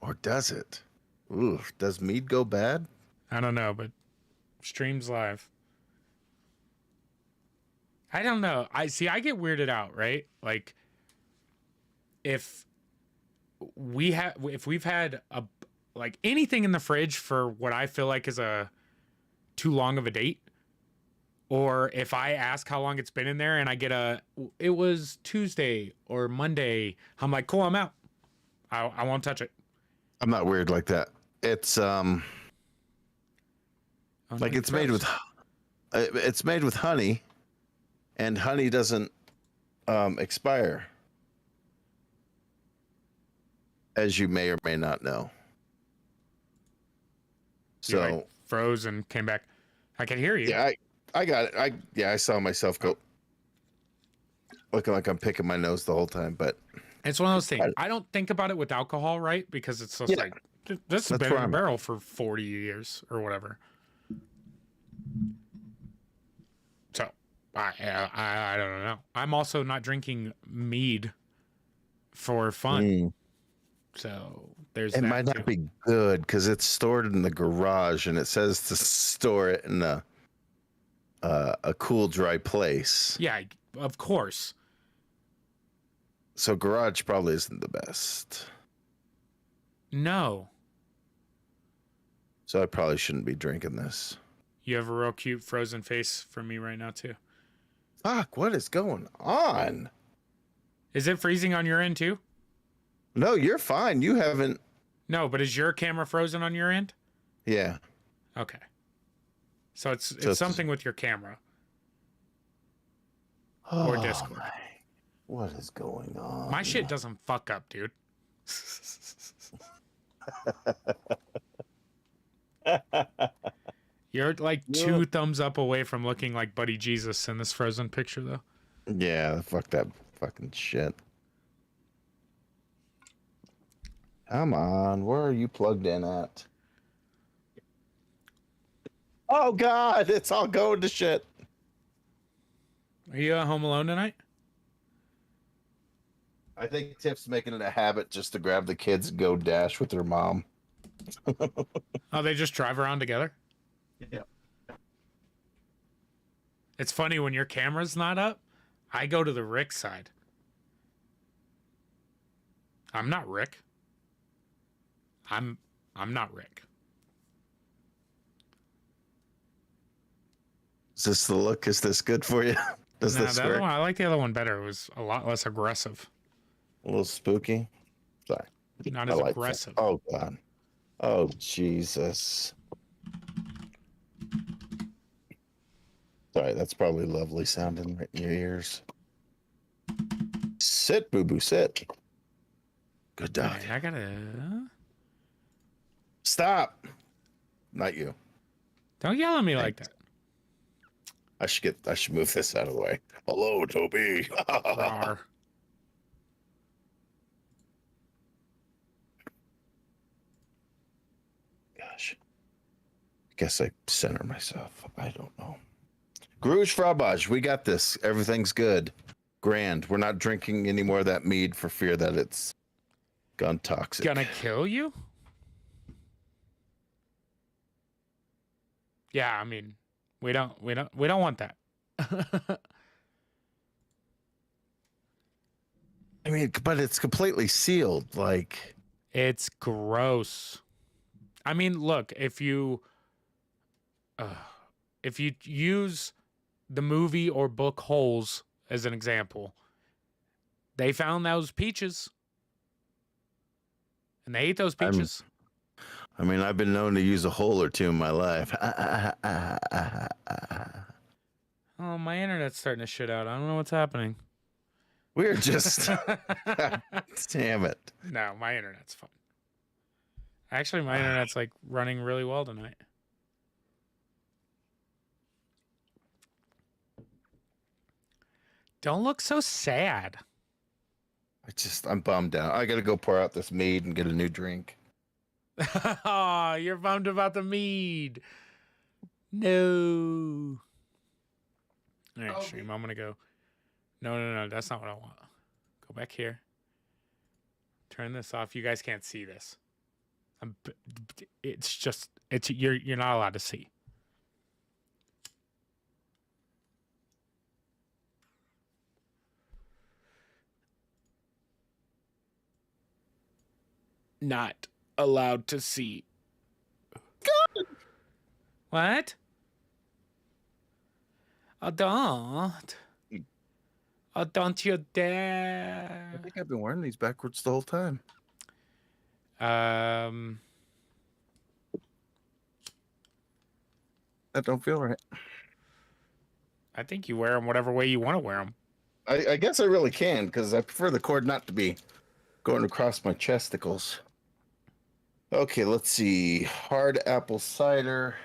Or does it? Ooh, does mead go bad? I don't know, but streams live. I don't know. I get weirded out, right? Like if if we've had a like anything in the fridge for what I feel like is a too long of a date, or if I ask how long it's been in there and I get it was Tuesday or Monday, I'm like, cool, I'm out. I won't touch it. I'm not weird like that. It's Oh, like it's gross. it's made with honey, and honey doesn't expire, as you may or may not know. You like So froze and came back. I can hear you. yeah, I got it. I saw myself go looking like I'm picking my nose the whole time, but It's one of those things. I don't think about it with alcohol, right? Because it's just yeah, like this has that's been where in a I'm at. barrel for 40 years or whatever. So I don't know. I'm also not drinking mead for fun. Mm. So there's It that might too. not be good because it's stored in the garage, and it says to store it in a cool, dry place. Yeah, of course. So garage probably isn't the best. No. So I probably shouldn't be drinking this. You have a real cute frozen face from me right now too. Fuck, what is going on? Is it freezing on your end too? No, you're fine. You haven't. No, but is your camera frozen on your end? Yeah. Okay. So it's So something with your camera or oh Discord. my. What is going on? My shit doesn't fuck up, dude. You're like two thumbs up away from looking like Buddy Jesus in this frozen picture, though. Yeah, fuck that fucking shit. Come on, where are you plugged in at? Oh God, it's all going to shit. Are you at home alone tonight? I think Tiff's making it a habit just to grab the kids and go dash with her mom. Oh, they just drive around together? Yeah. It's funny when your camera's not up, I go to the Rick side. I'm not Rick. I'm not Rick. Is this the look? Is this good for you? Does Nah, this the other work? one, I like the other one better. It was a lot less aggressive. A little spooky. Sorry. Not I as like that. aggressive. Oh God. Oh Jesus. Sorry, that's probably lovely sounding right in your ears. Sit, boo boo, sit. Good dog. Right, I gotta. Stop. Not you. Don't yell at me like that. I should move this out of the way. Hello, Toby. Rawr. Gosh. I guess I center myself. I don't know. Gruge Frabage, we got this. Everything's good. Grand. We're not drinking any more of that mead for fear that it's gone toxic. Gonna kill you? Yeah, I mean, we don't want that. I mean, but it's completely sealed. Like, It's gross. I mean, look, if you use the movie or book Holes as an example, they found those peaches and they ate those peaches. I mean, I've been known to use a hole or two in my life. Oh, my internet's starting to shit out. I don't know what's happening. We're just, damn it. No, my internet's fine. Actually, my internet's like running really well tonight. Don't look so sad. I'm bummed out. I got to go pour out this mead and get a new drink. Oh, you're bummed about the mead. No. All right, stream. I'm going to go. No. That's not what I want. Go back here. Turn this off. You guys can't see this. It's just you're not allowed to see. Not allowed to see. What? Oh, don't. Oh, don't you I dare. think I've been wearing these backwards the whole time. That don't feel right. I think you wear them whatever way you want to wear them. I guess I really can, because I prefer the cord not to be going across my chesticles. Okay, let's see. Hard apple cider,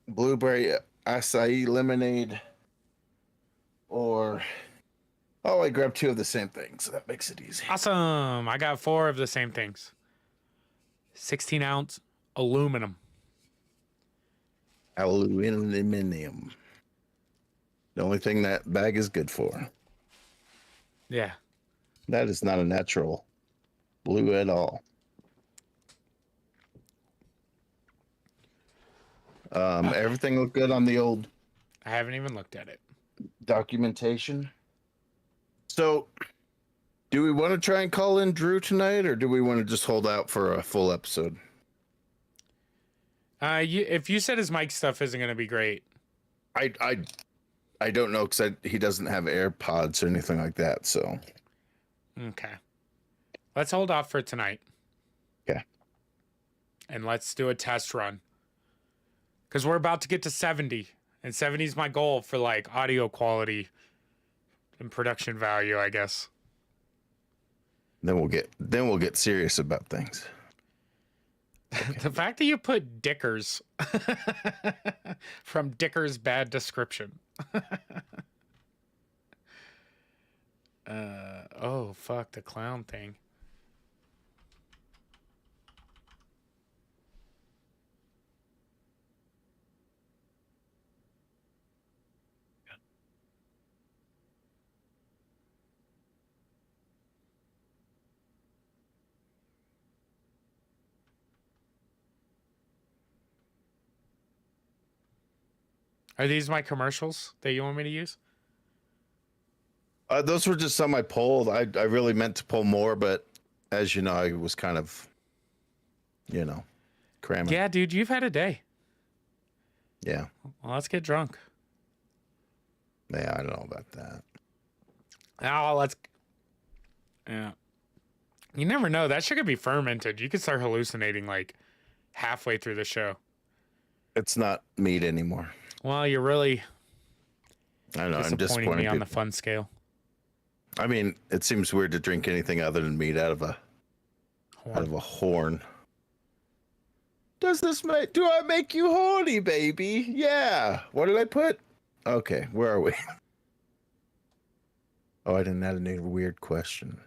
blueberry acai lemonade, or I grabbed 2 of the same thing, so that makes it easy. Awesome. I got 4 of the same things. 16-ounce aluminum. Aluminum. The only thing that bag is good for. Yeah. That is not a natural blue at all. Everything looked good on the old I haven't even looked at it. documentation. So, do we want to try and call in Drew tonight, or do we want to just hold out for a full episode? If you said his mic stuff isn't going to be great. I don't know, because he doesn't have AirPods or anything like that. So, Okay. Let's hold off for tonight. yeah. And let's do a test run. Because we're about to get to 70. And 70 is my goal for like audio quality and production value, I guess. Then we'll get serious about things. Okay. The fact that you put Dickers from Dickers' bad description. Oh, fuck, the clown thing. Are these my commercials that you want me to use? Those were just some I pulled. I really meant to pull more, but as you know, I was kind of, cramming. Yeah, dude, you've had a day. Yeah. Well, let's get drunk. Yeah, I don't know about that. Oh, yeah. You never know. That shit could be fermented. You could start hallucinating like halfway through the show. It's not meat anymore. Well, you're really I know. I'm disappointing disappointing me on people. the fun scale. I mean, it seems weird to drink anything other than meat out of a horn. Do I make you horny, baby? Yeah. What did I put? Okay, where are we? Oh, I didn't add a weird question.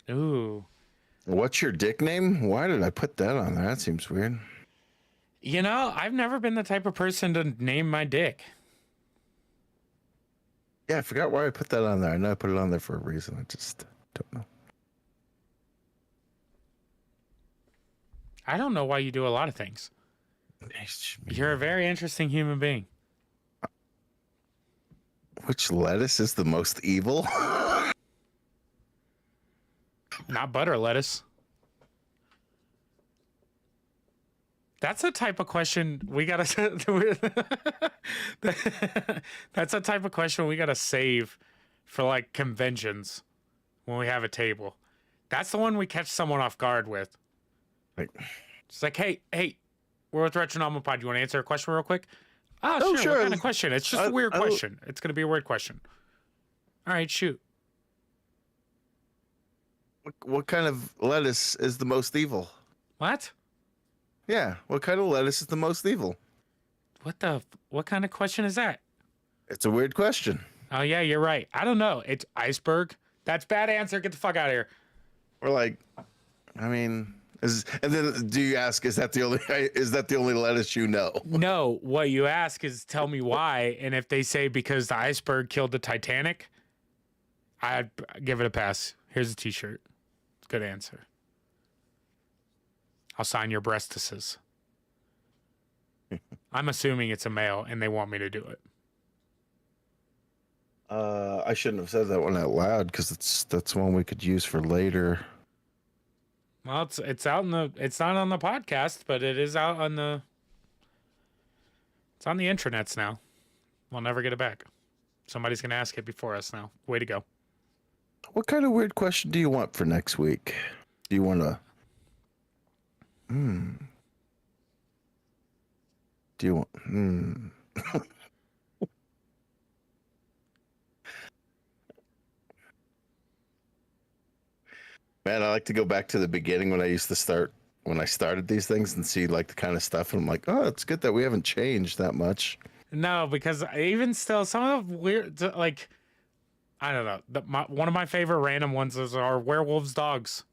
Ooh. What's your dick name? Why did I put that on there? That seems weird. You know, I've never been the type of person to name my dick. Yeah, I forgot why I put that on there. I know I put it on there for a reason. I just don't know. I don't know why you do a lot of things. You're a very interesting human being. Which lettuce is the most evil? Not butter lettuce. That's a type of question we gotta. That's a type of question we gotta save for like conventions when we have a table. That's the one we catch someone off guard with. Like, It's like, hey, we're with Retronomipod. You want to answer a question real quick? Oh, Oh, sure. sure. What kind of question? It's just a weird question. It's gonna be a weird question. All right, shoot. what kind of lettuce is the most evil? What? Yeah, what kind of lettuce is the most evil? What kind of question is that? It's a weird question. Oh yeah, you're right. I don't know. It's iceberg. That's bad answer. Get the fuck out of here. We're like, I mean, and then do you ask, is that the only lettuce you know? No, what you ask is tell me why, and if they say because the iceberg killed the Titanic, I'd give it a pass. Here's a t-shirt. Good answer. I'll sign your breastises. I'm assuming it's a male and they want me to do it. I shouldn't have said that one out loud because that's one we could use for later. Well, it's out it's not on the podcast, but it is out on it's on the intranets now. We'll never get it back. Somebody's gonna ask it before us now. Way to go. What kind of weird question do you want for next week? Do you want to? Do you want? Man, I like to go back to the beginning when I started these things and see like the kind of stuff, and I'm like, oh, it's good that we haven't changed that much. No, because even still, some of the weird, like, I don't know. One of my favorite random ones are werewolves dogs.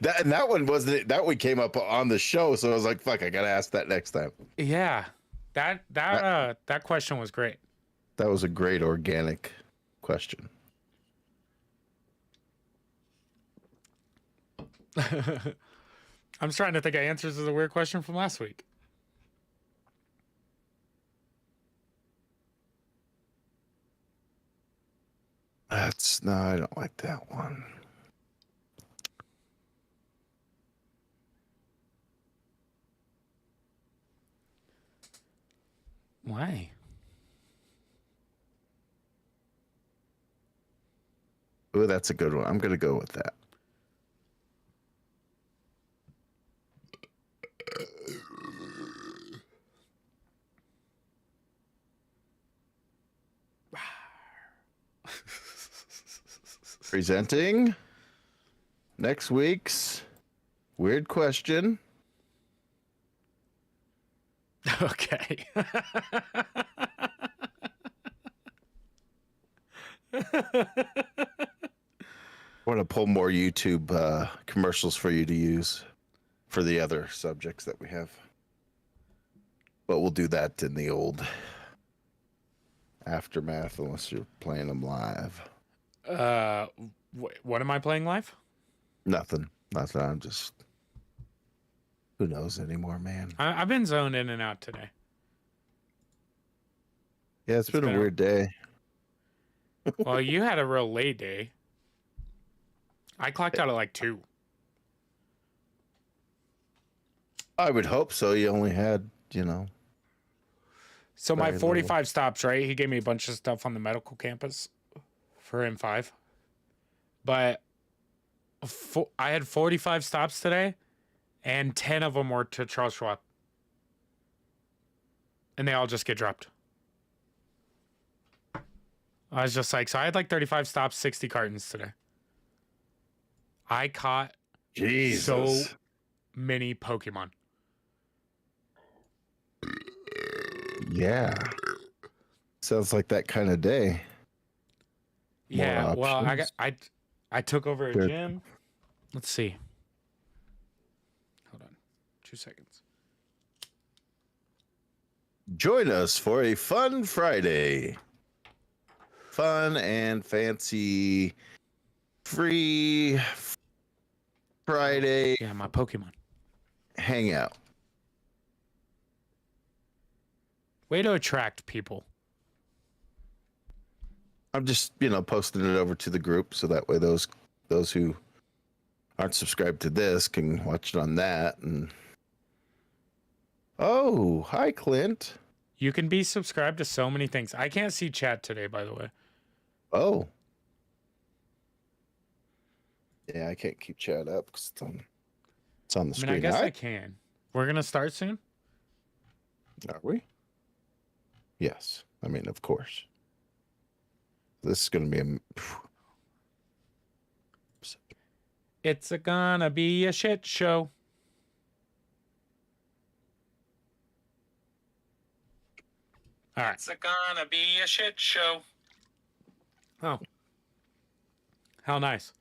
That one wasn't that we came up on the show, so I was like, fuck, I gotta ask that next time. Yeah, that question was great. That was a great organic question. I'm trying to think of answers to the weird question from last week. No, I don't like that one. Why? Oh, that's a good one. I'm gonna go with that. Presenting next week's weird question. Okay. I want to pull more YouTube commercials for you to use for the other subjects that we have. But we'll do that in the old aftermath unless you're playing them live. What am I playing live? Nothing. I'm just... Who knows anymore, man? I've been zoned in and out today. Yeah, it's been a weird day. Well, you had a real late day. I clocked out at like 2. I would hope so. You only had, So my very 45 stops, right? He gave me a bunch of stuff on the medical campus for M5. But I had 45 stops today, and 10 of them were to Charles Schwab. And they all just get dropped. I was just like, so I had like 35 stops, 60 cartons today. I caught so many Pokemon. Yeah. Sounds like that kind of day. Yeah, well, I took over a gym. Let's see. Hold on. 2 seconds. Join us for a fun Friday. Fun and fancy free Friday. Yeah, my Pokemon. Hangout. Way to attract people. I'm just, posting it over to the group so that way those who aren't subscribed to this can watch it on that. And oh, hi Clint. You can be subscribed to so many things. I can't see chat today, by the way. Oh. Yeah, I can't keep chat up because it's on the screen. I guess I can. We're gonna start soon. Are we? Yes. I mean, of course. This is going to be It's gonna be a shit show. All right. It's gonna be a shit show. Oh. How nice.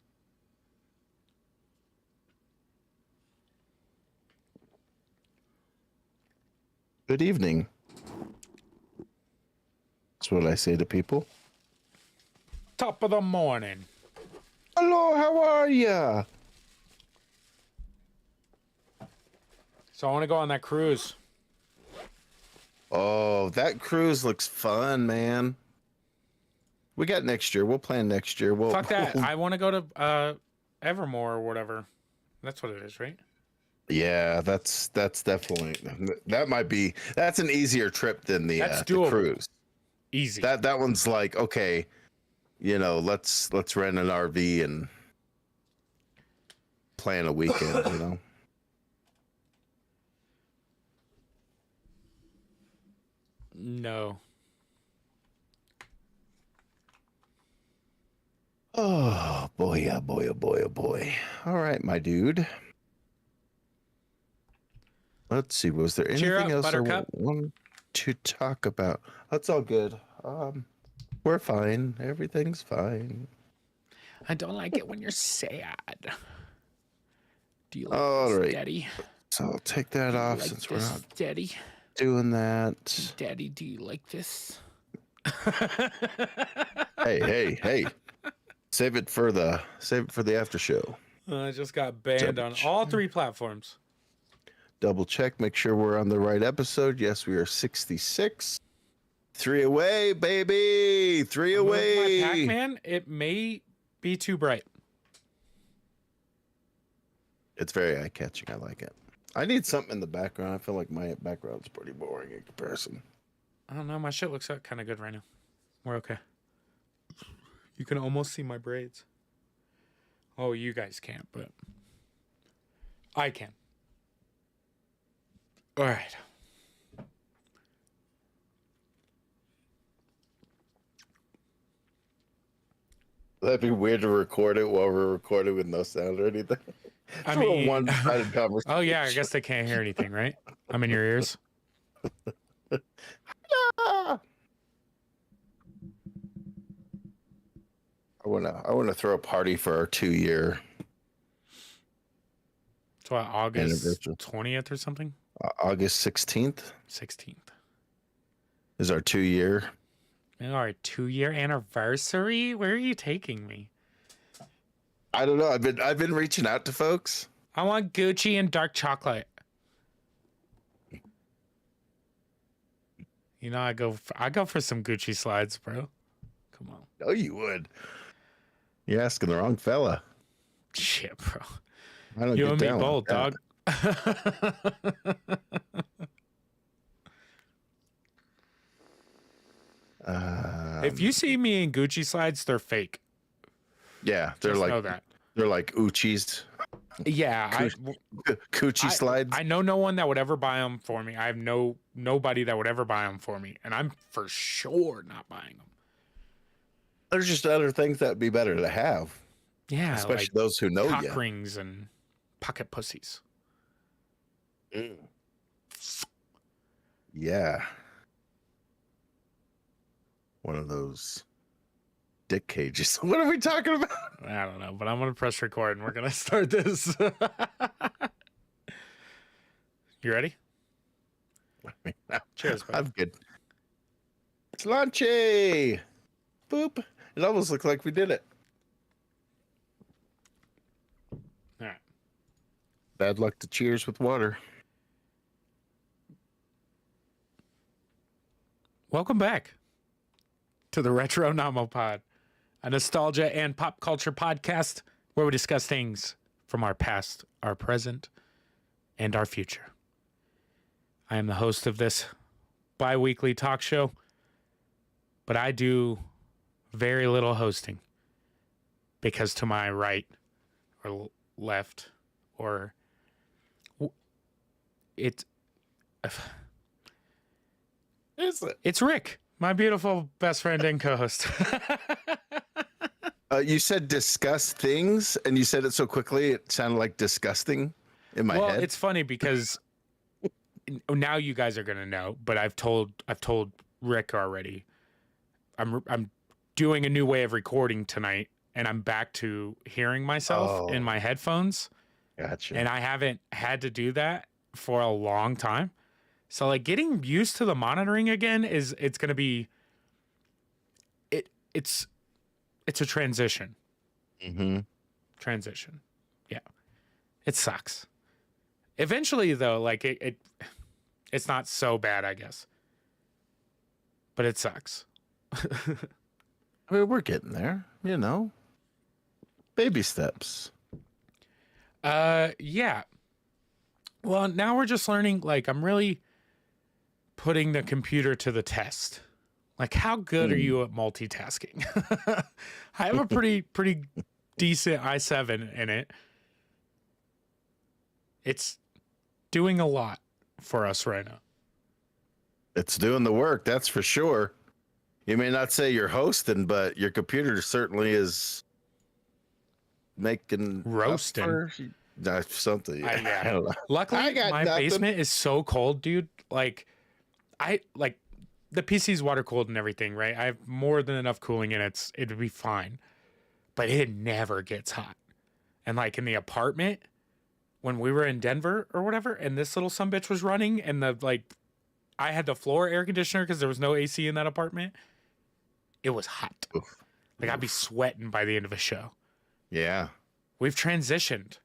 Good evening. That's what I say to people. Top of the morning. Hello. Hello, how are ya? So I want to go on that cruise. Oh, that cruise looks fun, man. We got next year. We'll plan next year. Fuck that. I want to go to Evermore or whatever. That's what it is, right? Yeah, that's definitely that's an easier trip than the That's the doable. cruise. Easy. That one's like, okay, let's rent an RV and plan a weekend. No. Oh boy, yeah, boy, oh boy, oh boy. All right, my dude. Let's see. Was there Cheer anything up, else Buttercup. I wanted to talk about? That's all good. We're fine. Everything's fine. I don't like it when you're sad. Do you like All this, right. Daddy? So I'll take that Do you off like since this, we're not Daddy? doing that. Daddy, do you like this? Hey. Save it for the after show. I just got banned on all 3 platforms. Double check, make sure we're on the right episode. Yes, we are 66. 3 away, baby. 3 away. My Pac-Man, it may be too bright. It's very eye-catching. I like it. I need something in the background. I feel like my background's pretty boring in comparison. I don't know. My shit looks kind of good right now. We're okay. You can almost see my braids. Oh, you guys can't, but I can. All right. That'd be weird to record it while we're recording with no sound or anything. I mean, one-sided conversation. oh yeah, I guess they can't hear anything, right? I'm in your ears. I wanna throw a party for our 2-year It's what, August anniversary. 20th or something? August 16th 16th. is our 2-year. Our 2-year anniversary? Where are you taking me? I don't know. I've been reaching out to folks. I want Gucci and dark chocolate. I go for some Gucci slides, bro. Come on. Oh, you would. You're asking the wrong fella. Shit, bro. I don't You get and me down both, like dog. If you see me in Gucci slides, they're fake. Yeah, they're Just like know that. they're like Uchis. Yeah, Coochie slides. I know no one that would ever buy them for me. I have nobody that would ever buy them for me, and I'm for sure not buying them. There's just other things that'd be better to have. Yeah, especially like those who know cock you. rings and pocket pussies. Yeah. One of those dick cages. What are we talking about? I don't know, but I'm gonna press record and we're gonna start this. You ready? I mean, no, Cheers, buddy. I'm good. It's launchy. Boop. It almost looks like we did it. All right. Bad luck to cheers with water. Welcome back to the Retronomipod, a nostalgia and pop culture podcast where we discuss things from our past, our present, and our future. I am the host of this bi-weekly talk show, but I do very little hosting because to my right or left or it's Rick, my beautiful best friend and co-host. You said discuss things, and you said it so quickly it sounded like disgusting in my head. Well, it's funny because now you guys are gonna know, but I've told Rick already. I'm doing a new way of recording tonight, and I'm back to hearing myself in my headphones. Gotcha. And I haven't had to do that for a long time. So like getting used to the monitoring again it's gonna be it's a transition. Mm-hmm. transition. Yeah. It sucks. Eventually though, like it's not so bad, I guess. But it sucks. I mean, we're getting there, you know. Baby steps. Yeah. Well, now we're just learning, like, I'm really putting the computer to the test. Like, how good are you at multitasking? I have a pretty decent i7 in it. It's doing a lot for us right now. It's doing the work, that's for sure. You may not say you're hosting, but your computer certainly is making roasting something. Yeah. I don't know. Luckily, my basement is so cold, dude. Like the PC's water cooled and everything, right? I have more than enough cooling in it. It'd be fine, but it never gets hot. And like in the apartment, when we were in Denver or whatever, and this little sumbitch was running, and I had the floor air conditioner because there was no AC in that apartment. It was hot. Oof. Like I'd be sweating by the end of a show. Yeah. We've transitioned.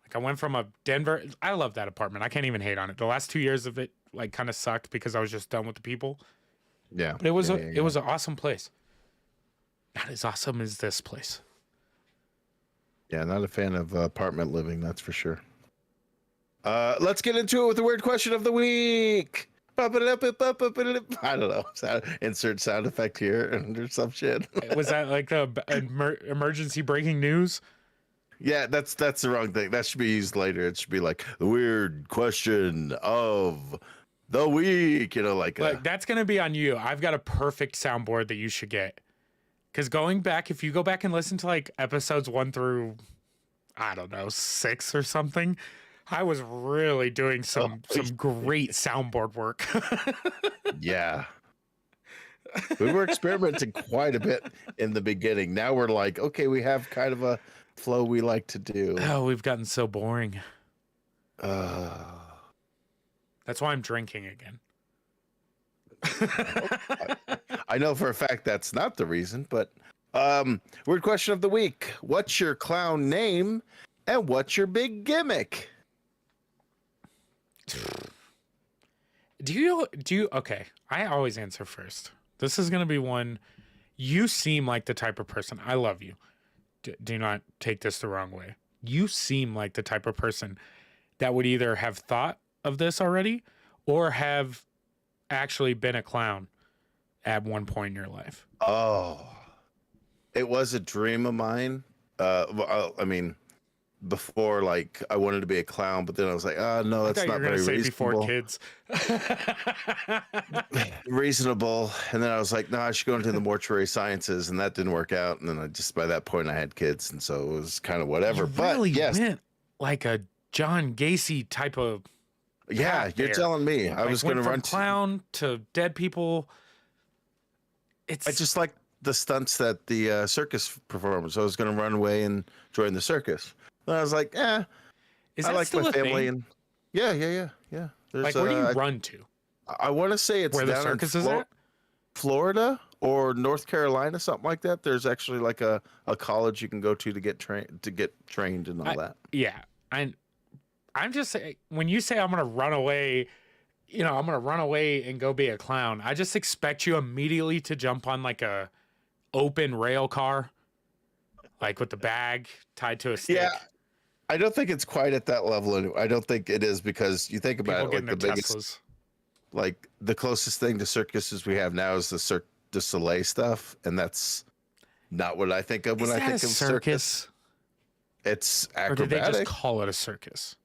Like I went from a Denver. I love that apartment. I can't even hate on it. The last 2 years of it like kind of sucked because I was just done with the people. Yeah. But it was it was an awesome place. Not as awesome as this place. Yeah, not a fan of apartment living, that's for sure. Let's get into it with the weird question of the week. I don't know. Insert sound effect here or some shit. Was that like the emergency breaking news? Yeah, that's the wrong thing. That should be used later. It should be like the weird question of the week. You know, like that's gonna be on you. I've got a perfect soundboard that you should get. Because going back, if you go back and listen to like episodes 1 through, I don't know, 6 or something, I was really doing some great soundboard work. Yeah. We were experimenting quite a bit in the beginning. Now we're like, okay, we have kind of a flow we like to do. Oh, we've gotten so boring. That's why I'm drinking again. I know for a fact that's not the reason, but weird question of the week. What's your clown name and what's your big gimmick? Do you okay, I always answer first. This is going to be one. You seem like the type of person. I love you. Do not take this the wrong way. You seem like the type of person that would either have thought of this already or have actually been a clown at one point in your life. Oh, it was a dream of mine. Well, I mean, before like I wanted to be a clown, but then I was like, oh no, that's not very reasonable. Before kids. Reasonable. And then I was like, no, I should go into the mortuary sciences, and that didn't work out. And then by that point I had kids, and so it was kind of whatever. But really yes, went like a John Gacy type of. Yeah, you're telling me. I was going to run clown to dead people. I just like the stunts that the circus performers. I was going to run away and join the circus. And I was like, is that I like still my a family. thing? And yeah. There's, like, where do you run to? I want to say it's where the down circus in is at? Florida or North Carolina, something like that. There's actually like a college you can go to get trained and all that. Yeah, I'm just saying, when you say I'm going to run away, I'm going to run away and go be a clown. I just expect you immediately to jump on like a open rail car, like with the bag tied to a stick. Yeah, I don't think it's quite at that level. I don't think it is, because you think about People it, like the biggest, Teslas. like the closest thing to circuses we have now is the Cirque du Soleil stuff, and that's not what I think of when I think of circus. It's acrobatics. Or did they just call it a circus?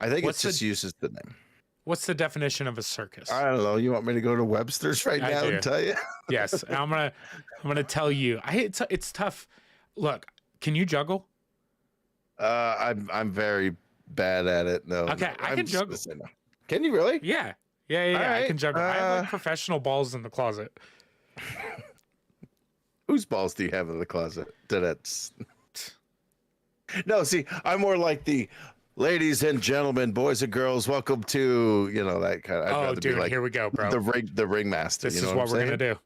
I think it just uses the name. What's the definition of a circus? I don't know. You want me to go to Webster's right now and tell you? Yes, I'm gonna tell you. It's tough. Look, can you juggle? I'm very bad at it. No. Okay, I can juggle. No. Can you really? Yeah. Right. I can juggle. I have like professional balls in the closet. Whose balls do you have in the closet? No, see, I'm more like the ladies and gentlemen, boys and girls, welcome to, that kind of. Oh, dude, here we go, bro. The ringmaster. This is what we're gonna do.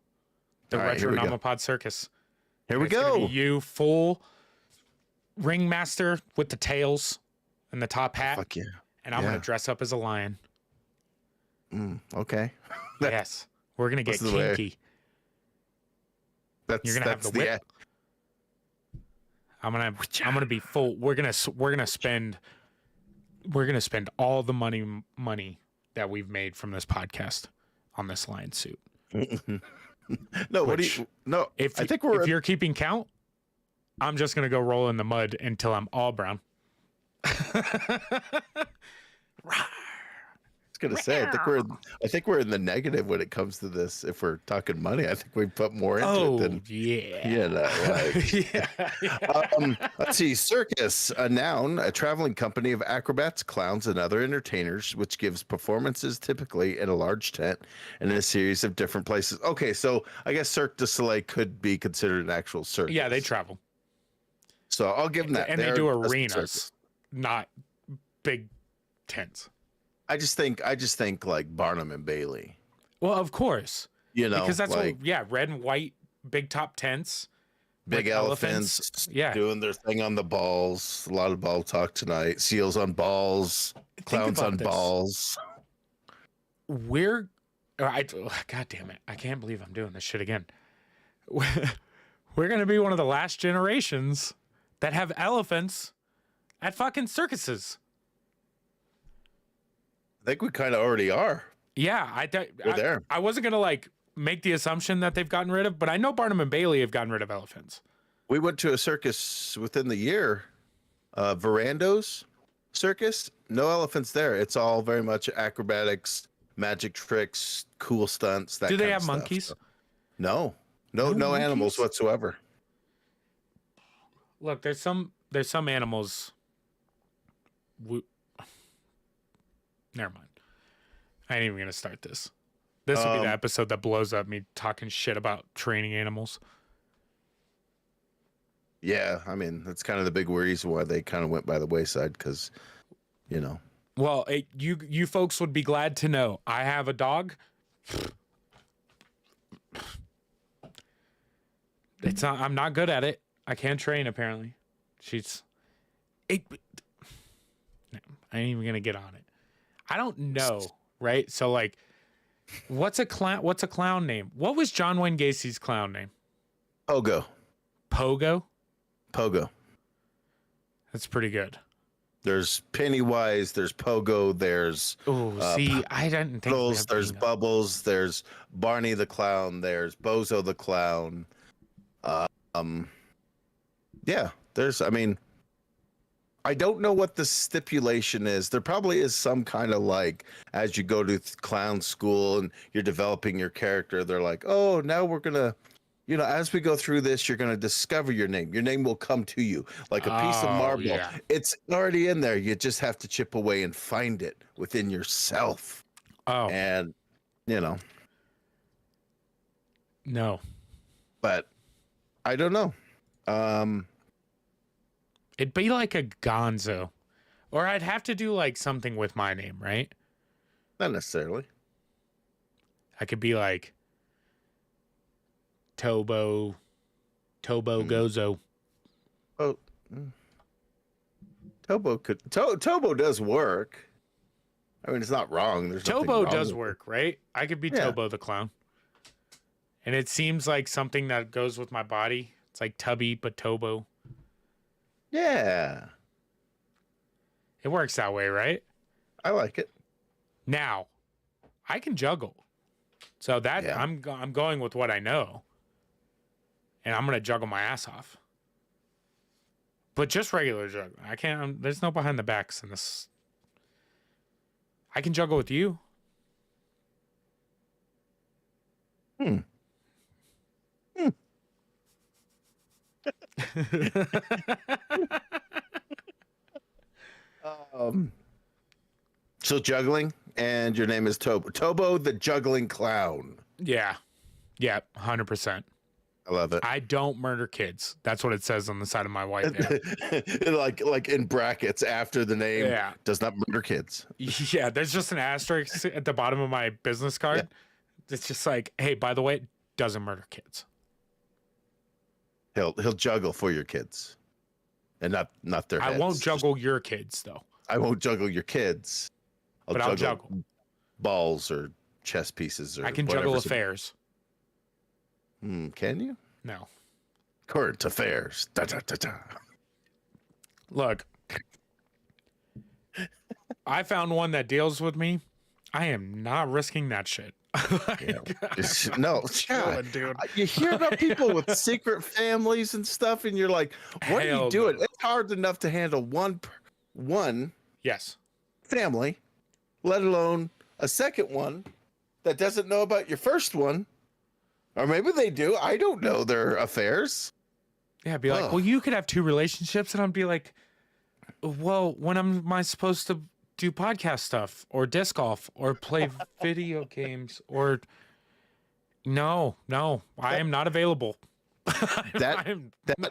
The Retronomipod circus. Here we go. You full ringmaster with the tails and the top hat. Fuck yeah. And I'm gonna dress up as a lion. Okay. Yes, we're gonna get kinky. You're gonna have the whip. I'm gonna be full. We're gonna spend all the money that we've made from this podcast on this lion suit. No, I think if you're keeping count, I'm just gonna go roll in the mud until I'm all brown. I was gonna say, I think we're in the negative when it comes to this. If we're talking money, I think we put more into it than let's see. Circus, a noun, a traveling company of acrobats, clowns, and other entertainers, which gives performances typically in a large tent and in a series of different places. Okay, so I guess Cirque du Soleil could be considered an actual circus. Yeah, they travel. So I'll give them that. And they do arenas, not big tents. I just think like Barnum and Bailey. Well, of course. Because that's like, red and white, big top tents. Big elephants doing their thing on the balls. A lot of ball talk tonight. Seals on balls, clowns on balls. God damn it. I can't believe I'm doing this shit again. We're going to be one of the last generations that have elephants at fucking circuses. I think we kind of already are. Yeah, we're there. I wasn't gonna like make the assumption that they've gotten rid of, but I know Barnum and Bailey have gotten rid of elephants. We went to a circus within the year, Verando's circus. No elephants there. It's all very much acrobatics, magic tricks, cool stunts. Do they have monkeys? So, no animals whatsoever. Look, there's some animals. Never mind. I ain't even gonna start this. This will be the episode that blows up me talking shit about training animals. Yeah, I mean that's kind of the big reason why they kind of went by the wayside, because, Well, you folks would be glad to know I have a dog. I'm not good at it. I can't train apparently. I ain't even gonna get on it. I don't know, right? So like, what's a clown name? What was John Wayne Gacy's clown name? Pogo. Pogo? Pogo. That's pretty good. There's Pennywise, there's Pogo, there's I didn't think there's Bubbles, there's Barney the Clown, there's Bozo the Clown. I don't know what the stipulation is. There probably is some kind of like, as you go to clown school and you're developing your character, they're like, oh, now we're going to, as we go through this, you're going to discover your name. Your name will come to you like a piece of marble. Yeah. It's already in there. You just have to chip away and find it within yourself. Oh. And, No. But I don't know. It'd be like a Gonzo, or I'd have to do like something with my name, right? Not necessarily. I could be like Tobo Gozo. Oh, Tobo does work. I mean, it's not wrong. Tobo does work, right? I could be Tobo the Clown. And it seems like something that goes with my body. It's like Tubby, but Tobo. Yeah. It works that way, right? I like it. Now, I can juggle. So I'm going with what I know. And I'm going to juggle my ass off. But just regular juggling. I can't, there's no behind the backs in this. I can juggle with you. So juggling, and your name is Tobo. Tobo the juggling clown. Yeah, 100%. I love it. I don't murder kids. That's what it says on the side of my white van. like in brackets after the name. Yeah. Does not murder kids. Yeah, there's just an asterisk at the bottom of my business card. Yeah. It's just like, hey, by the way, doesn't murder kids. He'll juggle for your kids. and not their I heads. won't juggle your kids though. I won't juggle your kids. But I'll juggle balls or chess pieces or I can whatever. juggle affairs. Can you? No. Current affairs. Da, da, da, da. Look, I found one that deals with me. I am not risking that shit. No, chilling, dude. You hear about people with secret families and stuff, and you're like, what are you doing? No. It's hard enough to handle one Yes. family, let alone a second one that doesn't know about your first one. Or maybe they do. I don't know their affairs. Yeah, be like, well, you could have two relationships, and I'd be like, well, when am I supposed to do podcast stuff or disc golf or play video games or no, I am not available. That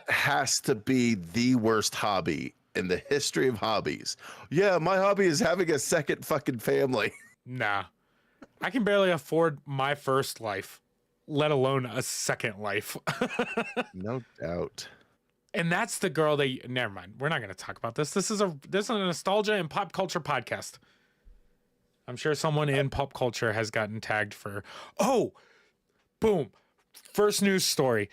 has to be the worst hobby in the history of hobbies. Yeah, my hobby is having a second fucking family. Nah, I can barely afford my first life, let alone a second life. No doubt. And that's the girl that never mind. We're not going to talk about this. This is a nostalgia and pop culture podcast. I'm sure someone in pop culture has gotten tagged for, oh, boom. First news story.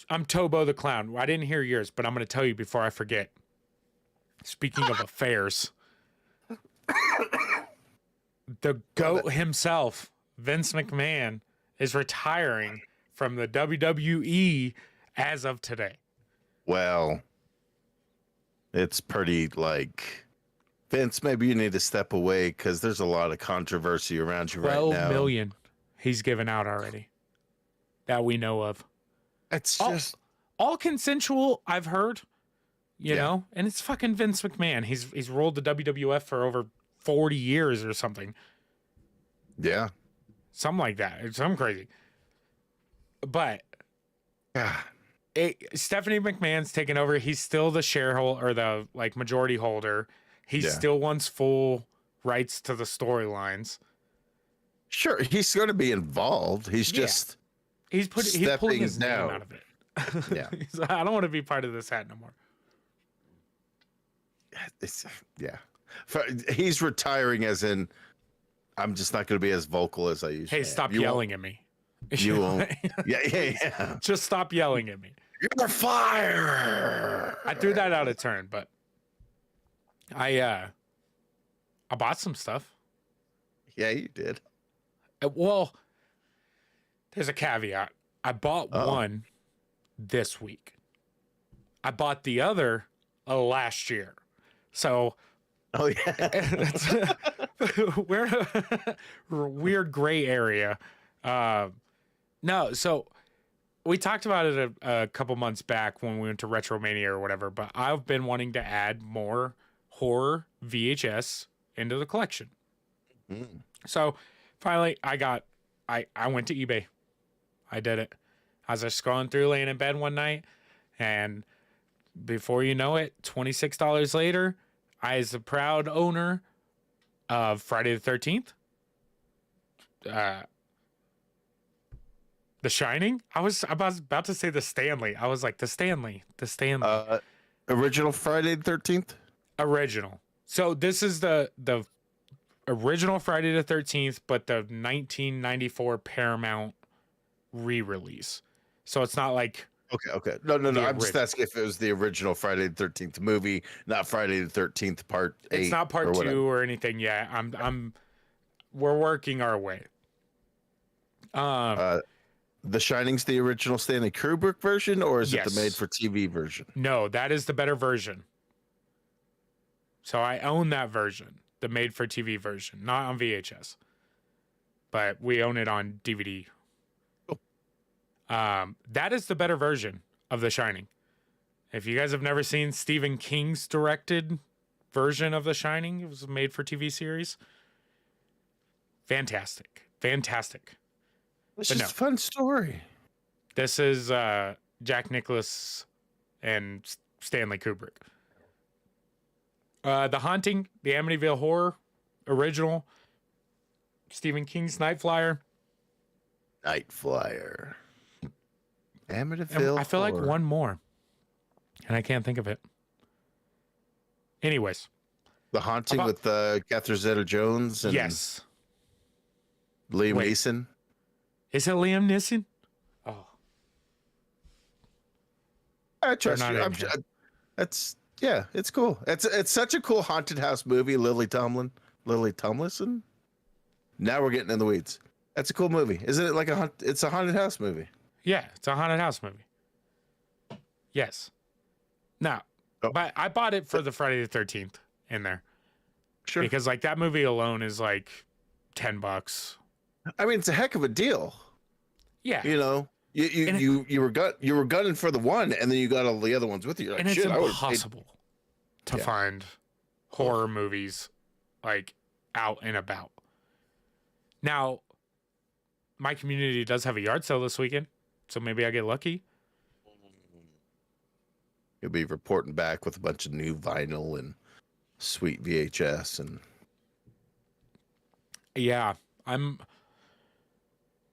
I'm Tobo the Clown. I didn't hear yours, but I'm going to tell you before I forget. Speaking of affairs, the GOAT himself, Vince McMahon, is retiring from the WWE as of today. Well, it's pretty like, Vince, maybe you need to step away because there's a lot of controversy around you right now. 12 million he's given out already that we know of. It's just all consensual, I've heard, you know, and it's fucking Vince McMahon. He's ruled the WWF for over 40 years or something. Yeah. Something like that. It's something crazy. But Stephanie McMahon's taken over. He's still the shareholder or the majority holder. He still wants full rights to the storylines. Sure, he's going to be involved. He's just he's pulling his name out of it. Yeah. I don't want to be part of this hat no more. He's retiring as in, I'm just not going to be as vocal as I used to. Hey, stop yelling at me. You won't. Yeah. Just stop yelling at me. You're fired. I threw that out of turn, but I bought some stuff. Yeah, you did. Well, there's a caveat. I bought one this week. I bought the other last year. So it's we're in a weird gray area. No, so we talked about it a couple months back when we went to Retromania or whatever, but I've been wanting to add more horror VHS into the collection. So finally I went to eBay. I did it. I was just scrolling through, laying in bed one night, and before you know it, $26 later, I, as a proud owner of Friday the 13th, The Shining. I was about to say the Stanley. I was like, the Stanley. Original Friday the 13th? Original. So this is the original Friday the 13th, but the 1994 Paramount re-release. So it's not like... Okay. No. I'm just asking if it was the original Friday the 13th movie, not Friday the 13th part 8. It's not part 2 or anything yet. We're working our way. The Shining's the original Stanley Kubrick version, or is it the made-for-TV version? No, that is the better version. So I own that version, the made-for-TV version, not on VHS, but we own it on DVD. That is the better version of The Shining. If you guys have never seen Stephen King's directed version of The Shining, it was a made-for-TV series. Fantastic. It's just a fun story. This is Jack Nicklaus and Stanley Kubrick. The Haunting, the Amityville Horror, original. Stephen King's Night Flyer. Amityville I feel like one more, and I can't think of it. Anyways, The Haunting about- with Catherine Zeta-Jones and yes. Liam Wait. Neeson. Is it Liam Neeson? Oh, I trust not you. in here. It's yeah, it's cool. It's such a cool haunted house movie. Lily Tomlinson. Now we're getting in the weeds. That's a cool movie, isn't it? Like it's a haunted house movie. yeah, it's a haunted house movie. Yes. Now, Oh. but I bought it for the Friday the 13th in there Sure. because like that movie alone is like $10. I mean, it's a heck of a deal. Yeah. You know, you were gunning for the one, and then you got all the other ones with you. You're like, And it's shit, impossible to Yeah. find horror movies like out and about. Now, my community does have a yard sale this weekend, so maybe I get lucky. You'll be reporting back with a bunch of new vinyl and sweet VHS and Yeah,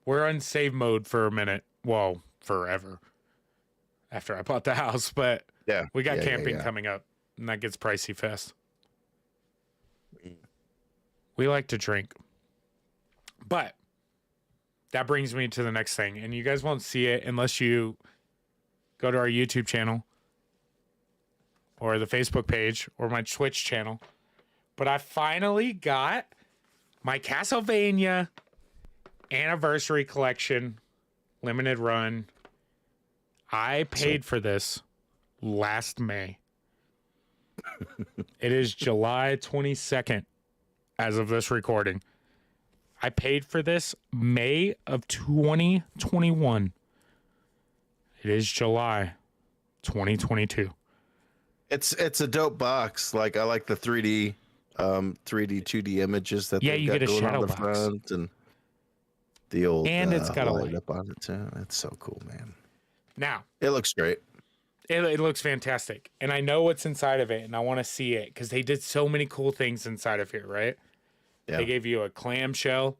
we're on save mode for a minute. Well, forever. After I bought the house, but yeah, we got yeah, camping yeah. coming up, and that gets pricey fast. We like to drink. But that brings me to the next thing, and you guys won't see it unless you go to our YouTube channel or the Facebook page or my Twitch channel. But I finally got my Castlevania Anniversary Collection limited run. I paid for this last May. It is July 22nd as of this recording. I paid for this May of 2021. It is July 2022. It's a dope box. Like I like the 3D 2D images that Yeah, they've you got get a going shadow on the box. front and the old And it's got a light light. up on it too. It's so cool, man. Now, It looks great. it looks fantastic. And I know what's inside of it, and I want to see it because they did so many cool things inside of here, right? Yeah. They gave you a clamshell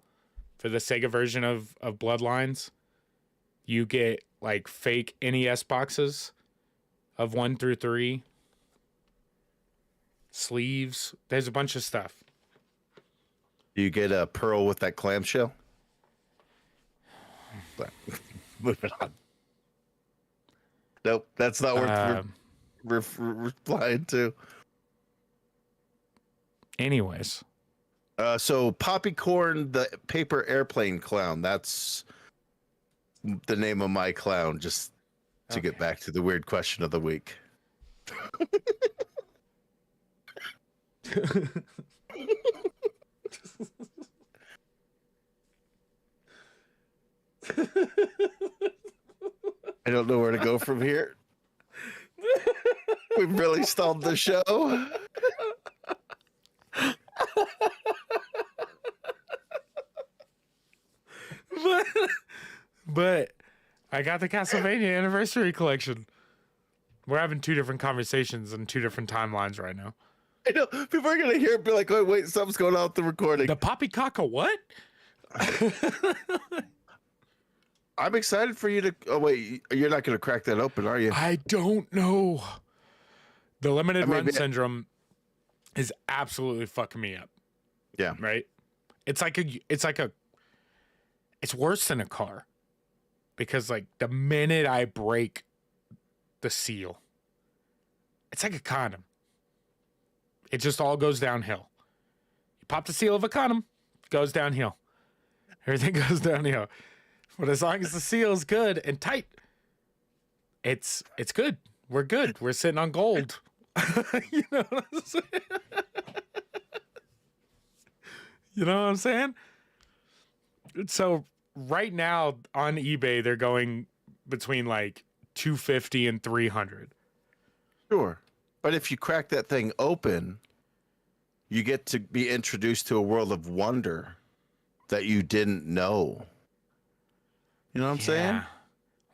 for the Sega version of Bloodlines. You get like fake NES boxes of 1 through 3. Sleeves. There's a bunch of stuff. Do you get a pearl with that clamshell? But, moving on. Nope, that's not worth replying to. Anyways, So Poppycorn, the paper airplane clown. That's the name of my clown. Just to get Okay. back to the weird question of the week. I don't know where to go from here. We've really stalled the show. but I got the Castlevania Anniversary Collection. We're having two different conversations and two different timelines right now. I know people are gonna hear it, be like, "Oh, wait, something's going on with the recording." The poppycock of what? I'm excited for you to. Oh wait, you're not gonna crack that open, are you? I don't know. The limited run maybe- syndrome is absolutely fucking me up. Yeah. Right? It's worse than a car. Because like the minute I break the seal, it's like a condom. It just all goes downhill. You pop the seal of a condom, it goes downhill. Everything goes downhill. But as long as the seal is good and tight, it's good. We're good. We're sitting on gold. You know what I'm saying? You know what I'm saying? So right now on eBay, they're going between like $250 and $300. Sure. But if you crack that thing open, you get to be introduced to a world of wonder that you didn't know. You know what I'm saying?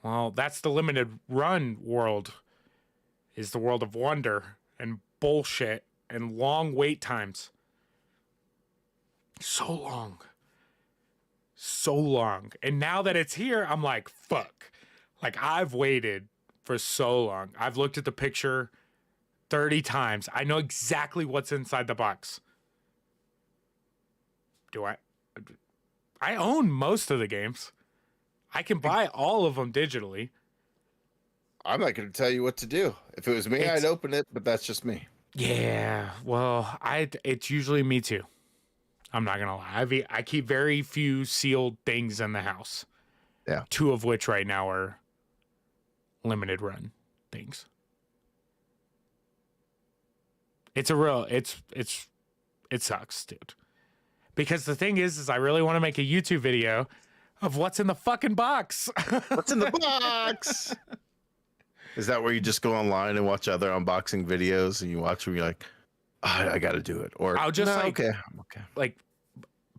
Well, that's the limited run world, is the world of wonder and bullshit and long wait times. So long. So long. And now that it's here, I'm like, fuck. Like, I've waited for so long. I've looked at the picture 30 times. I know exactly what's inside the box. Do I? I own most of the games. I can buy all of them digitally. I'm not going to tell you what to do. If it was me, I'd open it, but that's just me. Yeah, well, it's usually me too. I'm not gonna lie. I keep very few sealed things in the house. Yeah. 2 of which right now are limited run things. It's a real it sucks, dude. Because the thing is I really want to make a YouTube video of what's in the fucking box. What's in the box? Is that where you just go online and watch other unboxing videos and you watch them, you're like, oh, I got to do it? Or I'll just okay. Like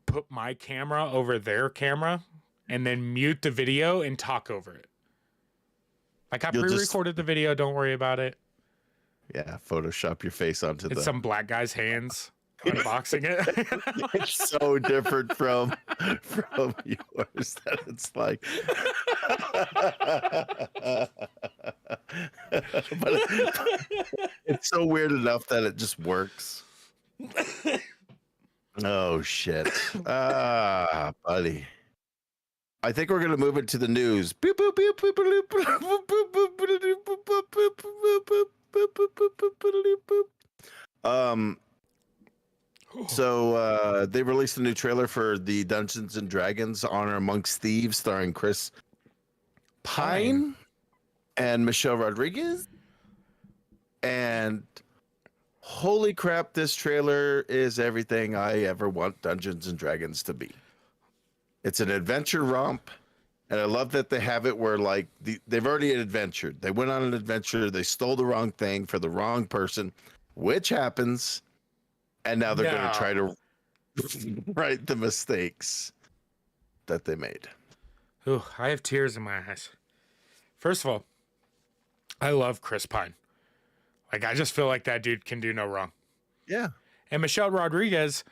put my camera over their camera and then mute the video and talk over it. Like I pre-recorded the video, don't worry about it. Yeah, Photoshop your face onto some black guy's hands unboxing it. It's so different from yours that it's like but it's so weird enough that it just works. Oh shit. Buddy. I think we're gonna move it to the news. So they released a new trailer for the Dungeons and Dragons Honor Amongst Thieves, starring Chris Pine and Michelle Rodriguez. And holy crap, this trailer is everything I ever want Dungeons and Dragons to be. It's an adventure romp, and I love that they have it where like they've already adventured. They went on an adventure, they stole the wrong thing for the wrong person, which happens, and now they're going to try to right the mistakes that they made. Ooh, I have tears in my eyes. First of all, I love Chris Pine. Like, I just feel like that dude can do no wrong. Yeah. And Michelle Rodriguez,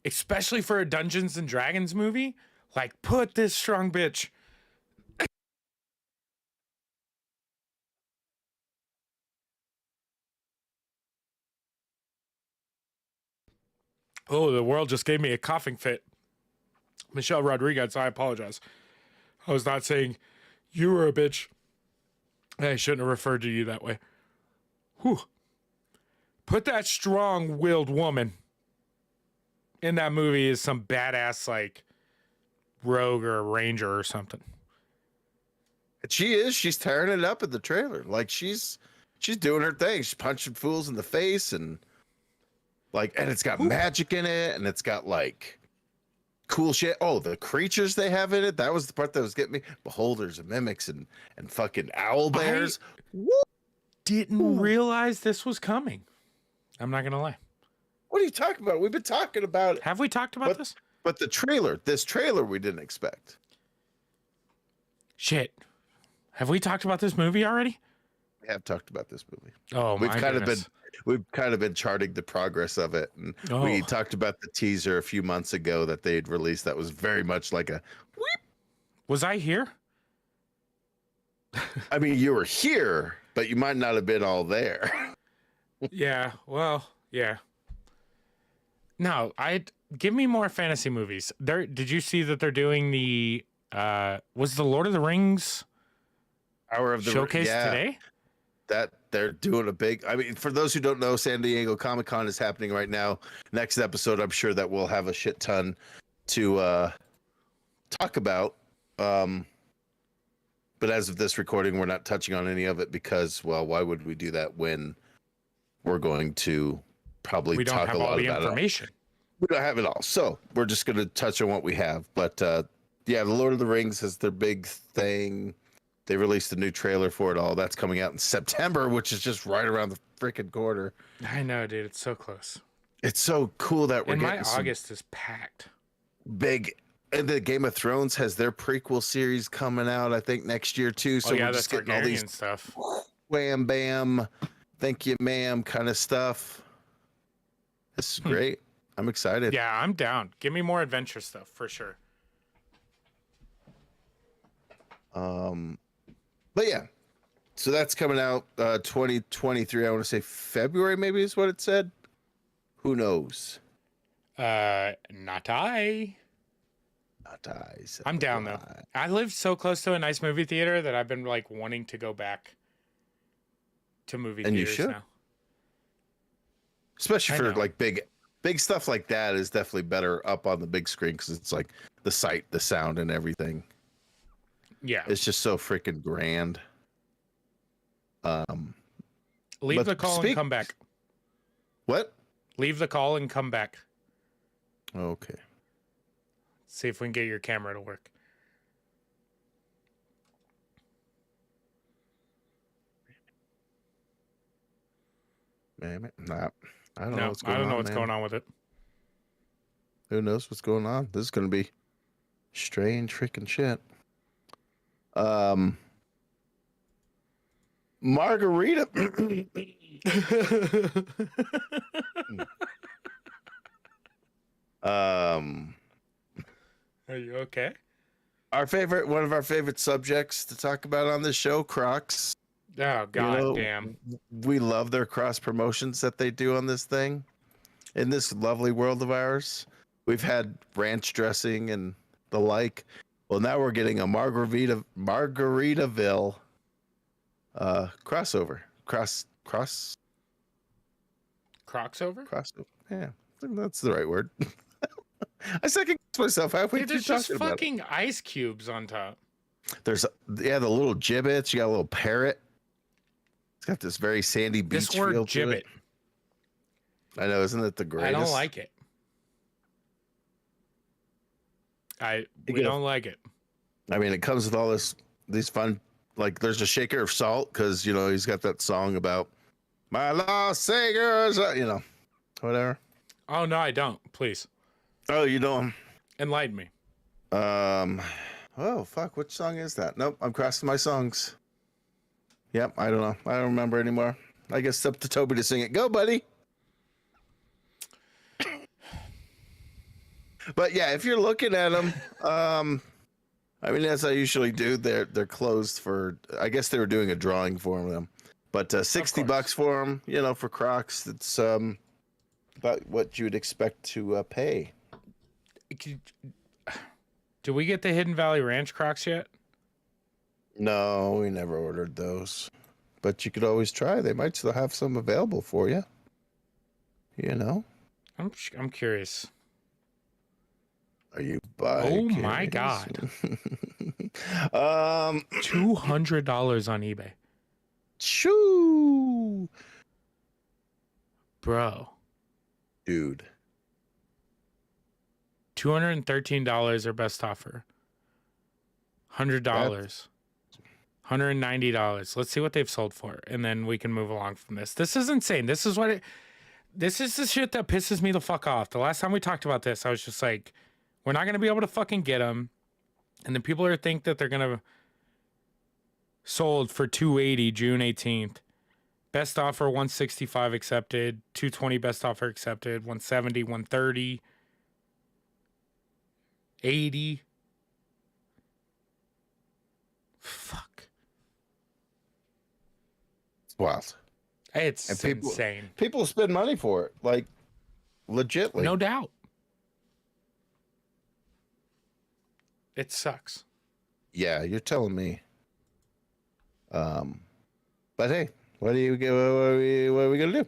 especially for a Dungeons and Dragons movie, like, put this strong bitch. Oh, the world just gave me a coughing fit. Michelle Rodriguez, I apologize. I was not saying you were a bitch. I shouldn't have referred to you that way. Whew. Put that strong-willed woman in that movie as some badass, like, rogue or ranger or something. She is. She's tearing it up in the trailer. Like, she's doing her thing. She's punching fools in the face and, like, and it's got magic in it, and it's got, like, cool shit. Oh, the creatures they have in it. That was the part that was getting me. Beholders and mimics and fucking owl bears. Didn't realize this was coming. I'm not going to lie. What are you talking about? We've been talking about it. Have we talked about this? But this trailer we didn't expect. Shit. Have we talked about this movie already? We have talked about this movie. Oh, we've kind of been charting the progress of it, and we talked about the teaser a few months ago that they'd released. That was very much like a whoop. Was I here? I mean, you were here, but you might not have been all there. Yeah. Well, yeah. No, give me more fantasy movies. Did you see that they're doing the was the Lord of the Rings Hour of the showcase today? That they're doing a big, I mean, for those who don't know, San Diego Comic-Con is happening right now. Next episode, I'm sure that we'll have a shit ton to talk about. But as of this recording, we're not touching on any of it because, well, why would we do that when we're going to probably talk a lot about it? We don't have all the information. We don't have it all. So we're just going to touch on what we have. But yeah, the Lord of the Rings is their big thing. They released a new trailer for it all. That's coming out in September, which is just right around the freaking corner. I know, dude. It's so close. It's so cool that we're getting August is packed. Big. And the Game of Thrones has their prequel series coming out, I think, next year too. So we're just getting all these stuff. Wham bam, thank you, ma'am, kind of stuff. This is great. I'm excited. Yeah, I'm down. Give me more adventure stuff for sure. But yeah, So that's coming out 2023. I want to say February, maybe is what it said. Who knows? Not I. Not I said I'm down though. lie. I live so close to a nice movie theater that I've been like wanting to go back to movie And you theaters should. now. Especially I for know. like big stuff like that is definitely better up on the big screen because it's like the sight, the sound, and everything. Yeah. It's just so freaking grand. Leave but the call and come back. What? Leave the call and come back. Okay. See if we can get your camera to work. Damn it. Nah, I don't know No, what's going I don't on. know what's going on with it. Who knows what's going on? This is going to be strange freaking shit. Margarita. Are you okay? One of our favorite subjects to talk about on this show, Crocs. Oh, god damn. We love their cross promotions that they do on this thing. In this lovely world of ours, we've had ranch dressing and the like. Well, now we're getting a Margaritaville crossover. Crossover. Yeah, I think that's the right word. I second guess myself halfway Dude, through there's just talking about it. fucking ice cubes on top. There's the little gibbets. You got a little parrot. It's got this very sandy beach This word feel to gibbet. it. I know, isn't it the greatest? I don't like it. We don't like it. I mean, it comes with all these fun, like there's a shaker of salt because he's got that song about my lost singers, whatever. Oh no, I don't. Please Oh, you don't. enlighten me. Oh fuck, which song is that? Nope, I'm crossing my songs. Yep, I don't know. I don't remember anymore. I guess it's up to Toby to sing it. Go, buddy. But yeah, if you're looking at them, I mean, as I usually do, they're closed for. I guess they were doing a drawing for them, but $60 for them. For Crocs, it's about what you'd expect to pay. Do we get the Hidden Valley Ranch Crocs yet? No, we never ordered those, but you could always try. They might still have some available for you. I'm curious. Are you buying? Oh my god. $200 on eBay. Shoo, Bro. dude. $213 or best offer. $100. $190. Let's see what they've sold for, and then we can move along from this. This is insane. This is the shit that pisses me the fuck off. The last time we talked about this, I was just like, we're not going to be able to fucking get them. And then people think that they're going to sold for $280 June 18th. Best offer 165 accepted, 220 best offer accepted, 170, 130, 80. Fuck. It's wild. It's And people- insane. People spend money for it, like legitly. No doubt. It sucks. Yeah, you're telling me. But hey, what are we gonna do?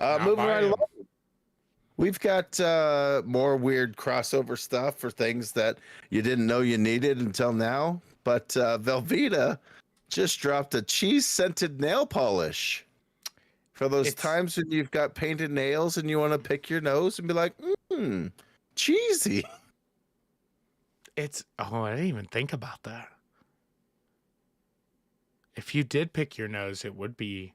Moving right along. We've got more weird crossover stuff for things that you didn't know you needed until now. But Velveeta just dropped a cheese-scented nail polish for those times when you've got painted nails and you want to pick your nose and be like, cheesy. I didn't even think about that. If you did pick your nose, it would be.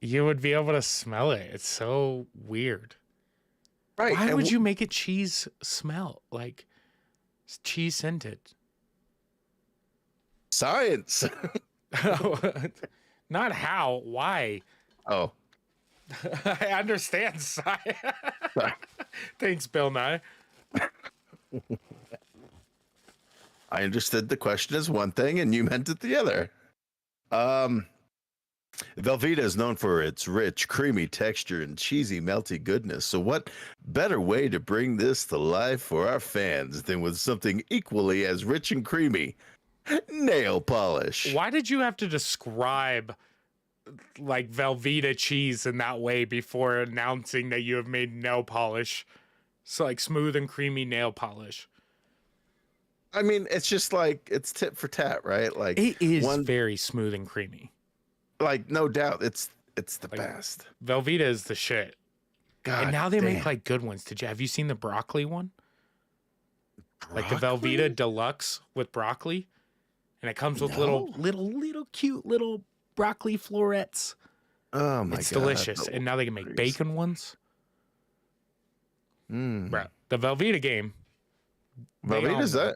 You would be able to smell it. It's so weird. Right. Why would you make it cheese smell? Like, it's cheese scented. Science. Not how. Why? Oh. I understand science. Thanks, Bill Nye. I understood the question as one thing and you meant it the other. Velveeta is known for its rich, creamy texture and cheesy, melty goodness. So, what better way to bring this to life for our fans than with something equally as rich and creamy? Nail polish. Why did you have to describe like Velveeta cheese in that way before announcing that you have made nail polish? So, like smooth and creamy nail polish. I mean, it's just like it's tit for tat, right? Like It is very smooth and creamy. like no doubt, it's the Like, best. Velveeta is the shit. God, And now they make damn. like good ones. Have you seen the broccoli one? Like the Broccoli? Velveeta Deluxe with broccoli, and it comes with No. little cute little broccoli florets. Oh my It's god, delicious. the And now they can make Walgreens. bacon ones. Mm. Bro, the Velveeta game. they Velveeta's own that?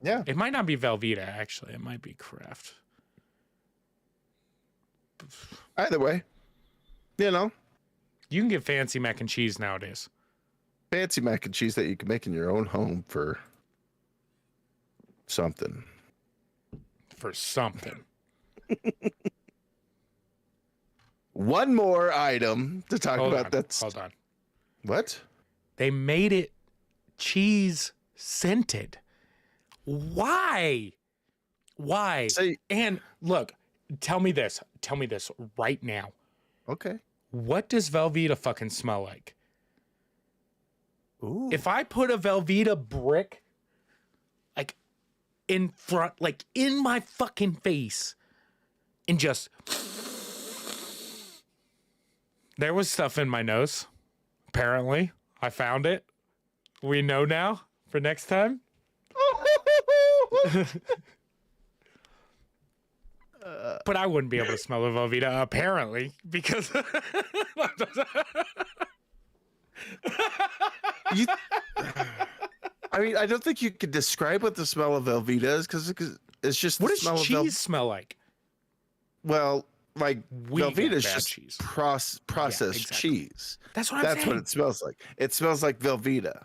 Yeah. It might not be Velveeta actually. It might be Kraft. Either way, you know, You can get fancy mac and cheese nowadays. fancy mac and cheese that you can make in your own home for something. For something. One more item to talk Hold about. on. That's Hold on. what? They made it cheese scented. Why? Why? Say And look, tell me this right now. okay. What does Velveeta fucking smell like? Ooh. If I put a Velveeta brick like in front, like in my fucking face, and just there was stuff in my nose. Apparently, I found it. We know now for next time. But I wouldn't be able to smell a Velveeta apparently because You, I mean, I don't think you could describe what the smell of Velveeta is because it's just what the does smell cheese of smell like? Well, like We got Velveeta is bad just cheese. processed exactly. cheese. That's what I'm That's saying. what it smells like. It smells like Velveeta.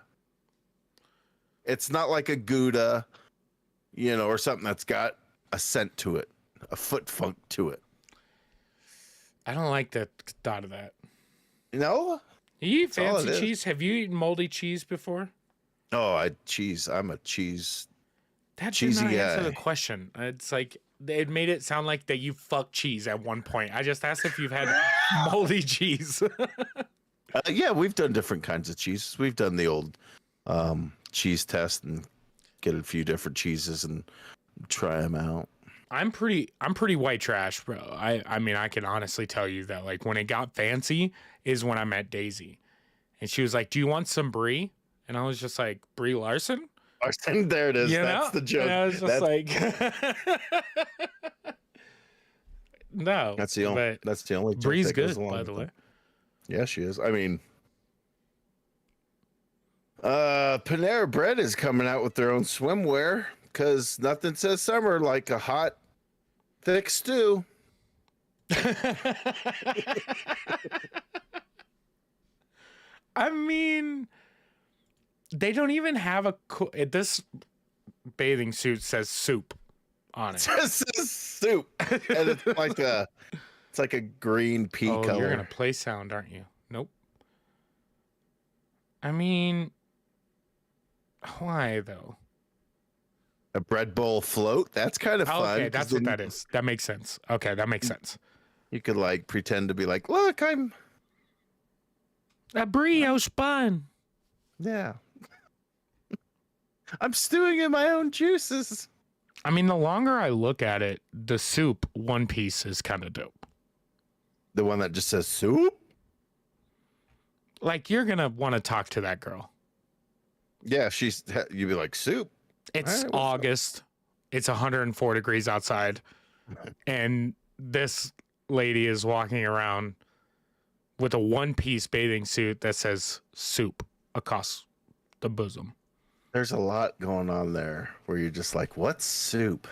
It's not like a Gouda, you know, or something that's got a scent to it, a foot funk to it. I don't like the thought of that. You know? You eat all it fancy is. cheese? Have you eaten moldy cheese before? Oh, I'm a cheese. That did Cheesy not answer the guy. question. It's like it made it sound like that you fucked cheese at one point. I just asked if you've had moldy cheese. Yeah, we've done different kinds of cheeses. We've done the old cheese test and get a few different cheeses and try them out. I'm pretty white trash, bro. I mean, I can honestly tell you that like when it got fancy is when I met Daisy. And she was like, "Do you want some brie?" And I was just like, "Brie Larson?" There it is. You That's know? the joke. And I was just That's, like no. that's the only. But That's the only. joke Brie's that goes good, along by with the it. way. Yeah, she is. I mean, Panera Bread is coming out with their own swimwear because nothing says summer like a hot, thick stew. I mean, they don't even have a this bathing suit says soup on it. This is soup, and it's like a green pea Oh, color. you're gonna play sound, aren't you? Nope. I mean, why though? A bread bowl float. That's kind of fun. Okay, 'cause that's what then that is. That makes sense. Okay, that makes sense. You could like pretend to be like, look, I'm A brioche bun. yeah. I'm stewing in my own juices. I mean, the longer I look at it, the soup one piece is kind of dope. The one that just says soup? Like you're gonna want to talk to that girl. Yeah, you'd be like, soup. It's All right, what's up? August. It's 104 degrees outside. And this lady is walking around with a one-piece bathing suit that says soup across the bosom. There's a lot going on there where you're just like, what's soup?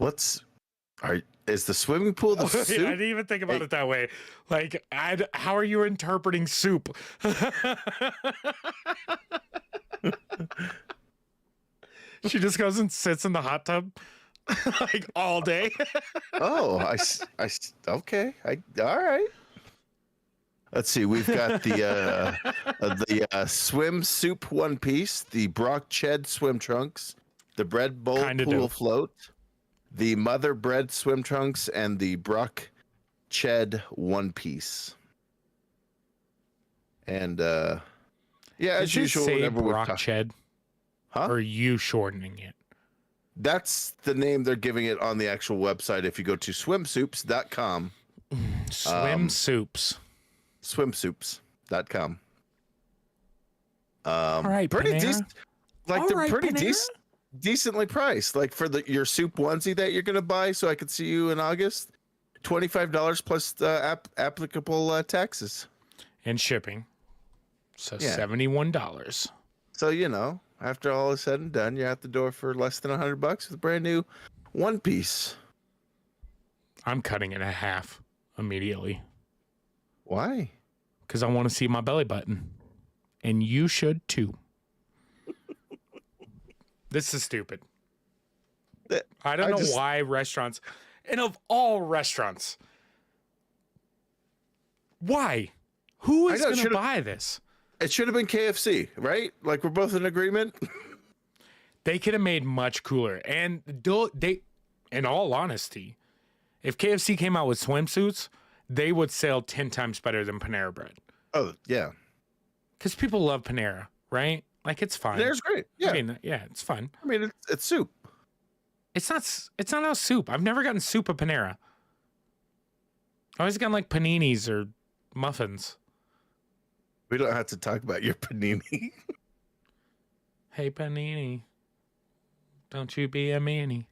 Is the swimming pool the I soup? didn't even think about it that way. Like, how are you interpreting soup? She just goes and sits in the hot tub like all day. Oh, okay. All right. Let's see. We've got the swim soup one piece, the Brock Ched swim trunks, the bread bowl Kinda pool dope. float, the mother bread swim trunks, and the Brock Ched one piece. And yeah, as Does it usual, say whenever we Brock talk, Ched? huh? Or are you shortening it? That's the name they're giving it on the actual website. If you go to swimsoups.com, Swim soups. swimsoups.com. All right, Pretty Panera. decent. Like All they're right, pretty Panera. decently priced. Like for your soup onesie that you're gonna buy, so I can see you in August. $25 plus applicable taxes. And shipping. So Yeah. $71. So after all is said and done, you're at the door for less than $100 with a brand new one piece. I'm cutting it in half immediately Why? because I want to see my belly button. And you should too. This is stupid. I don't know why restaurants, and of all restaurants, why? Who is going to buy this? It should have been KFC, right? Like we're both in agreement. They could have made much cooler. And they, in all honesty, if KFC came out with swimsuits, they would sell 10 times better than Panera Bread. Oh, yeah. Because people love Panera, right? Like, it's fine. Panera's great. Yeah. I mean, yeah, it's fun. I mean, it's soup. It's not a soup. I've never gotten soup at Panera. I always gotten like paninis or muffins. We don't have to talk about your panini. Hey, panini. Don't you be a meanie.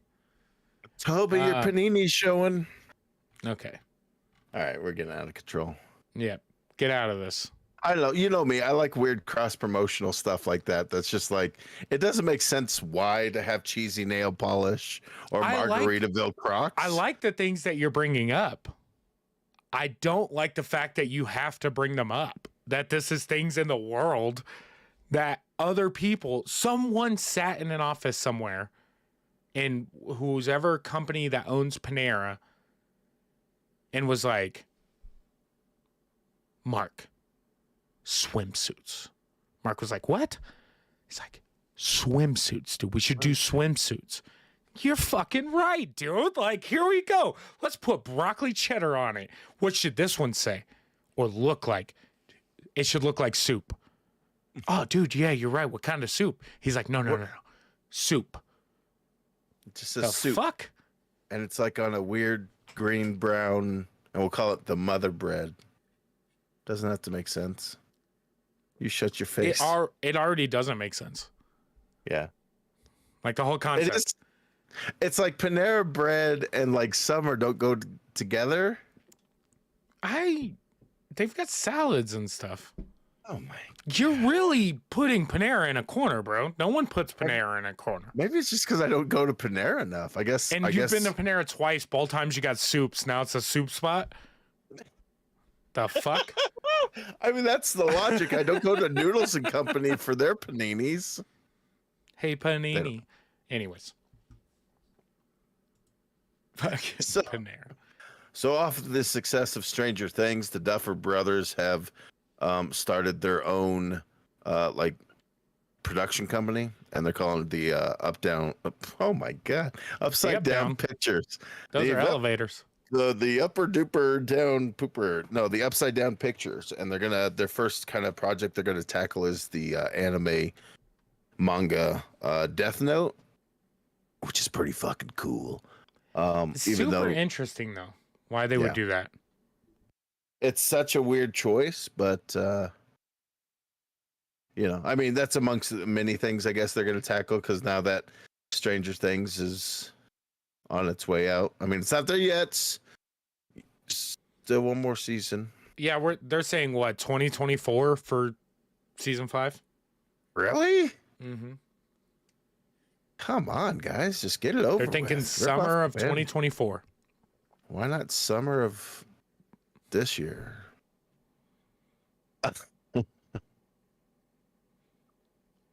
Toby, your panini's showing. Okay. All right, we're getting out of control. Yeah. Get out of this. I know, you know me. I like weird cross promotional stuff like that. That's just like it doesn't make sense why to have cheesy nail polish or Margaritaville Crocs. I like the things that you're bringing up. I don't like the fact that you have to bring them up. That this is things in the world that other people, someone sat in an office somewhere, in whose ever company that owns Panera, and was like, Mark, swimsuits. Mark was like, what? He's like, swimsuits, dude. We should do swimsuits. You're fucking right, dude. Like, here we go. Let's put broccoli cheddar on it. What should this one say? Or look like? It should look like soup. Oh, dude, yeah, you're right. What kind of soup? He's like, no. Soup. It just says soup. Fuck? And it's like on a weird green brown, and we'll call it the mother bread. Doesn't have to make sense. You shut your face. It already doesn't make sense. Yeah. Like the whole concept. It's like Panera bread and like summer don't go together. They've got salads and stuff. Oh my. You're really putting Panera in a corner, bro. No one puts Panera in a corner. Maybe it's just because I don't go to Panera enough. I guess. And you've been to Panera twice. Both times you got soups. Now it's a soup spot. The fuck? I mean, that's the logic. I don't go to Noodles and Company for their paninis. Hey, panini. Anyways. Fucking Panera. So off of the success of Stranger Things, the Duffer Brothers have started their own like production company, and they're calling it the Upside Down Pictures. Those are elevators. The upper duper down pooper. No, the Upside Down Pictures, and their first kind of project they're gonna tackle is the anime manga Death Note, which is pretty fucking cool. It's super interesting though. Why they would do that. It's such a weird choice, but I mean, that's amongst many things I guess they're going to tackle, because now that Stranger Things is on its way out. I mean, it's not there yet. Still one more season. Yeah, they're saying what, 2024 for season 5? Really? Mm-hmm. Come on, guys, just get it over. They're thinking summer of 2024. Why not summer of this year?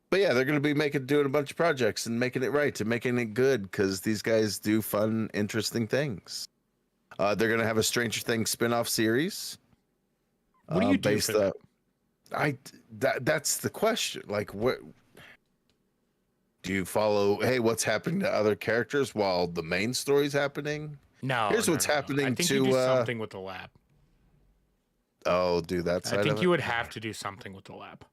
But yeah, they're going to be doing a bunch of projects and making it right and making it good because these guys do fun, interesting things. They're going to have a Stranger Things spin-off series. What do you do based for that? That's the question. Like, what do you follow? Hey, what's happening to other characters while the main story's happening? No, Here's no, what's no, no. happening I think to you do something with the lab. Oh, do that I side think of you it would have to do something with the lab.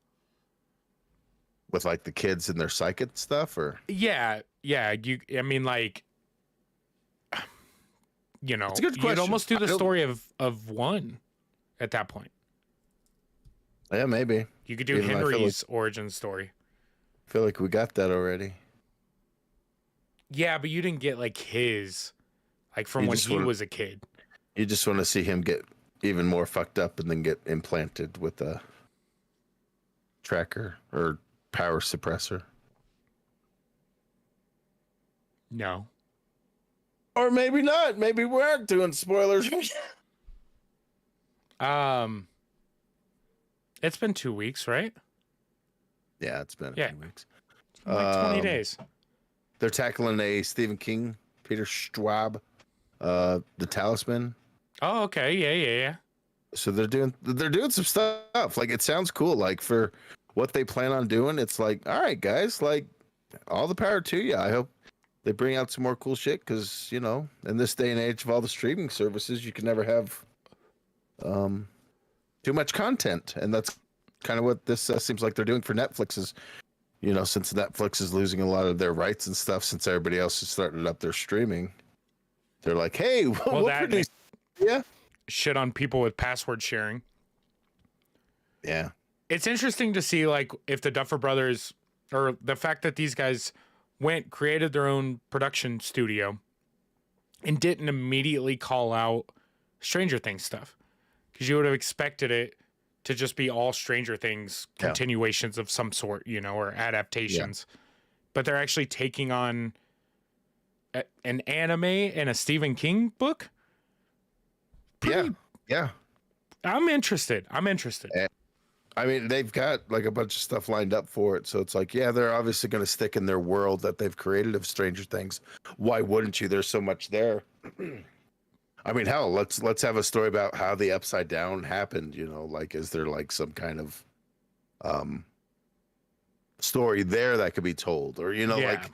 with like the kids and their psychic stuff, or Yeah, yeah. I mean, like, it's a good question. you'd almost do the I don't- story of one at that point. Yeah, maybe. You could do Even though Henry's origin story. I feel like we got that already. Yeah, but you didn't get like his, like from You when just he wanna- was a kid. You just want to see him get even more fucked up and then get implanted with a tracker or power suppressor. No. Or maybe not. Maybe we aren't doing spoilers. It's been 2 weeks, right? Yeah, it's been a Yeah. few weeks. It's been like 20 Um, days. They're tackling a Stephen King, Peter Schwab, The Talisman. Oh, okay. Yeah. So they're doing some stuff. Like, it sounds cool. Like, for what they plan on doing, it's like, all right, guys, like, all the power to you. I hope they bring out some more cool shit because, you know, in this day and age of all the streaming services, you can never have too much content. And that's kind of what this seems like they're doing for Netflix is, you know, since Netflix is losing a lot of their rights and stuff, since everybody else has started up their streaming, they're like, hey, we'll produce. Yeah. Shit on people with password sharing. Yeah. It's interesting to see, like, if the Duffer Brothers, or the fact that these guys created their own production studio and didn't immediately call out Stranger Things stuff. Because you would have expected it to just be all Stranger Things continuations of some sort, you know, or adaptations. Yeah. But they're actually taking on an anime and a Stephen King book. Yeah. I'm interested. I mean, they've got like a bunch of stuff lined up for it. So it's like, yeah, they're obviously going to stick in their world that they've created of Stranger Things. Why wouldn't you? There's so much there. I mean, hell, let's have a story about how the Upside Down happened. You know, like, is there like some kind of story there that could be told, or you know, like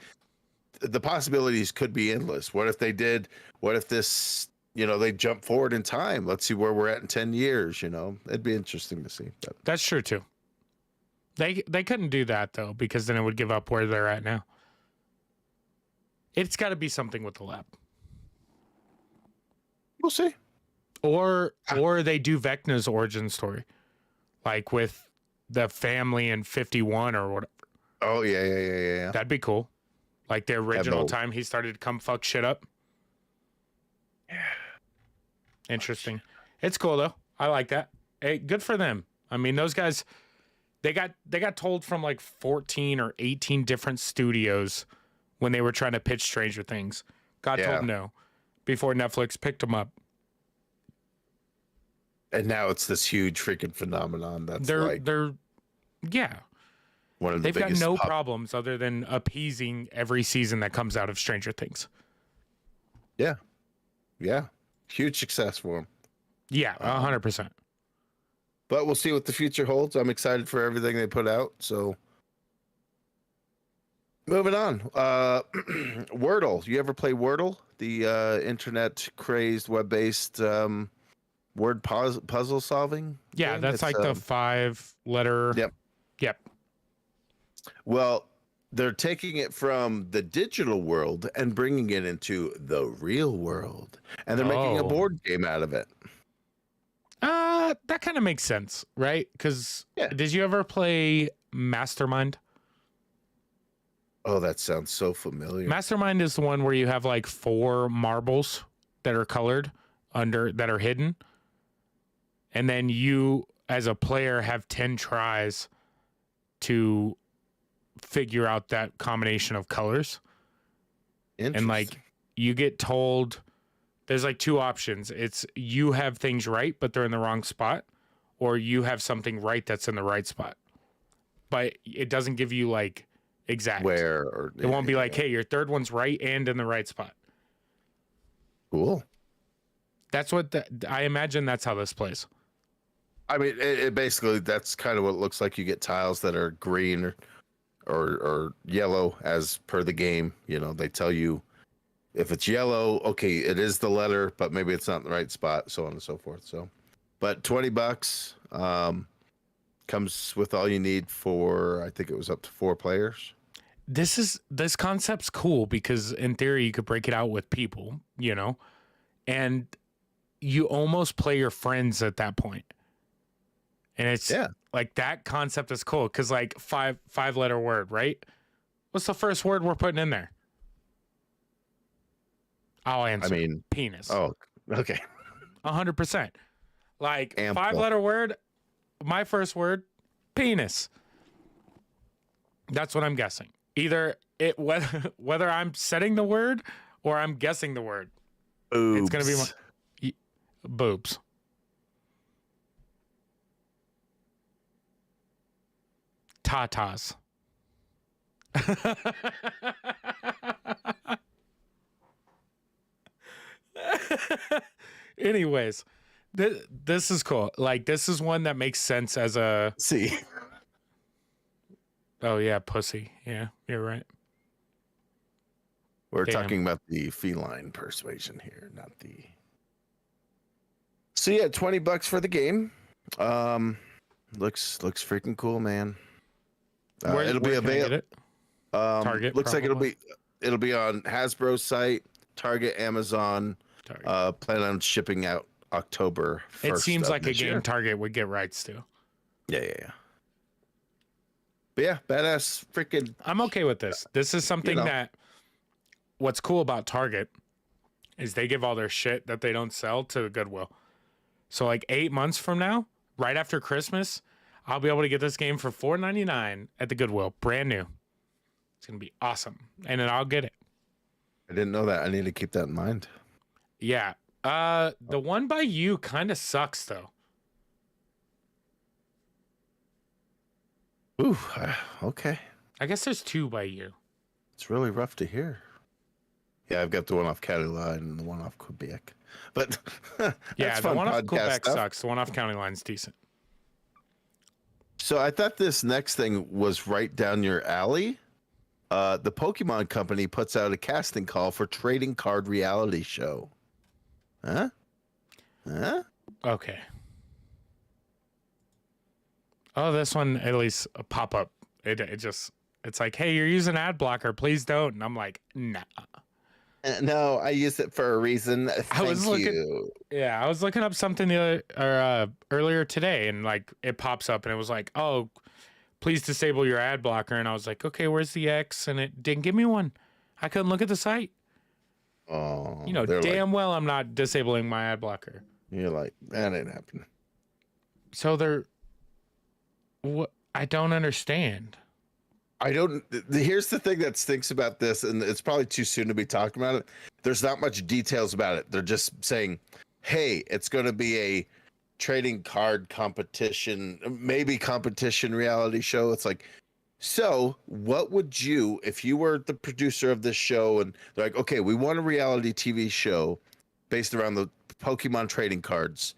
the possibilities could be endless. What if they did? What if this? You know, they jump forward in time. Let's see where we're at in 10 years. You know, it'd be interesting to see. But that's true too. They couldn't do that though, because then it would give up where they're at now. It's got to be something with the lab. We'll see. Or they do Vecna's origin story, like with the family in 51 or whatever. Oh yeah. That'd be cool. Like the original time he started to come fuck shit up. Yeah. Interesting. It's cool though. I like that. Hey, good for them. I mean, those guys, they got told from like 14 or 18 different studios when they were trying to pitch Stranger Things. Got told no before Netflix picked them up. And now it's this huge freaking phenomenon that's they're one of the they've got biggest no problems other than appeasing every season that comes out of Stranger Things. Yeah. Huge success for them. Yeah, 100%. But we'll see what the future holds. I'm excited for everything they put out. So moving on. Wordle. You ever play Wordle? The internet crazed web-based word puzzle solving? Yeah, game? that's It's, like the 5-letter. Yep. Well, they're taking it from the digital world and bringing it into the real world. And they're making a board game out of it. That kind of makes sense, right? Because did you ever play Mastermind? Oh, that sounds so familiar. Mastermind is the one where you have like 4 marbles that are colored that are hidden. And then you, as a player, have 10 tries to figure out that combination of colors. And like you get told there's like 2 options. It's you have things right but they're in the wrong spot, or you have something right that's in the right spot. but it doesn't give you like exact. Where or It won't be like, hey, your third one's right and in the right spot. Cool. That's what I imagine. That's how this plays. I mean, it basically, that's kind of what it looks like. You get tiles that are green or yellow as per the game. You know, they tell you if it's yellow, okay, it is the letter, but maybe it's not in the right spot, so on and so forth. So, but $20 comes with all you need for, I think it was up to 4 players. This concept's cool because in theory you could break it out with people, you know, and you almost play your friends at that point. And it's like that concept is cool because like five letter word, right? What's the first word we're putting in there? I'll answer. I mean, penis. Oh, okay. 100%. Like Ample. 5-letter word. My first word, penis. That's what I'm guessing. Either whether I'm setting the word or I'm guessing the word. Boobs. It's gonna be boobs. Tatas. Anyways, this is cool. Like this is one that makes sense as a See. Oh yeah, pussy. Yeah, you're right. We're Damn. talking about the feline persuasion here, not the. So yeah, $20 for the game. Looks freaking cool, man. It'll be available. Target. Looks probably. like it'll be on Hasbro's site, Target, Amazon. Target. Plan on shipping out October 1st. It seems like a game year. Target would get rights to. Yeah. But yeah, badass freaking. I'm okay with this. This is something that. What's cool about Target is they give all their shit that they don't sell to Goodwill. So like 8 months from now, right after Christmas, I'll be able to get this game for $4.99 at the Goodwill, brand new. It's gonna be awesome, and then I'll get it. I didn't know that. I need to keep that in mind. Yeah. The one by you kind of sucks though. Ooh, okay. I guess there's 2 by you. It's really rough to hear. Yeah, I've got the one off County Line and the one off Quebec. But yeah, the fun one off Quebec stuff. sucks. The one off County Line's decent. So I thought this next thing was right down your alley. The Pokemon Company puts out a casting call for trading card reality show. Huh? Okay. Oh, this one at least a pop up. It's like, hey, you're using ad blocker. Please don't. And I'm like, nah. No, I used it for a reason. Thank you. Yeah, I was looking up something earlier today, and like it pops up, and it was like, oh, please disable your ad blocker. And I was like, okay, where's the X? And it didn't give me one. I couldn't look at the site. Oh, you know damn well I'm not disabling my ad blocker. You're like, that ain't happening. So what? I don't understand. Here's the thing that stinks about this, and it's probably too soon to be talking about it. There's not much details about it. They're just saying, hey, it's going to be a trading card competition, maybe competition reality show. It's like, so what would you, if you were the producer of this show and they're like, okay, we want a reality TV show based around the Pokemon trading cards.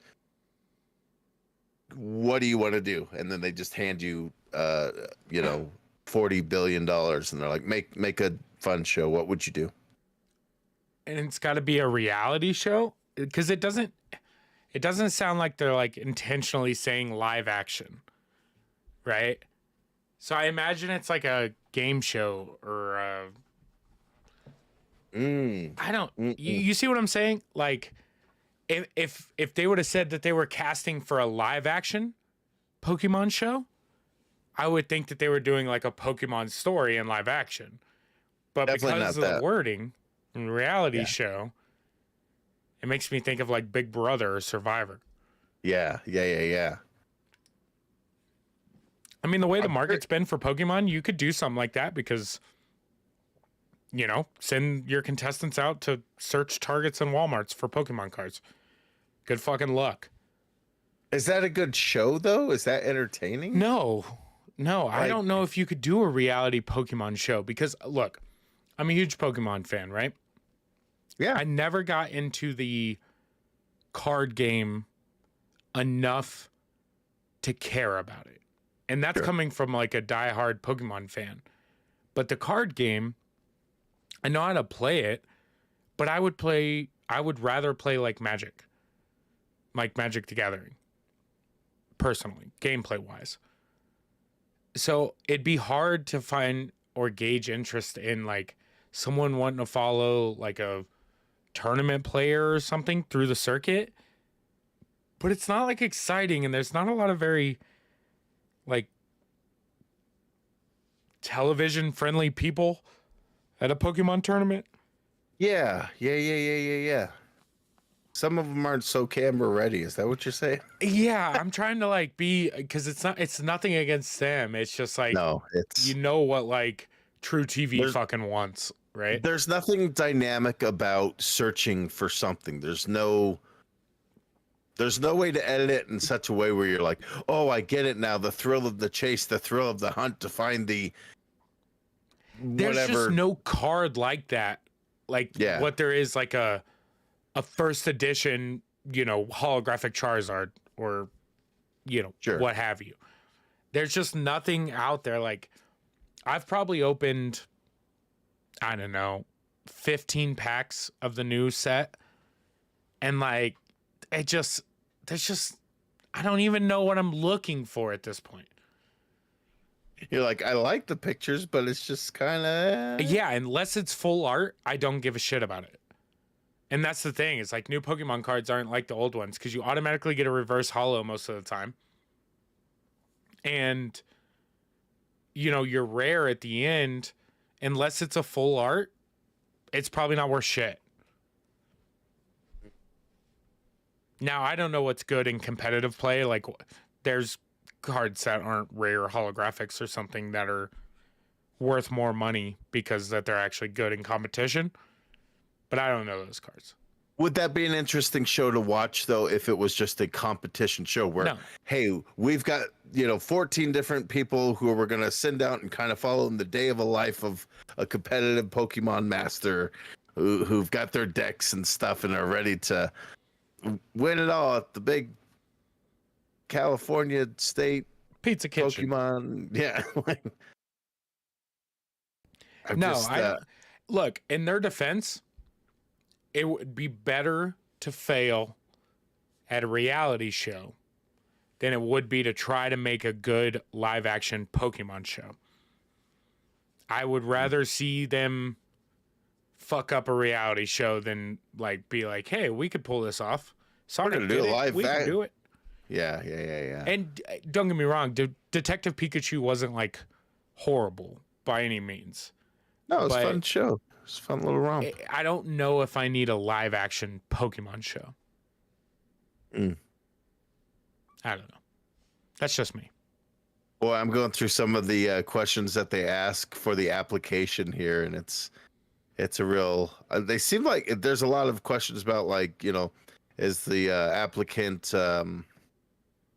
What do you want to do? And then they just hand you, $40 billion, and they're like, make a fun show. What would you do? And it's got to be a reality show because it doesn't sound like they're like intentionally saying live action, right? So I imagine it's like a game show or I don't. You see what I'm saying? Like, if they would have said that they were casting for a live action Pokemon show, I would think that they were doing like a Pokemon story in live action. But Definitely because of not the that. wording in reality show, it makes me think of like Big Brother or Survivor. Yeah. I mean, the way the market's been for Pokemon, you could do something like that because, send your contestants out to search Targets and Walmarts for Pokemon cards. Good fucking luck. Is that a good show, though? Is that entertaining? No, No, I Like, don't know if you could do a reality Pokemon show because look, I'm a huge Pokemon fan, right? yeah, I never got into the card game enough to care about it. And that's sure. coming from like a diehard Pokemon fan. But the card game, I know how to play it, but I would rather play like Magic the Gathering, personally, gameplay wise. So it'd be hard to find or gauge interest in like someone wanting to follow like a tournament player or something through the circuit. But it's not like exciting, and there's not a lot of very like television friendly people at a Pokemon tournament. Yeah. Some of them aren't so camera ready. Is that what you're saying? Yeah, I'm trying to like be because it's nothing against them. It's just like No, you know what like true TV there's fucking wants, right? there's nothing dynamic about searching for something. There's no way to edit it in such a way where you're like, oh, I get it now. The thrill of the chase, the thrill of the hunt to find the There's whatever. just no card like that. Like Yeah. what there is like a first edition, holographic Charizard or Sure. what have you. There's just nothing out there. Like I've probably opened, I don't know, 15 packs of the new set. And like, there's just, I don't even know what I'm looking for at this point. You're like, I like the pictures, but it's just kind of Yeah, unless it's full art, I don't give a shit about it. And that's the thing. It's like new Pokemon cards aren't like the old ones because you automatically get a reverse holo most of the time. And, you're rare at the end. Unless it's a full art, it's probably not worth shit. Now, I don't know what's good in competitive play. Like, there's cards that aren't rare holographics or something that are worth more money because that they're actually good in competition. But I don't know those cards. Would that be an interesting show to watch, though, if it was just a competition show where, No. hey, we've got, 14 different people who we're going to send out and kind of follow in the day of a life of a competitive Pokemon master who've got their decks and stuff and are ready to win it all at the big California state Pizza Kitchen. Pokemon. Yeah. Look, in their defense, it would be better to fail at a reality show than it would be to try to make a good live action Pokemon show. I would rather see them fuck up a reality show than like be like, hey, we could pull this off. Sonic gonna do did a it. live We can act- do it. Yeah. And don't get me wrong, Detective Pikachu wasn't like horrible by any means. No, it's a but- fun show. It's a fun little romp. I don't know if I need a live action Pokemon show. Mm. I don't know. That's just me. Well, I'm going through some of the questions that they ask for the application here, and it's a real. They seem like there's a lot of questions about like is the applicant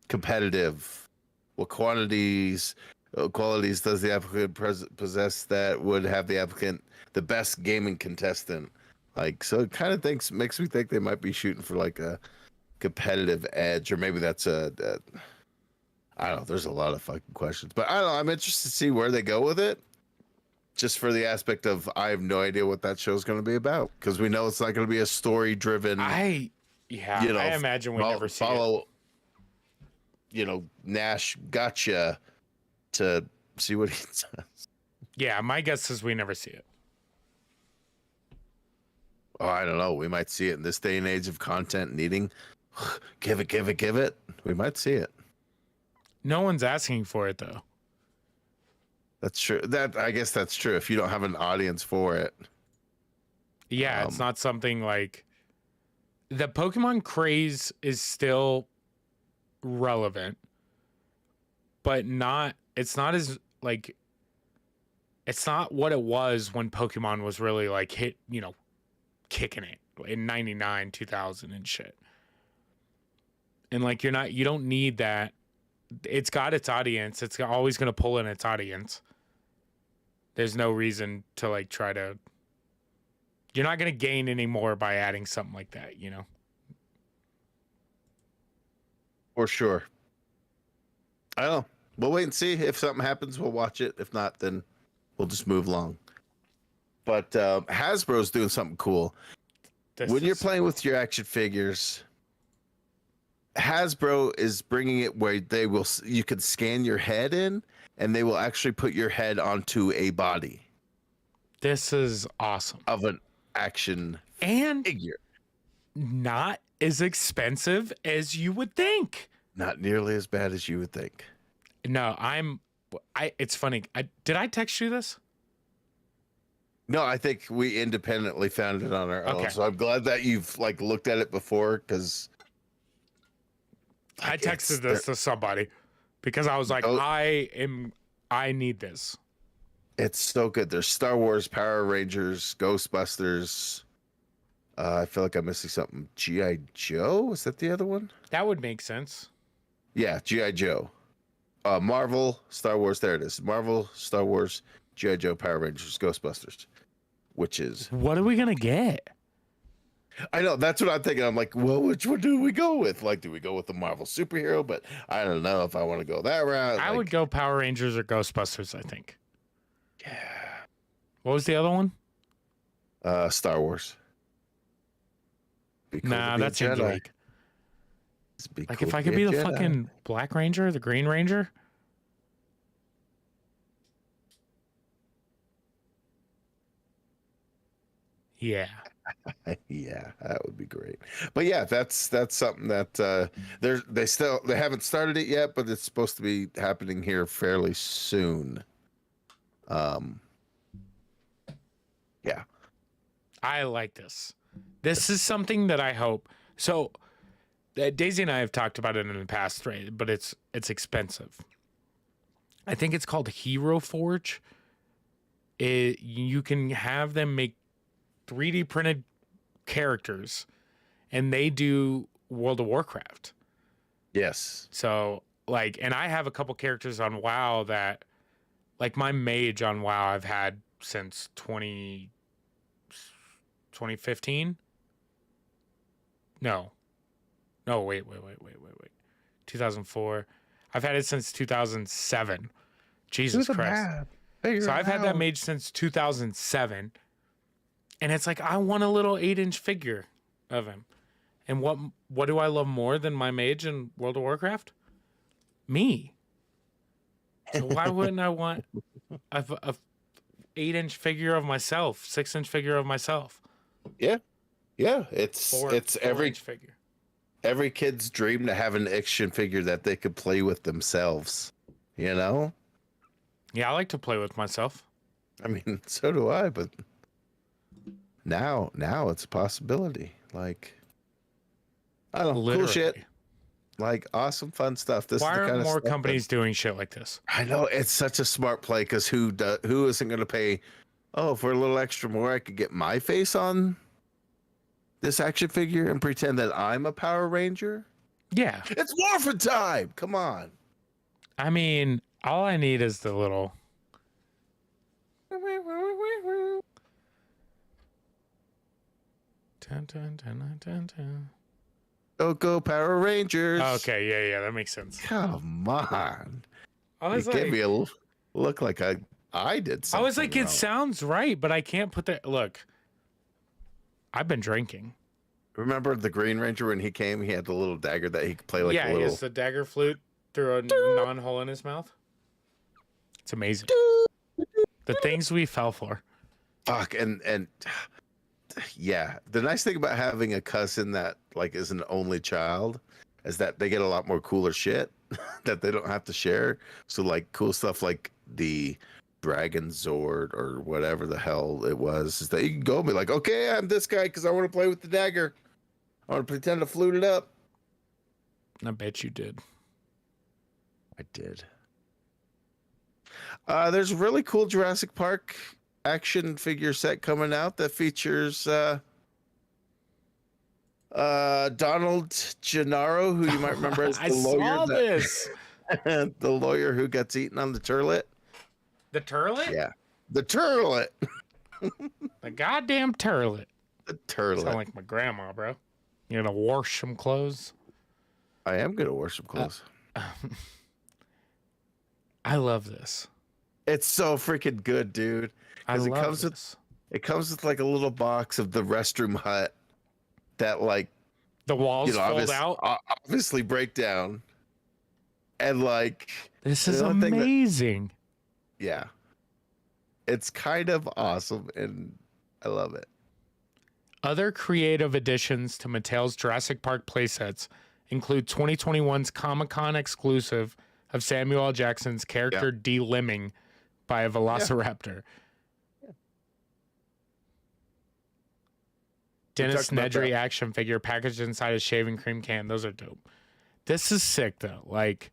competitive? What qualities does the applicant possess that would have the applicant the best gaming contestant? Like, so it kind of makes me think they might be shooting for like a competitive edge, or maybe that's I don't know. There's a lot of fucking questions, but I don't know. I'm interested to see where they go with it. Just for the aspect of, I have no idea what that show's going to be about because we know it's not going to be a story-driven. I imagine we never see it. follow. Nash gotcha to see what he says. Yeah, my guess is we never see it. Oh, I don't know. We might see it in this day and age of content needing. Give it. We might see it. No one's asking for it though. That's true. I guess that's true. If you don't have an audience for it. Yeah, it's not something like the Pokemon craze is still relevant, but it's not as like it's not what it was when Pokemon was really like kicking it in 99, 2000 and shit. And like you don't need that it's got its audience. It's always going to pull in its audience. There's no reason to like try to. You're not going to gain any more by adding something like that, you know? For sure. I don't know. We'll wait and see. If something happens, we'll watch it. If not, then we'll just move along. But Hasbro's doing something cool. When you're playing with your action figures, Hasbro is bringing it where you can scan your head in, and they will actually put your head onto a body. This is awesome. Of an action figure. Not as expensive as you would think. Not nearly as bad as you would think. No, it's funny. Did I text you this? No, I think we independently found it on our own. So I'm glad that you've like looked at it before, because I texted this to somebody because I was like, I need this. It's so good. There's Star Wars, Power Rangers, Ghostbusters. I feel like I'm missing something. G.I. Joe? Is that the other one? That would make sense. Yeah, G.I. Joe. Marvel, Star Wars. There it is. Marvel, Star Wars, G.I. Joe, Power Rangers, Ghostbusters. Which is... What are we going to get? I know. That's what I'm thinking. I'm like, well, which one do we go with? Like, do we go with the Marvel superhero? But I don't know if I want to go that route. I would go Power Rangers or Ghostbusters, I think. Yeah. What was the other one? Star Wars. Cool, nah, that seems weak. Like, cool if I could be the fucking Black Ranger, the Green Ranger. Yeah. Yeah, that would be great. But yeah, that's something that they haven't started it yet, but it's supposed to be happening here fairly soon. Yeah. I like this. This is something that I hope. So Daisy and I have talked about it in the past, right? But it's expensive. I think it's called Hero Forge. You can have them make 3D printed characters, and they do World of Warcraft. Yes. So like, and I have a couple characters on WoW that, like my mage on WoW, I've had since 2015. No, wait. 2004. I've had it since 2007. Jesus Christ. So I've had that mage since 2007. And it's like, I want a little 8-inch figure of him. And what do I love more than my mage in World of Warcraft? Me. So why wouldn't I want a 8-inch figure of myself, 6-inch figure of myself? Yeah. Yeah. It's every figure. Every kid's dream to have an action figure that they could play with themselves, you know? Yeah, I like to play with myself. I mean, so do I, but now it's a possibility. Like, I don't know, Literally. Cool shit. Like, awesome, fun stuff. This Why is the kind aren't of more stuff companies doing shit like this? I know it's such a smart play, because who isn't going to pay? Oh, for a little extra more, I could get my face on this action figure and pretend that I'm a Power Ranger. Yeah, it's Morphin time. Come on. I mean, all I need is the little. Go Power Rangers. Okay, yeah, that makes sense. Come on. I was you like, gave me a look like I did something. I was like, wrong. It sounds right, but I can't put that. Look, I've been drinking. Remember the Green Ranger when he came? He had the little dagger that he could play like a little... he has the dagger flute through a non-hole in his mouth. It's amazing. The things we fell for. Fuck, and yeah, the nice thing about having a cousin that like is an only child is that they get a lot more cooler shit that they don't have to share. So like cool stuff like the Dragon Zord or whatever the hell it was, is that you can go and be like, okay, I'm this guy because I want to play with the dagger. I want to pretend to flute it up. I bet you did. I did. There's a really cool Jurassic Park action figure set coming out that features Donald Gennaro, who you might remember as the lawyer. Saw this. The lawyer who gets eaten on the turlet. The turlet? Yeah, the turlet. The goddamn turlet. The turlet. Sound like my grandma, bro. You gonna wash some clothes? I am gonna wash some clothes. I love this. It's so freaking good, dude. I Because love this. it comes with like a little box of the restroom hut that like The walls fold out. obviously break down, and like This is the only thing that- amazing. yeah, it's kind of awesome, and I love it. Other creative additions to Mattel's Jurassic Park playsets include 2021's Comic-Con exclusive of Samuel L. Jackson's character de-limbing by a velociraptor. Yeah. Dennis talked about Nedry that. action figure packaged inside a shaving cream can. Those are dope. This is sick, though. Like,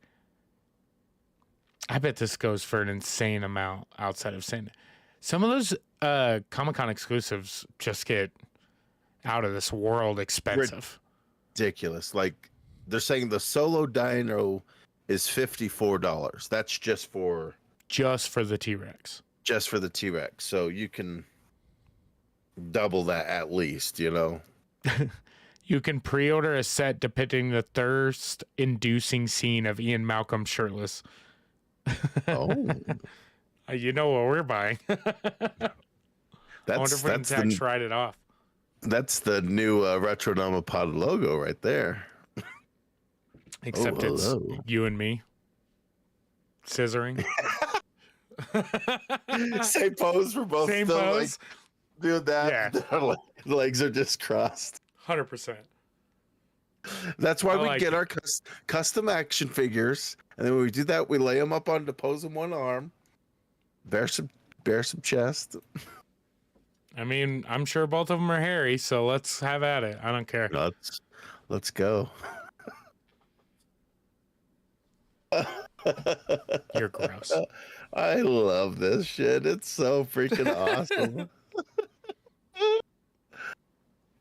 I bet this goes for an insane amount outside of saying some of those Comic-Con exclusives just get out of this world expensive. Ridiculous. Like they're saying the solo dino is $54. That's just for the T-Rex. just for the T-Rex. So you can double that at least, you know. You can pre-order a set depicting the thirst-inducing scene of Ian Malcolm shirtless. Oh, You know what we're buying. I wonder if we can tax write it off. that's the new Retronomipod logo right there. Except it's hello. you and me scissoring. Same pose for both. Same still, pose. Like, doing that. Yeah. Their legs are just crossed. 100%. That's why I we like get our custom action figures, and then when we do that, we lay them up on the pose in one arm, bare some chest. I mean, I'm sure both of them are hairy, so let's have at it. I don't care. Let's go. You're gross. I love this shit. It's so freaking awesome.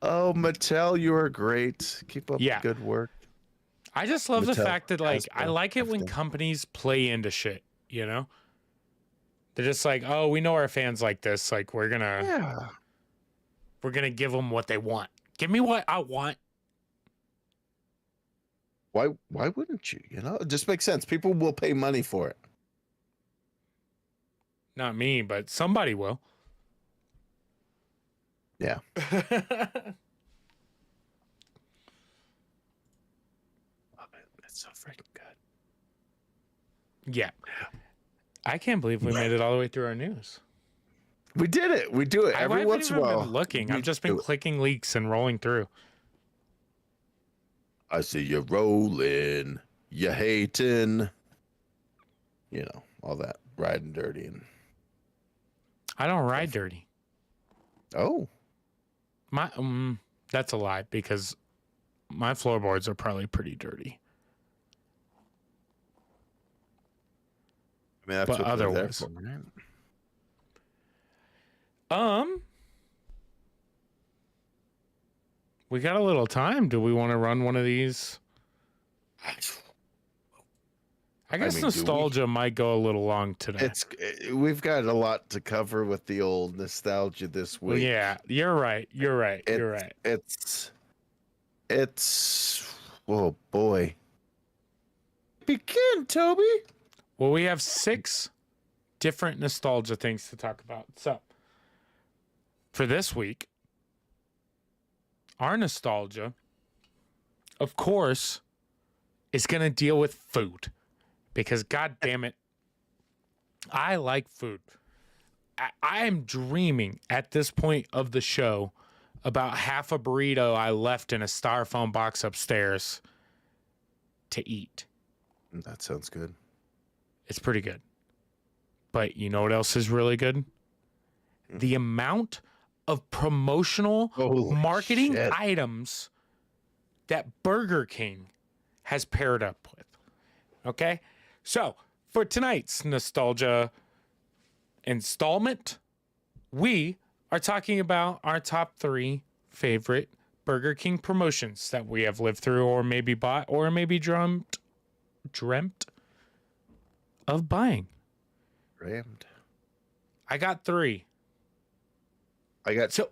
Oh, Mattel, you are great. Keep up Yeah. the good work. I just love the Mattel, fact that, like, I Hasbro, like it when everything. companies play into shit, you know? They're just like, oh, we know our fans like this. Like, we're gonna give them what they want. Give me what I want. Why wouldn't you? You know, it just makes sense. People will pay money for it. Not me, but somebody will. Yeah. That's so freaking good. Yeah. I can't believe we made it all the way through our news. We did it. We do it I every haven't once in a even while. been looking. We I've just been do it. clicking leaks and rolling through. I see you rolling, you hating, you know, all that riding dirty and I don't ride dirty. oh, My that's a lie because my floorboards are probably pretty dirty. I mean that's But what they're there otherwise- for, right? We got a little time. Do we want to run one of these? I guess mean, do we? nostalgia might go a little long today. We've got a lot to cover with the old nostalgia this Well, week. yeah, you're right. You're right. You're right. It's oh boy. Begin, Toby. Well, we have 6 different nostalgia things to talk about. So, for this week, our nostalgia, of course, is going to deal with food. Because, God damn it, I like food. I am dreaming at this point of the show about half a burrito I left in a styrofoam box upstairs to eat. That sounds good. It's pretty good. But you know what else is really good? The amount of promotional Holy marketing shit. items that Burger King has paired up with. Okay? So, for tonight's nostalgia installment, we are talking about our top 3 favorite Burger King promotions that we have lived through or maybe bought or maybe dreamt of buying. Rammed. I got 3. I got So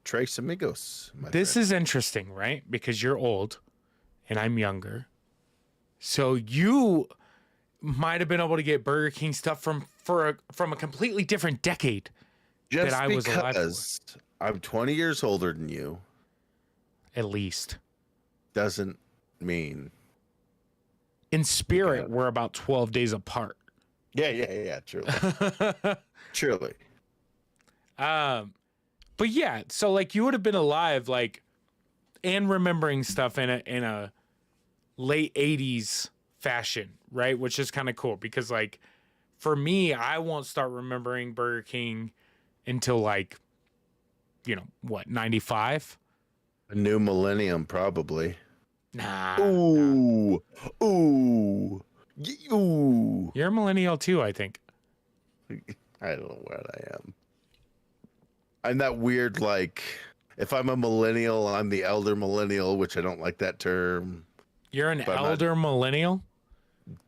Tres Amigos. this is interesting, right? Because you're old and I'm younger. So you might have been able to get Burger King stuff from a completely different decade just that I was alive for. because I'm 20 years older than you At least. doesn't mean. In spirit, we're about 12 days apart. Yeah. Truly. Truly. But yeah, so like you would have been alive, like, and remembering stuff in a late 80s fashion, right? Which is kind of cool because like for me, I won't start remembering Burger King until like, you know, what, 95? A new millennium, probably. Nah. Ooh. Ooh. Ooh. You're a millennial too, I think. I don't know what I am. I'm that weird, like, if I'm a millennial, I'm the elder millennial, which I don't like that term. You're an But I'm not elder millennial?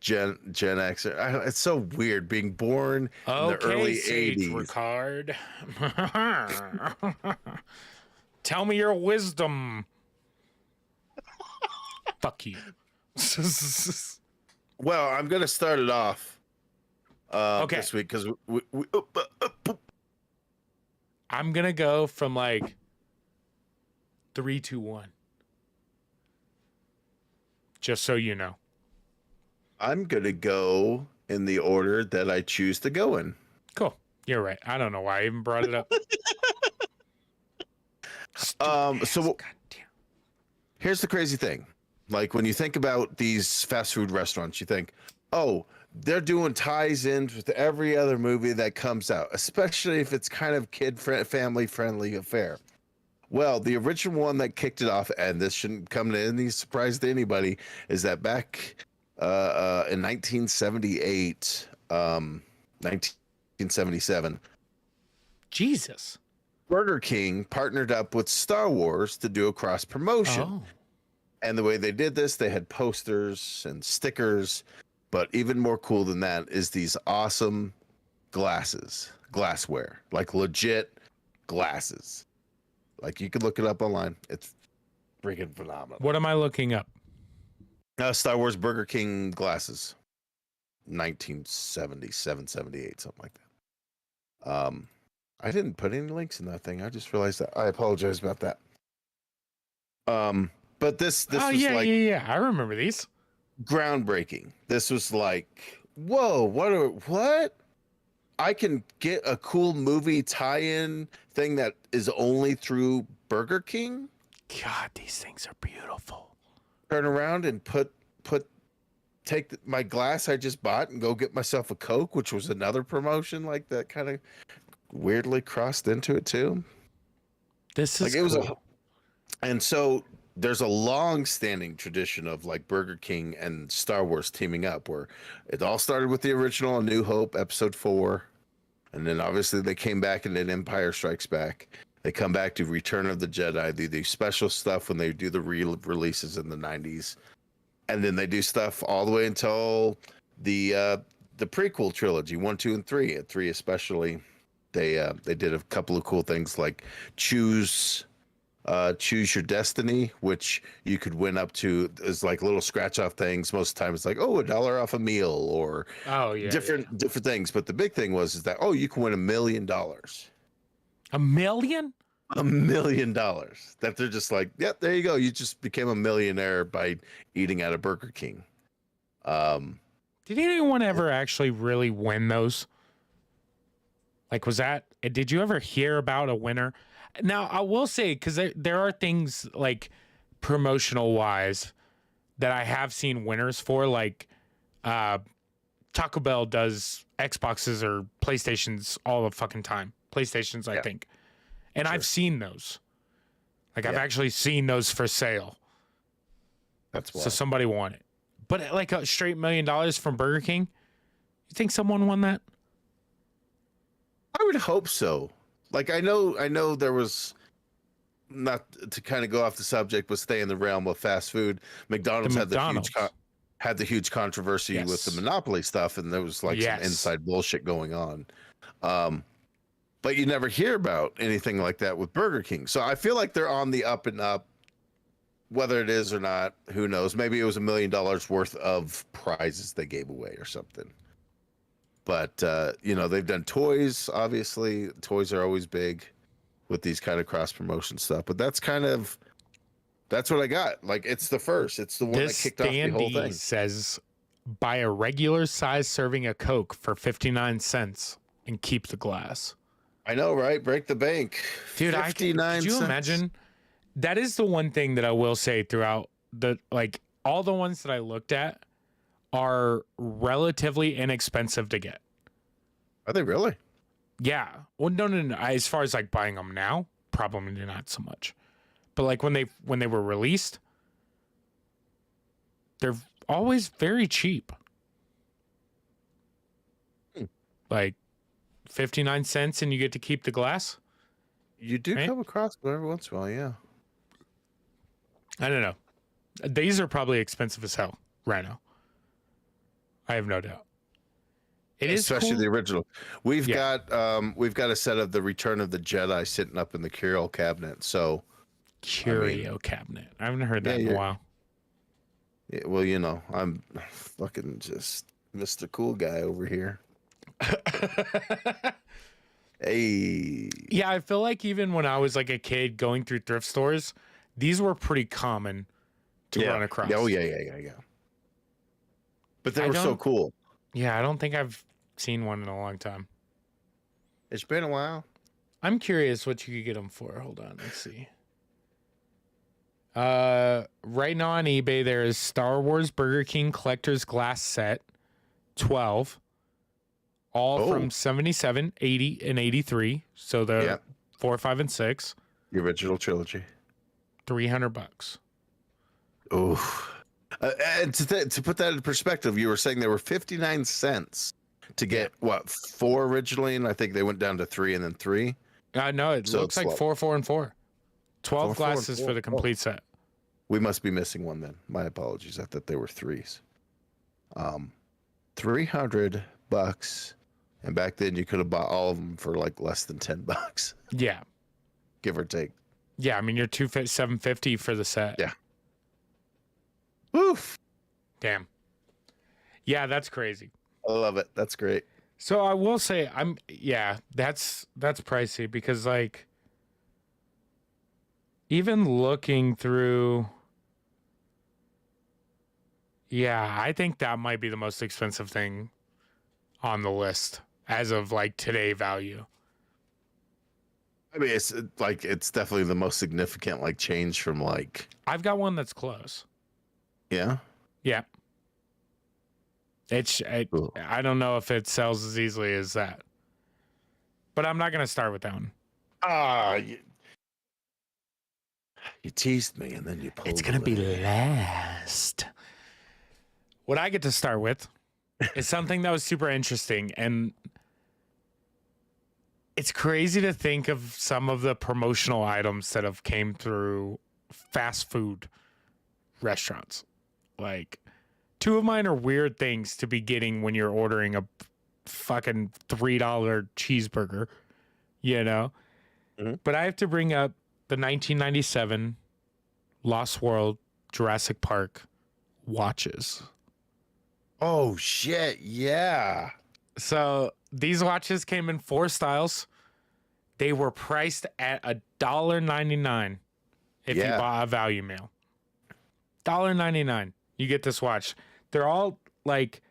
Gen Xer. It's so weird being born in the early Sage 80s. Ricard. Tell me your wisdom. Fuck you. Well, I'm going to start it off Okay. this week because I'm gonna go from like 3, 2, 1. Just so you know. I'm going to go in the order that I choose to go in. Cool. You're right. I don't know why I even brought it up. So Goddamn. here's the crazy thing. Like when you think about these fast food restaurants, you think, oh, they're doing ties in with every other movie that comes out, especially if it's kind of family friendly affair. Well, the original one that kicked it off, and this shouldn't come to any surprise to anybody, is that back in 1978, 1977, Jesus. Burger King partnered up with Star Wars to do a cross promotion. Oh. And the way they did this, they had posters and stickers. But even more cool than that is these awesome glassware, like legit glasses. Like you could look it up online. It's freaking phenomenal. What am I looking up? Star Wars Burger King glasses, 1977, 78, something like that. I didn't put any links in that thing. I just realized that. I apologize about that. But this oh, was yeah, like yeah. I remember these. groundbreaking. This was like, whoa, what? I can get a cool movie tie-in thing that is only through Burger King. God, these things are beautiful. Turn around and take my glass I just bought and go get myself a Coke, which was another promotion like that kind of weirdly crossed into it too. This is Like it cool. was and so there's a long-standing tradition of like Burger King and Star Wars teaming up, where it all started with the original A New Hope Episode 4, and then obviously they came back and did Empire Strikes Back. They come back to Return of the Jedi. They do special stuff when they do the releases in the 90s, and then they do stuff all the way until the prequel trilogy 1, 2, and 3. At 3 especially, they did a couple of cool things like choose your destiny, which you could win up to as like little scratch off things. Most of the time it's like, oh, $1 off a meal or different things. But the big thing is that, oh, you can win $1 million. $1 million? $1 million. That they're just like, yep, there you go. You just became a millionaire by eating at a Burger King. Did anyone ever actually really win those? Like, did you ever hear about a winner? Now, I will say, because there are things like promotional wise that I have seen winners for, like Taco Bell does Xboxes or PlayStations all the fucking time. PlayStations, I think. And I've seen those. Like, I've actually seen those for sale. That's wild. So somebody won it. But like a straight $1 million from Burger King, you think someone won that? I would hope so. Like I know there was, not to kind of go off the subject, but stay in the realm of fast food. McDonald's had the huge had the huge controversy with the Yes. monopoly stuff, and there was like some Yes. inside bullshit going on. But you never hear about anything like that with Burger King. So I feel like they're on the up and up. Whether it is or not, who knows? Maybe it was $1 million worth of prizes they gave away or something. But you know, they've done toys. Obviously, toys are always big with these kind of cross promotion stuff. But that's what I got. Like, it's the first. It's the one This that kicked off the whole standee thing. says buy a regular size serving of Coke for 59 cents and keep the glass. I know, right? Break the bank. Dude, 59 could you cents. imagine? That is the one thing that I will say throughout the, like, all the ones that I looked at are relatively inexpensive to get. Are they really? Yeah. Well, no. As far as like buying them now, probably not so much. But like when they were released, they're always very cheap. Like 59 cents and you get to keep the glass. You do Right? come across them every once in a while, yeah. I don't know. These are probably expensive as hell right now. I have no doubt. It is Especially cool. the original. We've Yeah. got a set of the Return of the Jedi sitting up in the curio cabinet. So Curio cabinet. I haven't heard that in a you're- while. yeah, well, you know, I'm fucking just Mr. Cool Guy over here. Hey. Yeah, I feel like even when I was like a kid going through thrift stores, these were pretty common to run across. Oh yeah. But they were so cool. Yeah, I don't think I've seen one in a long time. It's been a while. I'm curious what you could get them for. Hold on, let's see. Right now on eBay there is Star Wars Burger King Collector's Glass Set 12. All from 77, 80, and 83. So the 4, 5, and 6. The original trilogy. $300. Oh. And to put that in perspective, you were saying there were 59 cents to get what, 4 originally, and I think they went down to 3 and then 3. No, it So looks it's like 4, 4, and 4. 12 4, 4, and glasses 4. for the complete set. We must be missing one then. My apologies. I thought they were 3s. $300, and back then you could have bought all of them for like less than $10, Yeah. give or take. Yeah, I mean you're $750 for the set. Yeah. Woof. Damn. Yeah, that's crazy. I love it. That's great. So I will say that's pricey because like even looking through I think that might be the most expensive thing on the list as of like today value. I mean, it's definitely the most significant like change from like. I've got one that's close. Yeah. Yeah. I don't know if it sells as easily as that. But I'm not going to start with that one. You teased me and then you pulled. It's going to be last. What I get to start with is something that was super interesting. And it's crazy to think of some of the promotional items that have came through fast food restaurants. Like, 2 of mine are weird things to be getting when you're ordering a fucking $3 cheeseburger, you know? Mm-hmm. But I have to bring up the 1997 Lost World Jurassic Park watches. Oh shit! Yeah. So these watches came in 4 styles. They were priced at $1.99 if you bought a value meal. $1.99. You get this watch. They're all like,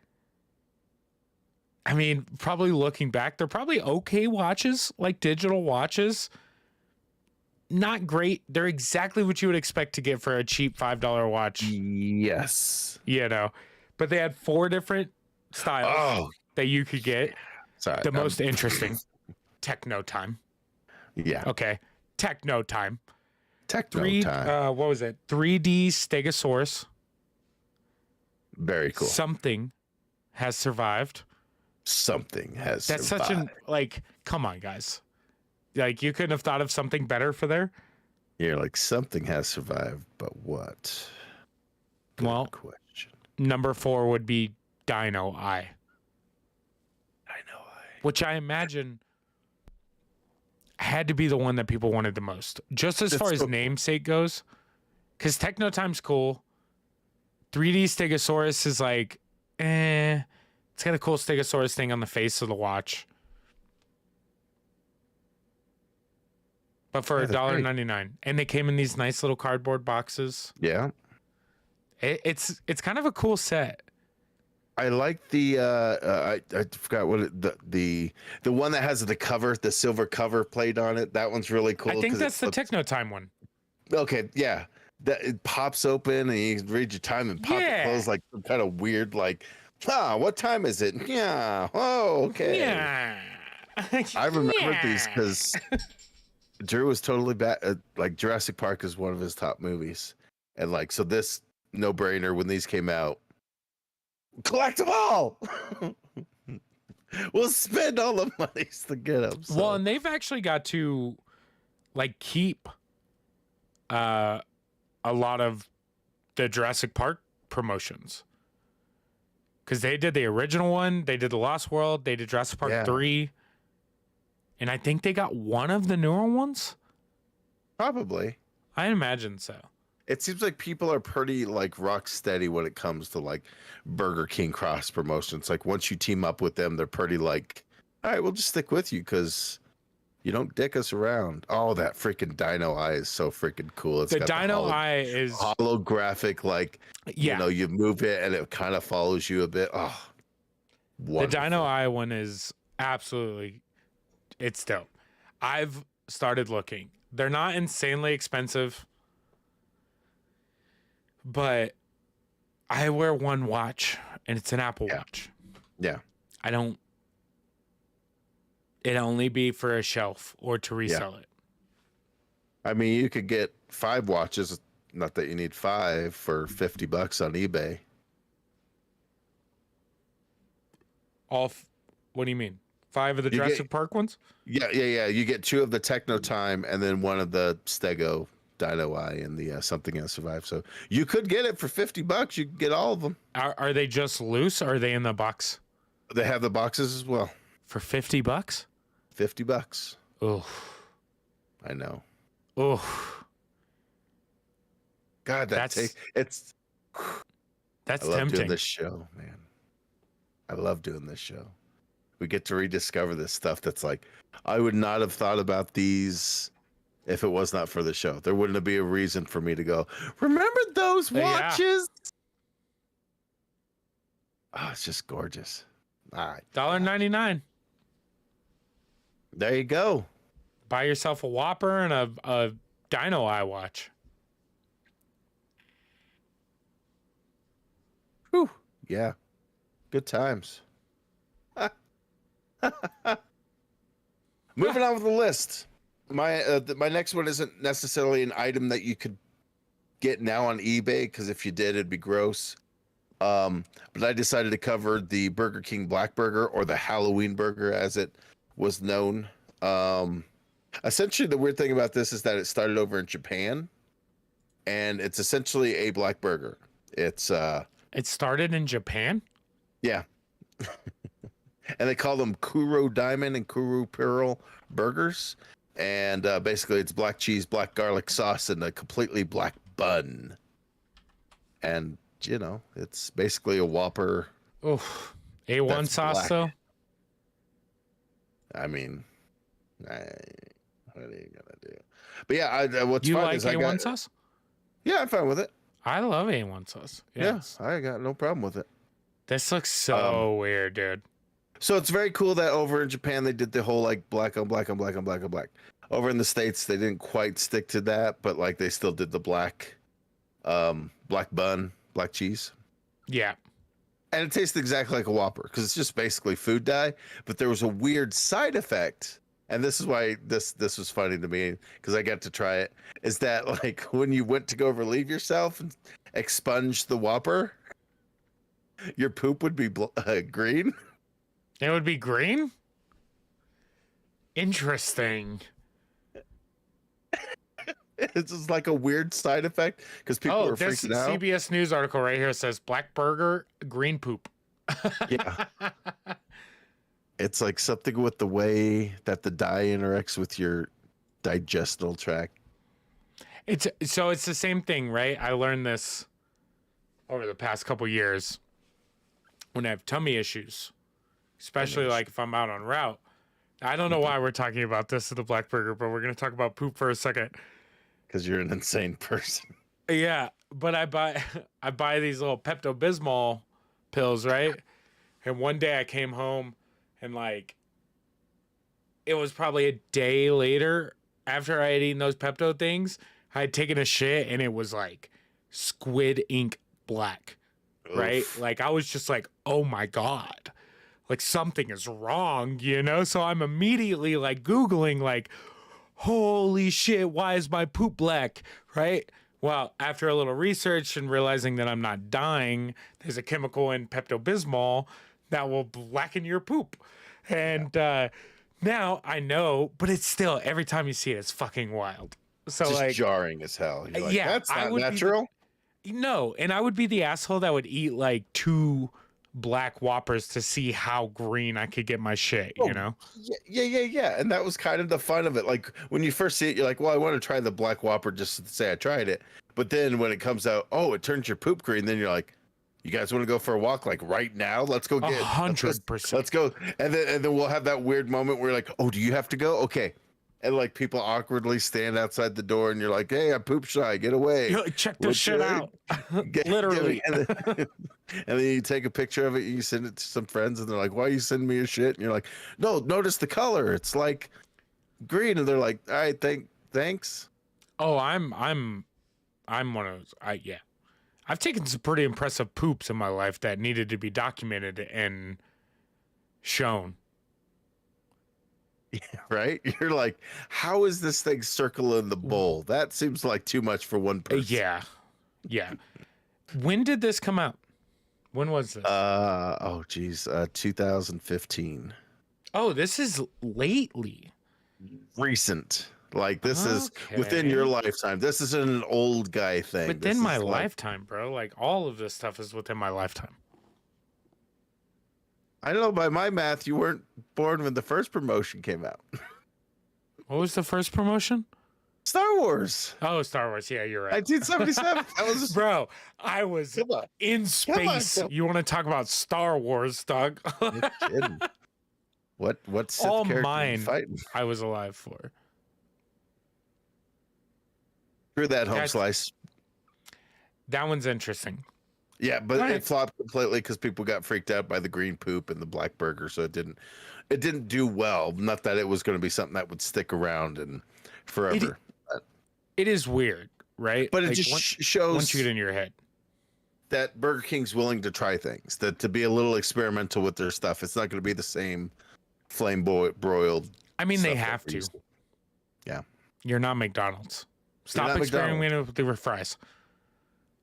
I mean, probably looking back, they're probably okay watches, like digital watches. Not great. They're exactly what you would expect to get for a cheap $5 watch. Yes. You know, but they had 4 different styles that you could get. Sorry. The most interesting, Techno Time. Yeah. Okay. Techno Time. Techno time. What was it? 3D Stegosaurus. Very cool. Something has survived. Something has That's survived. such an, like, come on, guys. Like, you couldn't have thought of something better for there? You're like, something has survived, but what? Good Well, question. number 4 would be Dino Eye, I know. which I imagine had to be the one that people wanted the most, just as far as namesake goes. Because Technotime's cool. 3D Stegosaurus is like, it's got a cool Stegosaurus thing on the face of the watch. But for $1.99, and they came in these nice little cardboard boxes. Yeah, it's kind of a cool set. I like the I forgot what the one that has the cover, the silver cover plate on it. That one's really cool. I think that's the Technotime one. Okay, yeah, that it pops open and you read your time and pop it closed like some kind of weird like, what time is it? Yeah, oh okay. Yeah, I remember these because Drew was totally like Jurassic Park is one of his top movies, and like so this no brainer when these came out. Collect them all. We'll spend all the monies to get them. So. Well, and they've actually got to like keep a lot of the Jurassic Park promotions, because they did the original one, they did the Lost World, they did Jurassic Park 3, and I think they got one of the newer ones. Probably. I imagine so. It seems like people are pretty like rock steady when it comes to like Burger King cross promotions. Like once you team up with them, they're pretty like, all right, we'll just stick with you because you don't dick us around. Oh, that freaking Dino Eye is so freaking cool. It's the got Dino Eye is holographic, like you know, you move it and it kind of follows you a bit. Oh, wonderful. The Dino Eye one is absolutely, it's dope. I've started looking. They're not insanely expensive. But I wear one watch, and it's an Apple Watch. Yeah. I don't... It'd only be for a shelf or to resell it. I mean, you could get 5 watches, not that you need 5, for $50 on eBay. What do you mean? 5 of the Jurassic Park ones? Yeah. You get 2 of the Technotime and then 1 of the Stego Dino Eye and the Something Else Survive. So you could get it for $50. You could get all of them. Are they just loose or are they in the box? They have the boxes as well. For $50? $50. Oh. I know. Oh. God, that's tempting. I love doing this show, man. I love doing this show. We get to rediscover this stuff that's like, I would not have thought about these if it was not for the show. There wouldn't be a reason for me to go, remember those watches? Oh, it's just gorgeous. All right. $1.99. There you go. Buy yourself a Whopper and a Dino Eye watch. Whew. Yeah. Good times. Moving on with the list. My next one isn't necessarily an item that you could get now on eBay, because if you did, it'd be gross. But I decided to cover the Burger King Black Burger, or the Halloween burger as it was known. Essentially, the weird thing about this is that it started over in Japan, and it's essentially a black burger. It started in Japan? Yeah. And they call them Kuro Diamond and Kuro Pearl burgers. And basically it's black cheese, black garlic sauce, and a completely black bun. And, you know, it's basically a Whopper. Oh, A1 sauce, black. Though? I mean, what are you going to do? But yeah, what's you fun like is A1 sauce? Yeah, I'm fine with it. I love A1 sauce. Yes. Yeah, I got no problem with it. This looks so weird, dude. So it's very cool that over in Japan they did the whole like black on black on black on black on black. Over in the States they didn't quite stick to that, but like they still did the black bun, black cheese. Yeah. And it tasted exactly like a Whopper because it's just basically food dye, but there was a weird side effect. And this is why this was funny to me, because I got to try it, is that like when you went to go relieve yourself and expunge the Whopper, your poop would be green. It would be green? Interesting. It's just like a weird side effect because people Oh, are this freaking out. CBS News article right here says black burger, green poop. Yeah. It's like something with the way that the dye interacts with your digestional tract. It's the same thing, right? I learned this over the past couple years when I have tummy issues, especially like if I'm out on route. I don't know why we're talking about this at the Black Burger, but we're going to talk about poop for a second. Because you're an insane person. Yeah, but I buy I buy these little Pepto-Bismol pills, right? And one day I came home and like it was probably a day later after I had eaten those Pepto things, I had taken a shit and it was like squid ink black, right? Oof. Like I was just like, "Oh my god." Like something is wrong, you know? So I'm immediately like Googling like, "Holy shit, why is my poop black?" Right? Well, after a little research and realizing that I'm not dying, there's a chemical in Pepto-Bismol that will blacken your poop. And now I know, but it's still, every time you see it, it's fucking wild. So Just like, jarring as hell. You're like, yeah, that's I not would natural. no, and I would be the asshole that would eat like 2 black Whoppers to see how green I could get my shit, Oh, you know? yeah. And that was kind of the fun of it. Like when you first see it, you're like, well, I want to try the Black Whopper just to say I tried it. But then when it comes out, oh, it turns your poop green. Then you're like, you guys want to go for a walk like right now? Let's go get 100%. Let's go. And then we'll have that weird moment where you're like, oh, do you have to go? Okay. And like people awkwardly stand outside the door and you're like, hey, I'm poop shy. Get away. Yo, check this shit out. Literally. And then you take a picture of it, you send it to some friends, and they're like, "Why are you sending me your shit?" And you're like, "No, notice the color. It's like green." And they're like, "All right, thanks." Oh, I'm one of those. Yeah. I've taken some pretty impressive poops in my life that needed to be documented and shown. Yeah, right? You're like, "How is this thing circling the bowl? That seems like too much for one person." Yeah. When did this come out? When was this? Oh geez, 2015. Oh, this is lately. Recent. Like this is within your lifetime. This isn't an old guy thing. Within my lifetime, bro. Like all of this stuff is within my lifetime. I know by my math, you weren't born when the first promotion came out. What was the first promotion? Star Wars. Oh, Star Wars. Yeah, you're right. 1977. That was Bro, I was in space. You want to talk about Star Wars, Doug? kidding. What Sith all character mine you fighting? I was alive for. Through that home slice. That one's interesting. Yeah, but it flopped completely because people got freaked out by the green poop and the black burger, so it didn't do well. Not that it was going to be something that would stick around and forever. It is weird, right? But it just shows once you get in your head that Burger King's willing to try things, that to be a little experimental with their stuff. It's not going to be the same flame broiled. I mean, they have to. Yeah. You're not McDonald's. Stop experimenting with the fries.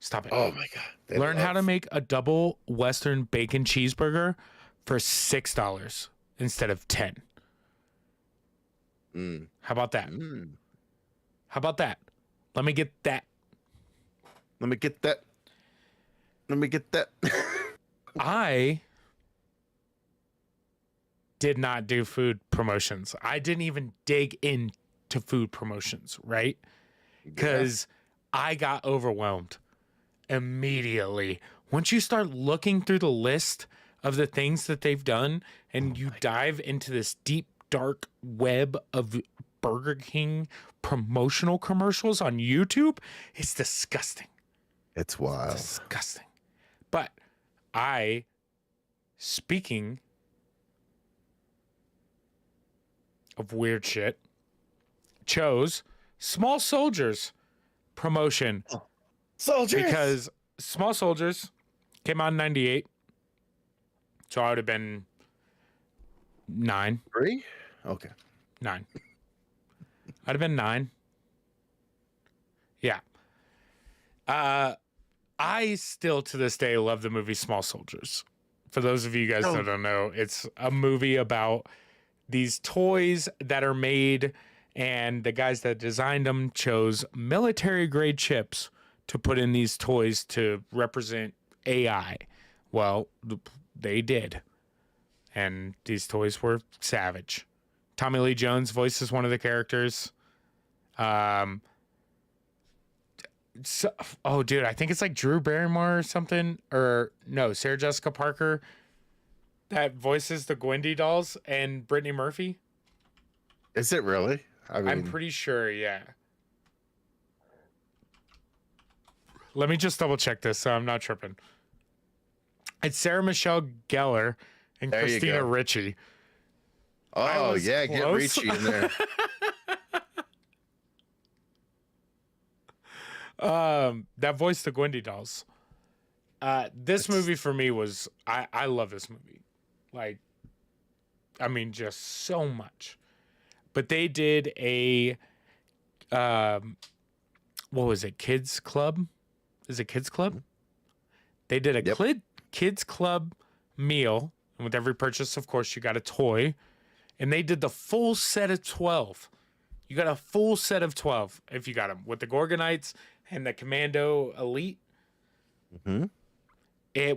Stop it. Oh my God. Learn how to make a double Western bacon cheeseburger for $6 instead of 10. How about that? How about that? Let me get that. Let me get that. Let me get that. I did not do food promotions. I didn't even dig into food promotions, right? Because I got overwhelmed immediately. Once you start looking through the list of the things that they've done and you dive into this deep, dark web of Burger King promotional commercials on YouTube, it's disgusting. It's wild. It's disgusting. But speaking of weird shit, chose Small Soldiers promotion. Soldiers! Because Small Soldiers came out in 98. So I would have been 9. 3? Okay. 9. I'd have been 9. Yeah. I still to this day love the movie Small Soldiers. For those of you guys that don't know, it's a movie about these toys that are made And the guys that designed them chose military grade chips to put in these toys to represent AI. Well, they did. And these toys were savage. Tommy Lee Jones voices one of the characters. Oh, dude, I think it's like Drew Barrymore or something. Or no, Sarah Jessica Parker that voices the Gwendy dolls and Brittany Murphy. Is it really? I mean, I'm pretty sure, yeah. Let me just double check this so I'm not tripping. It's Sarah Michelle Gellar and There you Christina go. Ricci. oh yeah, get close. Richie in there. That voiced the Gwendy dolls. This movie for me was I love this movie. Like, I mean, just so much. But they did a what was it? Kids Club? Is it Kids Club? They did a Kids Club meal, and with every purchase, of course, you got a toy. And they did the full set of 12. You got a full set of 12 if you got them with the Gorgonites and the Commando Elite. Mm-hmm. There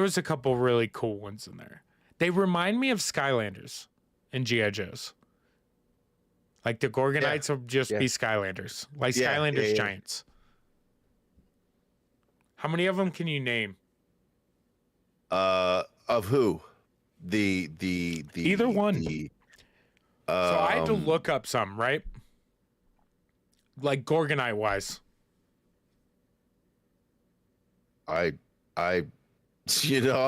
was a couple really cool ones in there. They remind me of Skylanders and G.I. Joes. Like the Gorgonites will just be Skylanders. Like Skylanders Giants. How many of them can you name? Of who? The Either one. So I had to um, look up some, right? Like Gorgonite wise. I you know,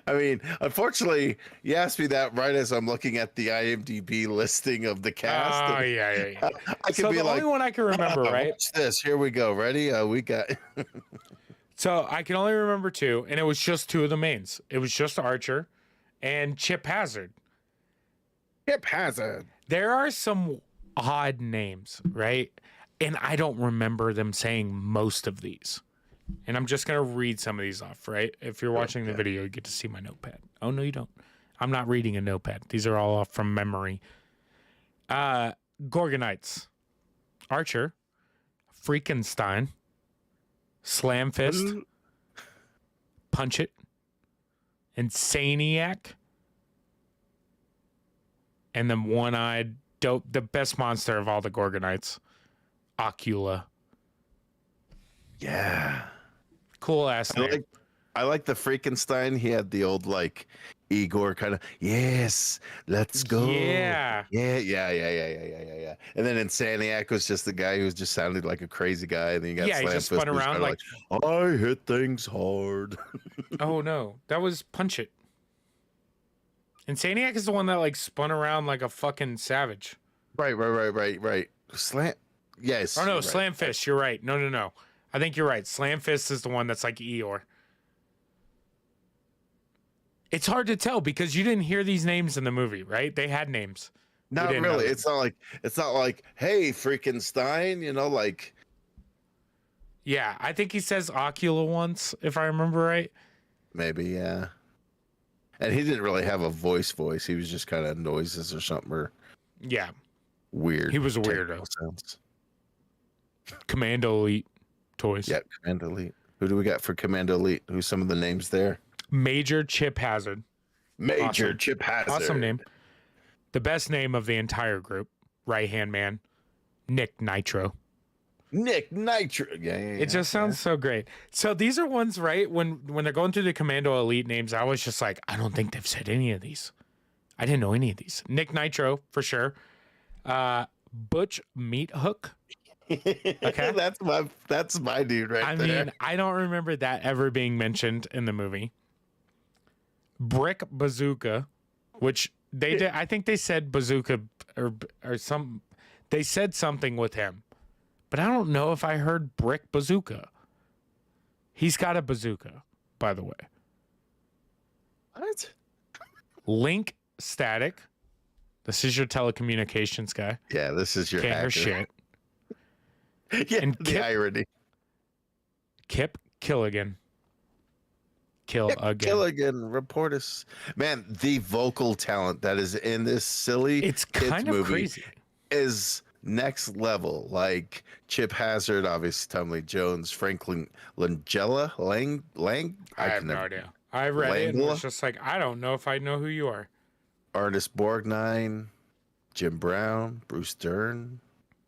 I mean, unfortunately, you asked me that right as I'm looking at the IMDb listing of the cast. Oh, and yeah. I can So be the like, only one I can remember, right? watch this. Here we go. Ready? We got. So I can only remember two, and it was just two of the mains. It was just Archer and Chip Hazard. Chip Hazard. There are some odd names, right? And I don't remember them saying most of these. And I'm just going to read some of these off, right? If you're watching the video, you get to see my notepad. Oh, no, you don't. I'm not reading a notepad. These are all off from memory. Gorgonites. Archer. Freakenstein. Slamfist. Punch It. Insaniac. And then one-eyed dope, the best monster of all the Gorgonites. Ocula. Yeah. Cool ass name. I like the Freakenstein. He had the old like Igor kind of. Yes, let's go. Yeah. Yeah. And then Insaniac was just the guy who was just sounded like a crazy guy. And then you got Yeah, he just Slam spun Fist, around like I hit things hard. Oh no, that was Punch It. Insaniac is the one that like spun around like a fucking savage. Right. Slam. Yes. Oh no, you're Slam right. Fist. You're right. No. I think you're right. Slam Fist is the one that's like Eeyore. It's hard to tell because you didn't hear these names in the movie, right? They had names. Not didn't know really. them. It's not like, hey, Freakenstein, you know, like. Yeah, I think he says Ocula once, if I remember right. Maybe, yeah. And he didn't really have a voice. He was just kind of noises or something or Yeah, weird. he was a technical weirdo. sounds. Commando Elite toys. Yeah, Commando Elite. Who do we got for Commando Elite? Who's some of the names there? Major Chip Hazard. Major Awesome. Chip Hazard. Awesome name. The best name of the entire group. Right hand man. Nick Nitro. Nick Nitro. Yeah. It just sounds so great. So these are ones, right? When they're going through the Commando Elite names, I was just like, I don't think they've said any of these. I didn't know any of these. Nick Nitro for sure. Butch Meat Hook. Okay, that's my dude right I there. mean, I don't remember that ever being mentioned in the movie. Brick Bazooka, which they did. I think they said bazooka or some. They said something with him, but I don't know if I heard Brick Bazooka. He's got a bazooka, by the way. What? Link Static. This is your telecommunications guy. Yeah, this is your Can't hacker. hear shit. Yeah, And the irony. Kip Killigan. Kill again. Killigan, report us. Man, the vocal talent that is in this silly It's kids kind of movie crazy. is next level. Like Chip Hazard, obviously Tommy Lee Jones, Franklin Langella, Lang. I have no idea. I read it and was Langella, just like, I don't know if I know who you are. Ernest Borgnine, Jim Brown, Bruce Dern.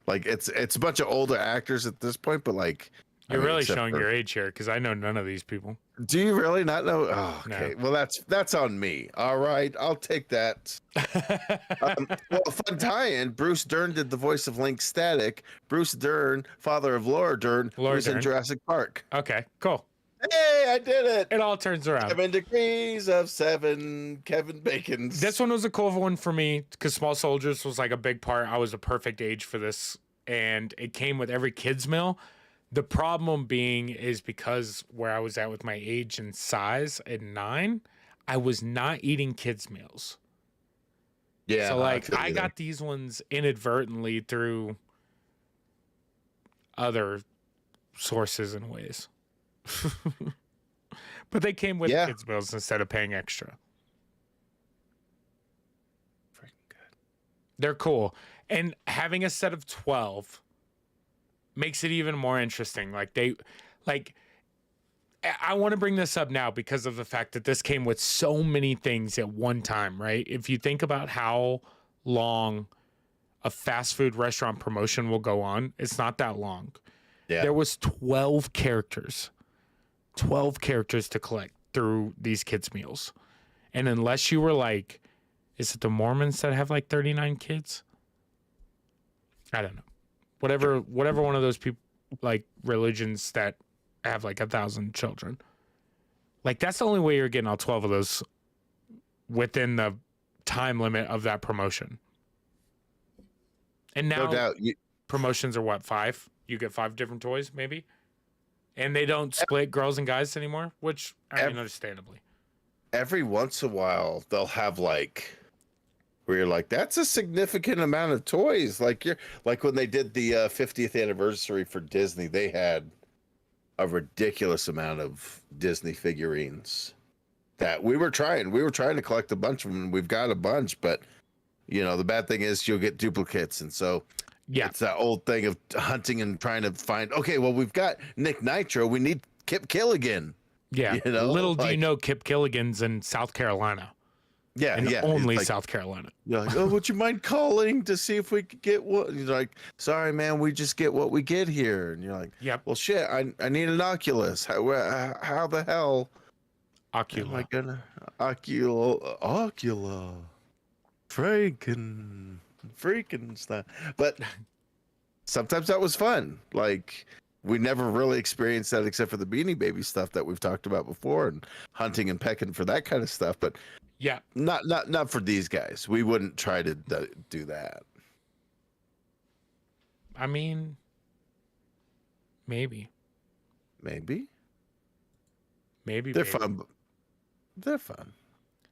Like it's a bunch of older actors at this point, but like You're really except showing for- your age here because I know none of these people. Do you really not know? Oh, No. okay. Well, that's on me. All right, I'll take that. Well, fun tie-in. Bruce Dern did the voice of Link Static. Bruce Dern, father of Laura Dern, Laura who's in Dern. Jurassic Park. Okay, cool. Hey, I did it. It all turns around. 7 degrees of 7 Kevin Bacon's. This one was a cool one for me because Small Soldiers was like a big part. I was a perfect age for this, and it came with every kid's meal. The problem being is because where I was at with my age and size at 9, I was not eating kids' meals. Yeah. So like feel I you there. got these ones inadvertently through other sources and ways. But they came with Yeah. kids' meals instead of paying extra. Freaking good. They're cool. And having a set of 12 makes it even more interesting. I want to bring this up now because of the fact that this came with so many things at one time, right? If you think about how long a fast food restaurant promotion will go on, it's not that long. Yeah. There was 12 characters to collect through these kids' meals. And unless you were like, is it the Mormons that have like 39 kids? I don't know. Whatever one of those people, like religions that have like 1,000 children. Like that's the only way you're getting all 12 of those within the time limit of that promotion. And now No doubt. promotions are what, 5? You get 5 different toys, maybe? And they don't split girls and guys anymore, which I mean, understandably. Every once in a while, they'll have like where you're like, that's a significant amount of toys. Like you're like when they did the 50th anniversary for Disney, they had a ridiculous amount of Disney figurines that we were trying to collect a bunch of them, and we've got a bunch, but you know, the bad thing is you'll get duplicates. And so Yeah. it's that old thing of hunting and trying to find, okay, well, we've got Nick Nitro. We need Kip Killigan. Yeah. You know, Little do you like- know, Kip Killigan's in South Carolina. Yeah. And Yeah. only It's like, South Carolina. you're like, oh, would you mind calling to see if we could get what? You're like, sorry, man, we just get what we get here. And you're like, Yep. well, shit, I need an Oculus. How the hell Ocula. am I gonna Ocula, freaking stuff? But sometimes that was fun. Like we never really experienced that except for the Beanie Baby stuff that we've talked about before, and hunting and pecking for that kind of stuff. But Yeah. not for these guys. We wouldn't try to do that. I mean, maybe. Maybe Maybe. they're maybe. fun. They're fun.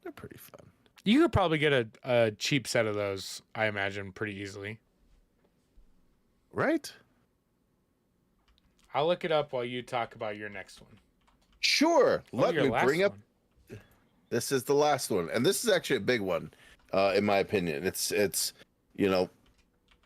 They're pretty fun. You could probably get a cheap set of those, I imagine, pretty easily. Right? I'll look it up while you talk about your next one. Sure. Oh, Let your me last bring up. one. This is the last one, and this is actually a big one, in my opinion. It's you know,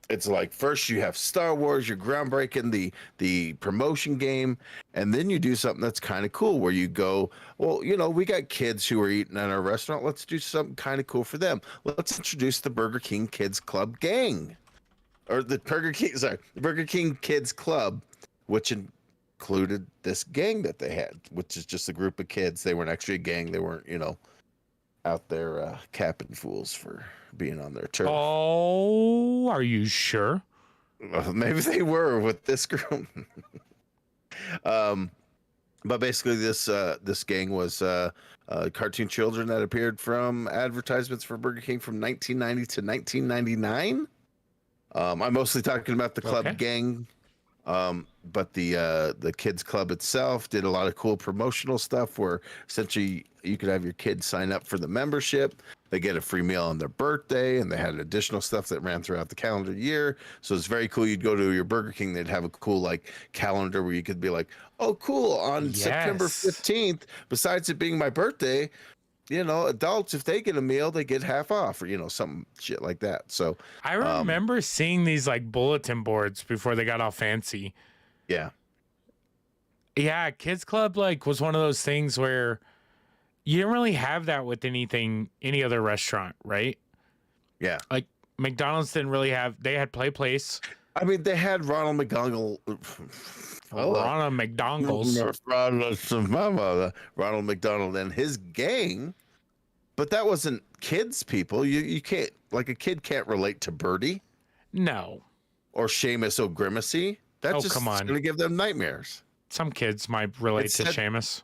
it's like first you have Star Wars, you're groundbreaking the promotion game, and then you do something that's kind of cool where you go, well, you know, we got kids who are eating at our restaurant. Let's do something kind of cool for them. Let's introduce the Burger King Kids Club gang, or the Burger King Kids Club, which included this gang that they had, which is just a group of kids. They weren't actually a gang. They weren't, you know, out there capping fools for being on their turf. Oh, are you sure? Well, maybe they were with this group. But basically, this gang was cartoon children that appeared from advertisements for Burger King from 1990 to 1999. I'm mostly talking about the club Okay. gang. But the kids club itself did a lot of cool promotional stuff where essentially you could have your kids sign up for the membership. they get a free meal on their birthday, and they had additional stuff that ran throughout the calendar year. So it's very cool. You'd go to your Burger King, they'd have a cool like calendar where you could be like, oh, cool, on September Yes. 15th, besides it being my birthday, you know, adults, if they get a meal, they get half off, or, you know, some shit like that. So I remember seeing these like bulletin boards before they got all fancy. yeah. Yeah, Kids Club like was one of those things where you didn't really have that with any other restaurant, right? Yeah. Like McDonald's didn't really have. They had Play Place. I mean, they had Ronald McDonald. Ronald McDonald's. Ronald McDonald and his gang, but that wasn't kids people. You can't, like, a kid can't relate to Birdie No. or Seamus O'Grimacy. That's just come on. gonna give them nightmares. Some kids might relate to Instead- Seamus.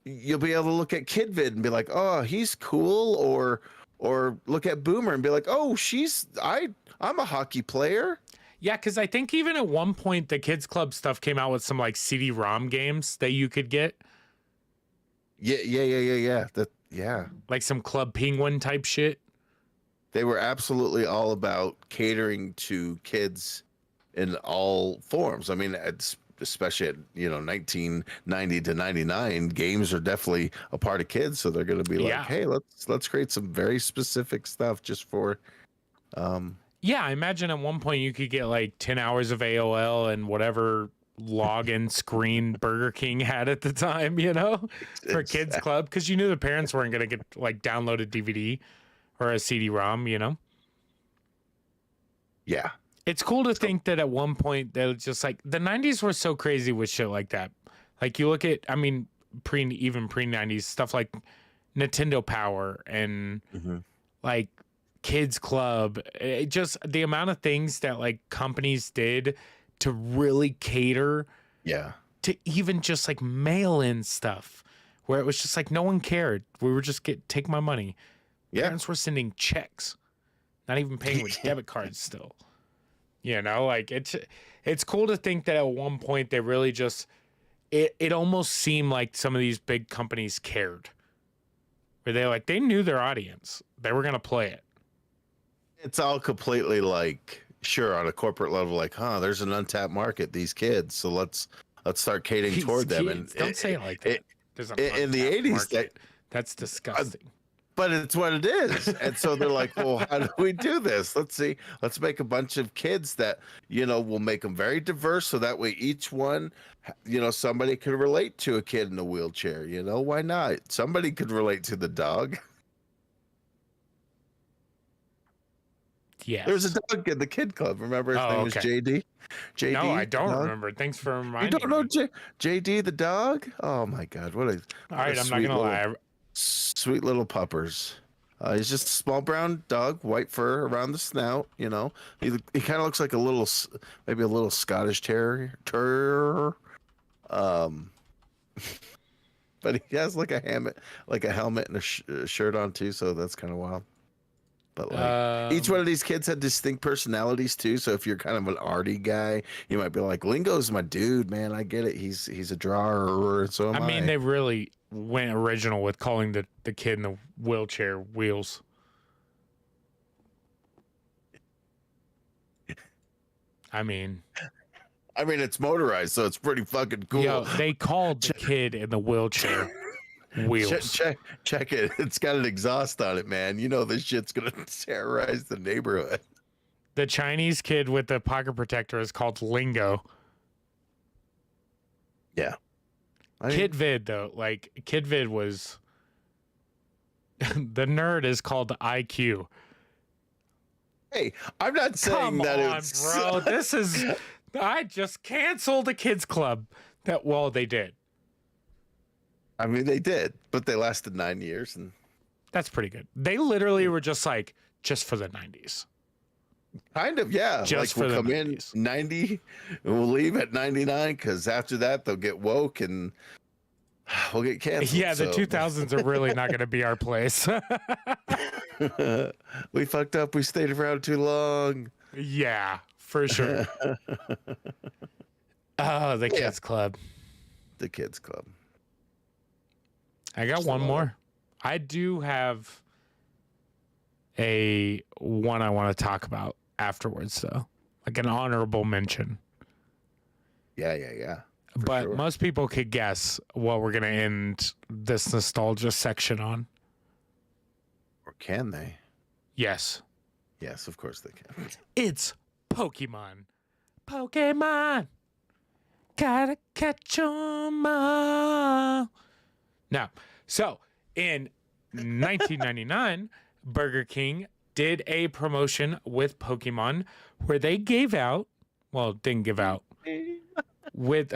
You'll be able to look at KidVid and be like, oh, he's cool, or look at Boomer and be like, oh, I'm a hockey player. Yeah, because I think even at one point the Kids Club stuff came out with some like CD-ROM games that you could get, Yeah. Yeah. like some Club Penguin type shit. They were absolutely all about catering to kids in all forms. I mean, especially at, you know, 1990 to 99, games are definitely a part of kids. So they're going to be like, Yeah. hey, let's create some very specific stuff just for, Yeah, I imagine at one point you could get like 10 hours of AOL and whatever login screen Burger King had at the time, you know, for Kids Club, because you knew the parents weren't going to get like downloaded DVD or a CD-ROM, you know? yeah. It's cool to think that at one point they were just like the 90s were so crazy with shit like that. Like you look at, I mean, even pre 90s stuff like Nintendo Power and like Kids Club. It just the amount of things that like companies did to really cater Yeah. to even just like mail in stuff where it was just like no one cared. We were just take my money. Yeah. Parents were sending checks, not even paying with debit cards still. You know, like it's cool to think that at one point they really just it almost seemed like some of these big companies cared. Where they knew their audience. They were gonna play it. It's all completely like, sure, on a corporate level, like, there's an untapped market, these kids. So let's start catering These toward them. And kids, don't say it like that. There's an in the untapped 80s, market. That's disgusting. but it's what it is. And so they're like, well, how do we do this? Let's make a bunch of kids that, you know, we'll make them very diverse. So that way each one, you know, somebody could relate to a kid in a wheelchair. You know, why not? Somebody could relate to the dog. Yes. There was a dog in the kid club. Remember, his name was JD? JD? No, I don't dog? remember. Thanks for reminding You don't know me. JD the dog? Oh my God. What a All right, I'm not gonna lie. sweet little puppers. He's just a small brown dog, white fur around the snout. You know, he kind of looks like maybe a little Scottish terrier. But he has like a helmet and a shirt on too. So that's kind of wild. But like each one of these kids had distinct personalities too. So if you're kind of an arty guy, you might be like, Lingo's my dude, man. I get it. He's a drawer. So am I. I mean, they really went original with calling the kid in the wheelchair Wheels. I mean, it's motorized, so it's pretty fucking cool. yo, they called the kid in the wheelchair Wheels. Check it. It's got an exhaust on it, man. You know this shit's gonna terrorize the neighborhood. The Chinese kid with the pocket protector is called Lingo. Yeah. KidVid though, like KidVid was the nerd is called IQ. Hey, I'm not saying Come that on, it's bro. This is I just canceled the kids club. They did. I mean, they did, but they lasted 9 years, and That's pretty good. They literally were just like just for the 90s. kind of, yeah. Just like for we'll the come 90s. in 90, and we'll leave at 99 because after that they'll get woke and we'll get canceled. Yeah, the 2000s are really not going to be our place. We fucked up. We stayed around too long. Yeah, for sure. Oh, the kids club. The kids club. I got one more. I do have a one I want to talk about afterwards, though, like an honorable mention. Yeah. But sure. most people could guess what we're gonna end this nostalgia section on. Or can they? Yes, Yes, of course they can. it's Pokemon. Pokemon, gotta catch 'em all. Now, so in 1999, Burger King did a promotion with Pokemon where they gave out, well, didn't give out, with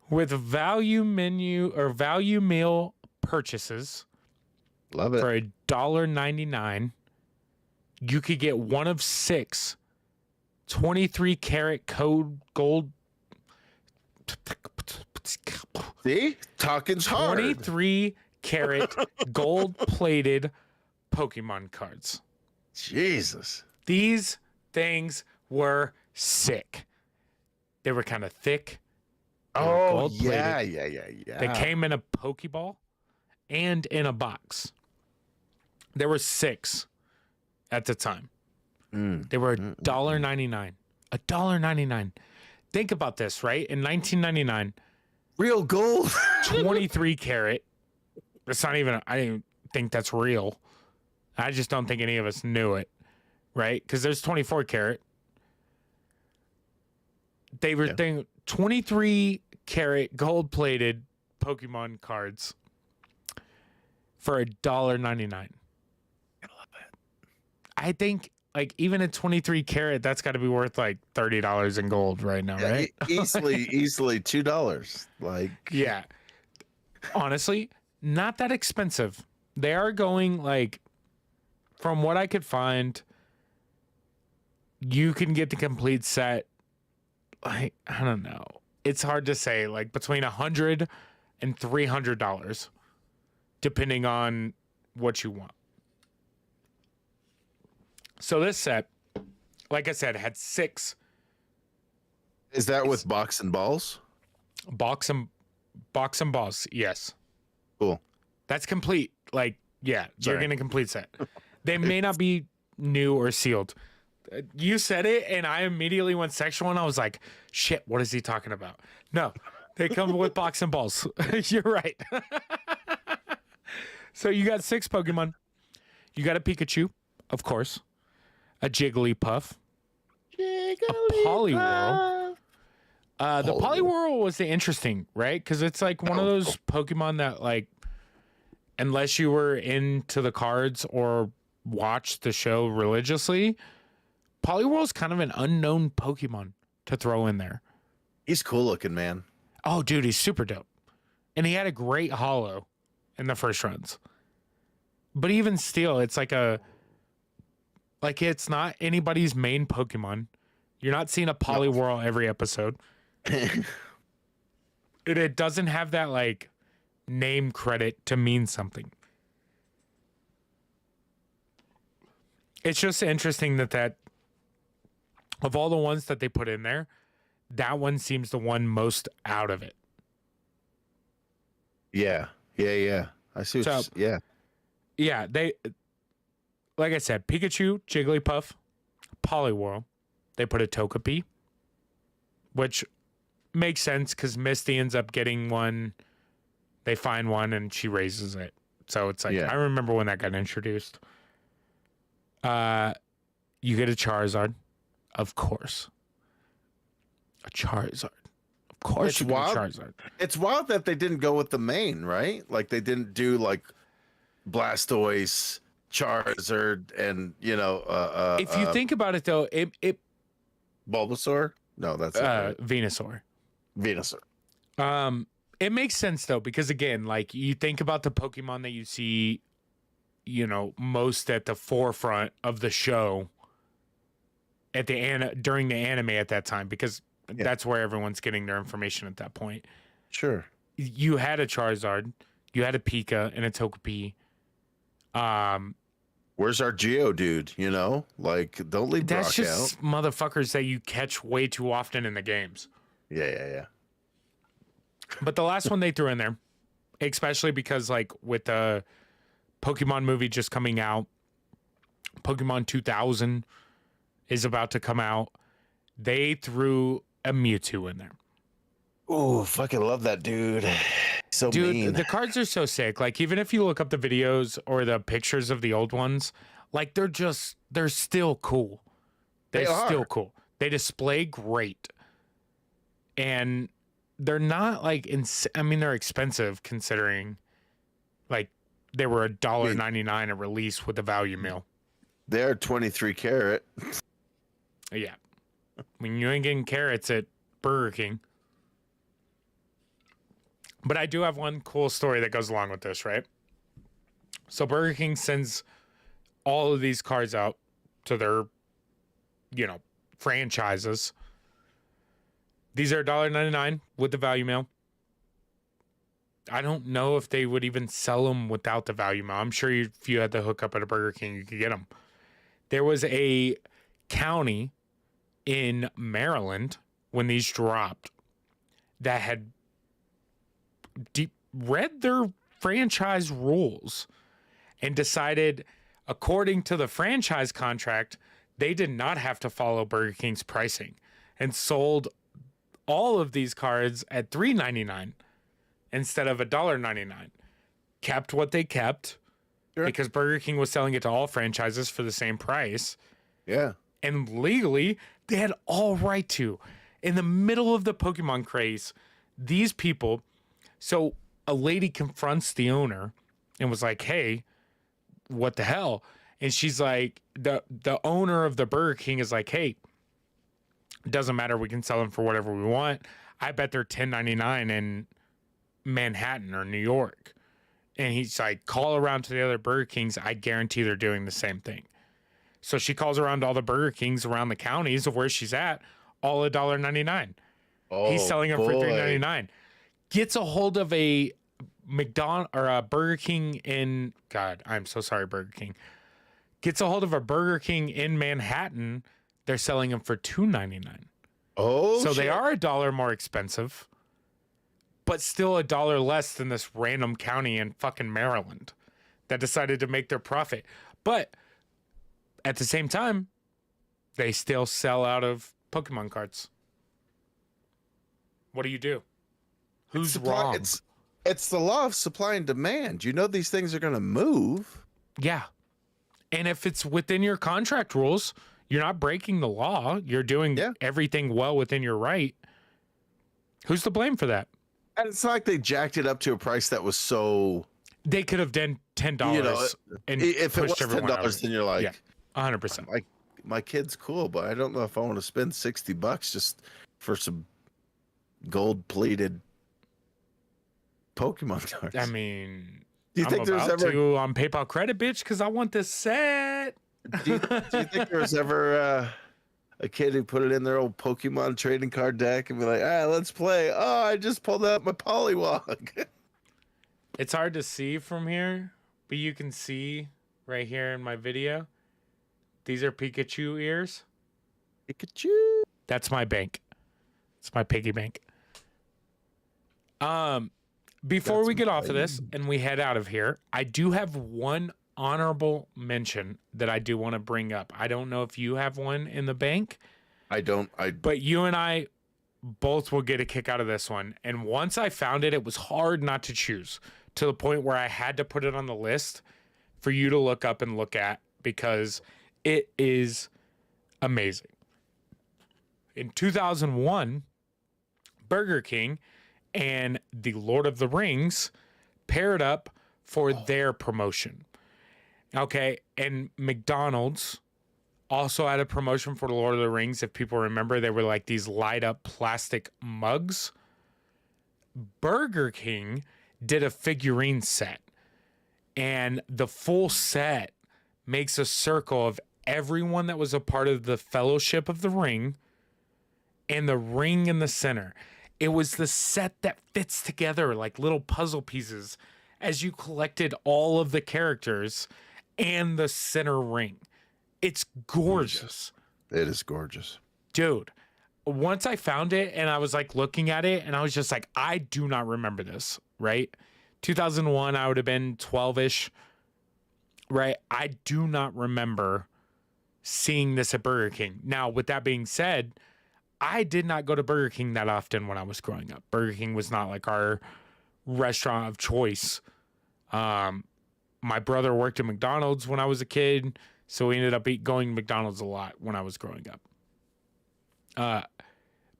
with value menu or value meal purchases Love it. for $1.99, you could get one of 6 23 karat code gold See? Talking's hard. 23 karat gold plated Pokemon cards. Jesus. These things were sick. They were kind of thick. They were Oh, gold-plated. yeah. They came in a Pokeball and in a box. There were 6 at the time. They were $1.99. $1.99. Think about this, right? In 1999, Real gold. 23 karat. It's not even, I didn't think that's real. I just don't think any of us knew it, right? Because there's 24 karat. They were 23 karat gold plated Pokemon cards for $1.99. I love it. I think like even at 23 karat, that's got to be worth like $30 in gold right now, right? Easily $2. Like, Yeah. Honestly, not that expensive. They are going like, from what I could find, you can get the complete set. Like, I don't know. It's hard to say, like between $100 and $300, depending on what you want. So this set, like I said, had 6 is that with box and balls? box and balls. Yes, Cool. that's complete. Like, yeah, you're Sorry. getting a complete set. They may not be new or sealed. You said it, and I immediately went sexual, and I was like, "Shit, what is he talking about?" No, they come with box and balls. You're right. So you got 6 Pokemon. You got a Pikachu, of course, a Jigglypuff, a Poliwhirl. The Poliwhirl was the interesting, right? Because it's like one of those Pokemon that, like, unless you were into the cards or watched the show religiously, Poliwhirl's kind of an unknown Pokemon to throw in there. He's cool looking, man. Oh, dude, he's super dope. And he had a great holo in the first runs. But even still, it's like it's not anybody's main Pokemon. You're not seeing a Poliwhirl every episode. It doesn't have that, like, name credit to mean something. It's just interesting that of all the ones that they put in there, that one seems the one most out of it. Yeah. I see. Yeah. Yeah, they, like I said, Pikachu, Jigglypuff, Poliwhirl. They put a Togepi, which makes sense because Misty ends up getting one. They find one and she raises it. So it's like, I remember when that got introduced. You get a Charizard, of course. A Charizard. Of course It's you get a wild. Charizard. It's wild that they didn't go with the main, right? Like they didn't do like Blastoise, Charizard, and If you think about it, though, it Bulbasaur. No, that's not right. Venusaur. Venusaur. It makes sense though, because again, like you think about the Pokemon that you see, most at the forefront of the show at the during the anime at that time, because that's where everyone's getting their information at that point. Sure. You had a Charizard, you had a Pika and a Togepi. Where's our Geodude? Like don't leave That's Brock just out. motherfuckers that you catch way too often in the games. Yeah. But the last one they threw in there, especially because like with the Pokemon movie just coming out, Pokemon 2000 is about to come out. They threw a Mewtwo in there. Oh, fucking love that dude. So Dude, mean. the cards are so sick. Like, even if you look up the videos or the pictures of the old ones, like, they're still cool. They're still cool. They display great. And they're not like, I mean, they're expensive considering like they were $1.99 a release with a value meal. They're 23 karat. Yeah. When you ain't getting carrots at Burger King. But I do have one cool story that goes along with this, right? So Burger King sends all of these cards out to their, franchises. These are $1.99 with the value mail. I don't know if they would even sell them without the value mail. I'm sure if you had the hookup at a Burger King, you could get them. There was a county in Maryland when these dropped that had read their franchise rules and decided, according to the franchise contract, they did not have to follow Burger King's pricing and sold all of these cards at $3.99 instead of $1.99. Kept what they kept because Burger King was selling it to all franchises for the same price. Yeah. And legally, they had all right to. In the middle of the Pokemon craze, these people, so a lady confronts the owner and was like, hey, what the hell? And she's like, the owner of the Burger King is like, hey, it doesn't matter. We can sell them for whatever we want. I bet they're $10.99 in Manhattan or New York. And he's like, call around to the other Burger Kings. I guarantee they're doing the same thing. So she calls around to all the Burger Kings around the counties of where she's at, all $1.99. Oh, he's selling them for $3.99. Gets a hold of a McDonald's or a Burger King in, God, I'm so sorry, Burger King. Gets a hold of a Burger King in Manhattan. They're selling them for $2.99. Oh, so shit. They are $1 more expensive, but still $1 less than this random county in fucking Maryland that decided to make their profit. But at the same time, they still sell out of Pokemon cards. What do you do? Who's wrong? It's the law of supply and demand. You know these things are going to move. Yeah. And if it's within your contract rules, you're not breaking the law. You're doing everything well within your right. Who's to blame for that? And it's not like they jacked it up to a price that was so. They could have done $10 and if it was $10, then you're like, 100%. My kid's cool, but I don't know if I want to spend $60 just for some gold-plated Pokemon cards. I mean, do you think there's ever on PayPal credit, bitch? Because I want this set. Do you think there was ever a kid who put it in their old Pokemon trading card deck and be like, let's play. Oh, I just pulled out my Poliwag. It's hard to see from here, but you can see right here in my video. These are Pikachu ears. Pikachu. That's my bank. It's my piggy bank. Before we get off of this and we head out of here, I do have one honorable mention that I do want to bring up. I don't know if you have one in the bank. I don't. But you and I both will get a kick out of this one. And once I found it, it was hard not to choose, to the point where I had to put it on the list for you to look up and look at, because it is amazing. In 2001, Burger King and the Lord of the Rings paired up for their promotion. Okay, and McDonald's also had a promotion for the Lord of the Rings. If people remember, they were like these light up plastic mugs. Burger King did a figurine set, and the full set makes a circle of everyone that was a part of the Fellowship of the Ring and the ring in the center. It was the set that fits together like little puzzle pieces as you collected all of the characters and the center ring. It's gorgeous. It is gorgeous. Dude, once I found it and I was like looking at it and I was just like, I do not remember this, right? 2001, I would have been 12-ish, right? I do not remember seeing this at Burger King. Now, with that being said, I did not go to Burger King that often when I was growing up. Burger King was not like our restaurant of choice. My brother worked at McDonald's when I was a kid, so we ended up going to McDonald's a lot when I was growing up.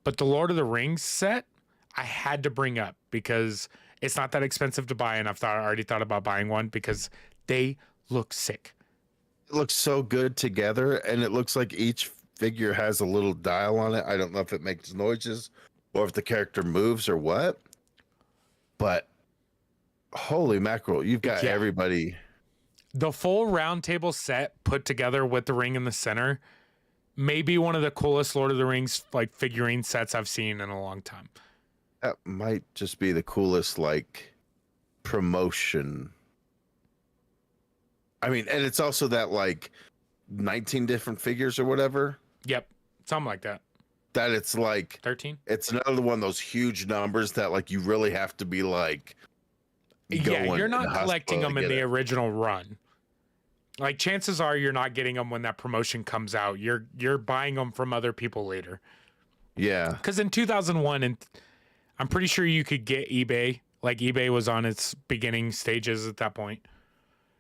But the Lord of the Rings set, I had to bring up because it's not that expensive to buy, and I already thought about buying one because they look sick. It looks so good together, and it looks like each figure has a little dial on it. I don't know if it makes noises or if the character moves or what, but holy mackerel, you've got everybody. The full round table set put together with the ring in the center may be one of the coolest Lord of the Rings like figurine sets I've seen in a long time. That might just be the coolest like promotion. I mean, and it's also that like 19 different figures or whatever. Yep, something like that. That it's like 13. It's another one of those huge numbers that like you really have to be like. Yeah, you're not collecting them in the original run. Like chances are you're not getting them when that promotion comes out. You're buying them from other people later. Yeah. Because in 2001, and I'm pretty sure you could get eBay. Like eBay was on its beginning stages at that point.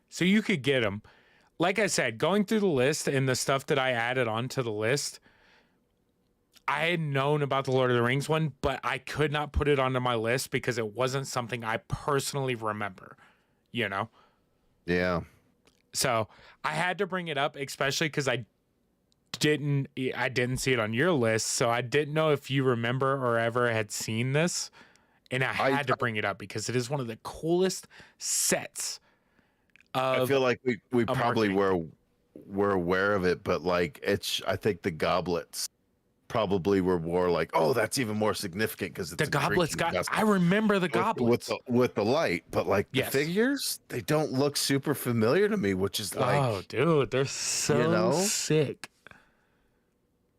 So you could get them. Like I said, going through the list and the stuff that I added onto the list, I had known about the Lord of the Rings one, but I could not put it onto my list because it wasn't something I personally remember, you know? Yeah. So I had to bring it up, especially because I didn't see it on your list. So I didn't know if you remember or ever had seen this. And I had to bring it up because it is one of the coolest sets. I feel like we probably were aware of it, but like I think the goblets probably were more like, oh, that's even more significant because it's the goblets I remember the goblets with the light, but like the figures, they don't look super familiar to me, which is like, oh, dude, they're so sick.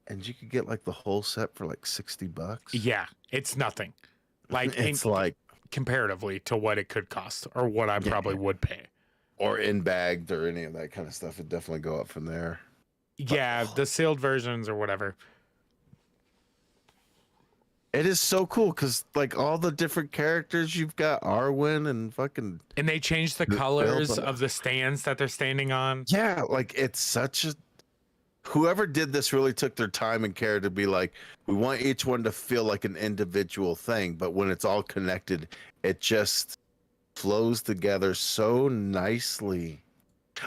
And you could get like the whole set for like $60. Yeah, it's nothing. Like it's like comparatively to what it could cost or what I probably would pay. Or in bagged or any of that kind of stuff. It'd definitely go up from there. Yeah, the sealed versions or whatever. It is so cool because like all the different characters you've got Arwen and fucking, and they changed the colors of the stands that they're standing on. Yeah, like it's such a, whoever did this really took their time and care to be like, we want each one to feel like an individual thing, but when it's all connected, it just flows together so nicely.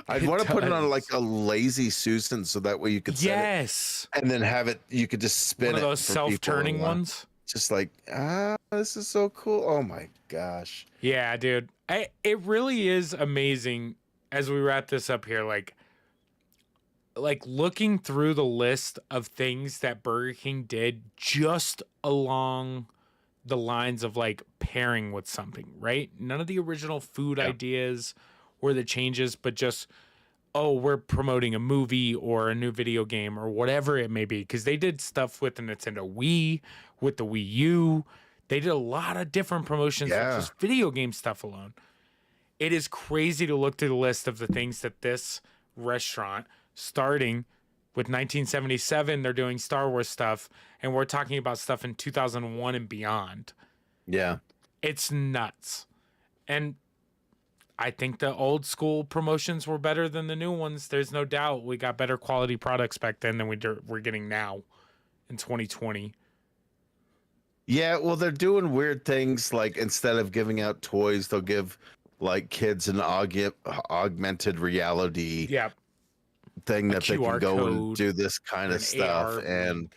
I'd want to put it on like a lazy Susan so that way you could set it and then have it, you could just spin one it. One of those self-turning ones. Just like, this is so cool. Oh my gosh. Yeah, dude. It really is amazing as we wrap this up here. Like looking through the list of things that Burger King did just along the lines of like pairing with something, right? None of the original food ideas or the changes, but just, oh, we're promoting a movie or a new video game or whatever it may be. Because they did stuff with the Nintendo Wii, with the Wii U. They did a lot of different promotions with just video game stuff alone. It is crazy to look through the list of the things that this restaurant, starting with 1977, they're doing Star Wars stuff, and we're talking about stuff in 2001 and beyond. Yeah. It's nuts. And I think the old school promotions were better than the new ones. There's no doubt we got better quality products back then than we're getting now in 2020. Yeah, well, they're doing weird things. Like instead of giving out toys, they'll give like kids an augmented reality thing that they can go and do this kind of stuff. And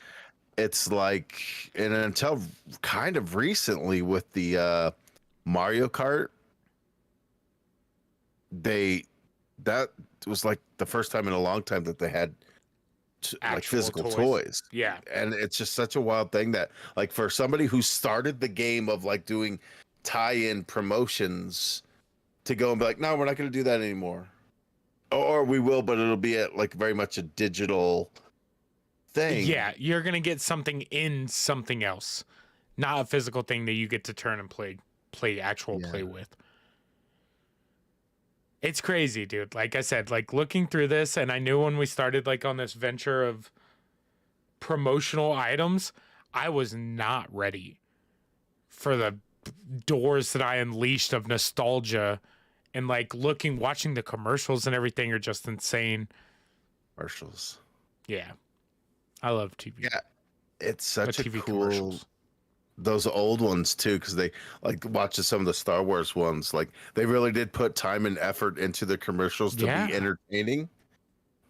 it's like, and until kind of recently with the Mario Kart, that was like the first time in a long time that they had like physical toys. Yeah. And it's just such a wild thing that like for somebody who started the game of like doing tie-in promotions to go and be like, no, we're not going to do that anymore. Or we will, but it'll be at like very much a digital thing. Yeah, you're going to get something in something else, not a physical thing that you get to turn and play play with. It's crazy, dude. Like I said, like looking through this, and I knew when we started like on this venture of promotional items, I was not ready for the doors that I unleashed of nostalgia, and like watching the commercials and everything are just insane. Commercials. Yeah. I love TV. Yeah, it's such a TV cool. commercials. Those old ones too, because they like watching some of the Star Wars ones. Like they really did put time and effort into the commercials to Yeah. be entertaining.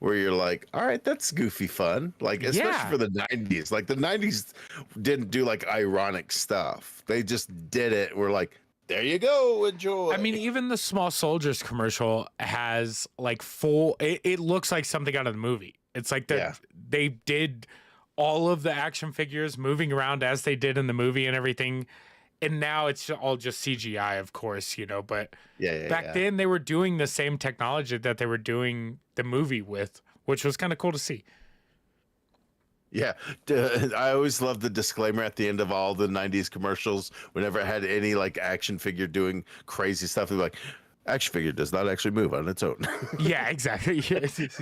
Where you're like, all right, that's goofy fun. Like especially Yeah. for the '90s. Like the '90s didn't do like ironic stuff. They just did it. We're like, there you go, enjoy. I mean, even the Small Soldiers commercial has like it looks like something out of the movie. It's like Yeah. they did all of the action figures moving around as they did in the movie and everything. And now it's all just CGI, of course, but back then they were doing the same technology that they were doing the movie with, which was kind of cool to see. Yeah, I always loved the disclaimer at the end of all the '90s commercials. Whenever it had any like action figure doing crazy stuff, they're like, "Action figure does not actually move on its own." Yeah, exactly.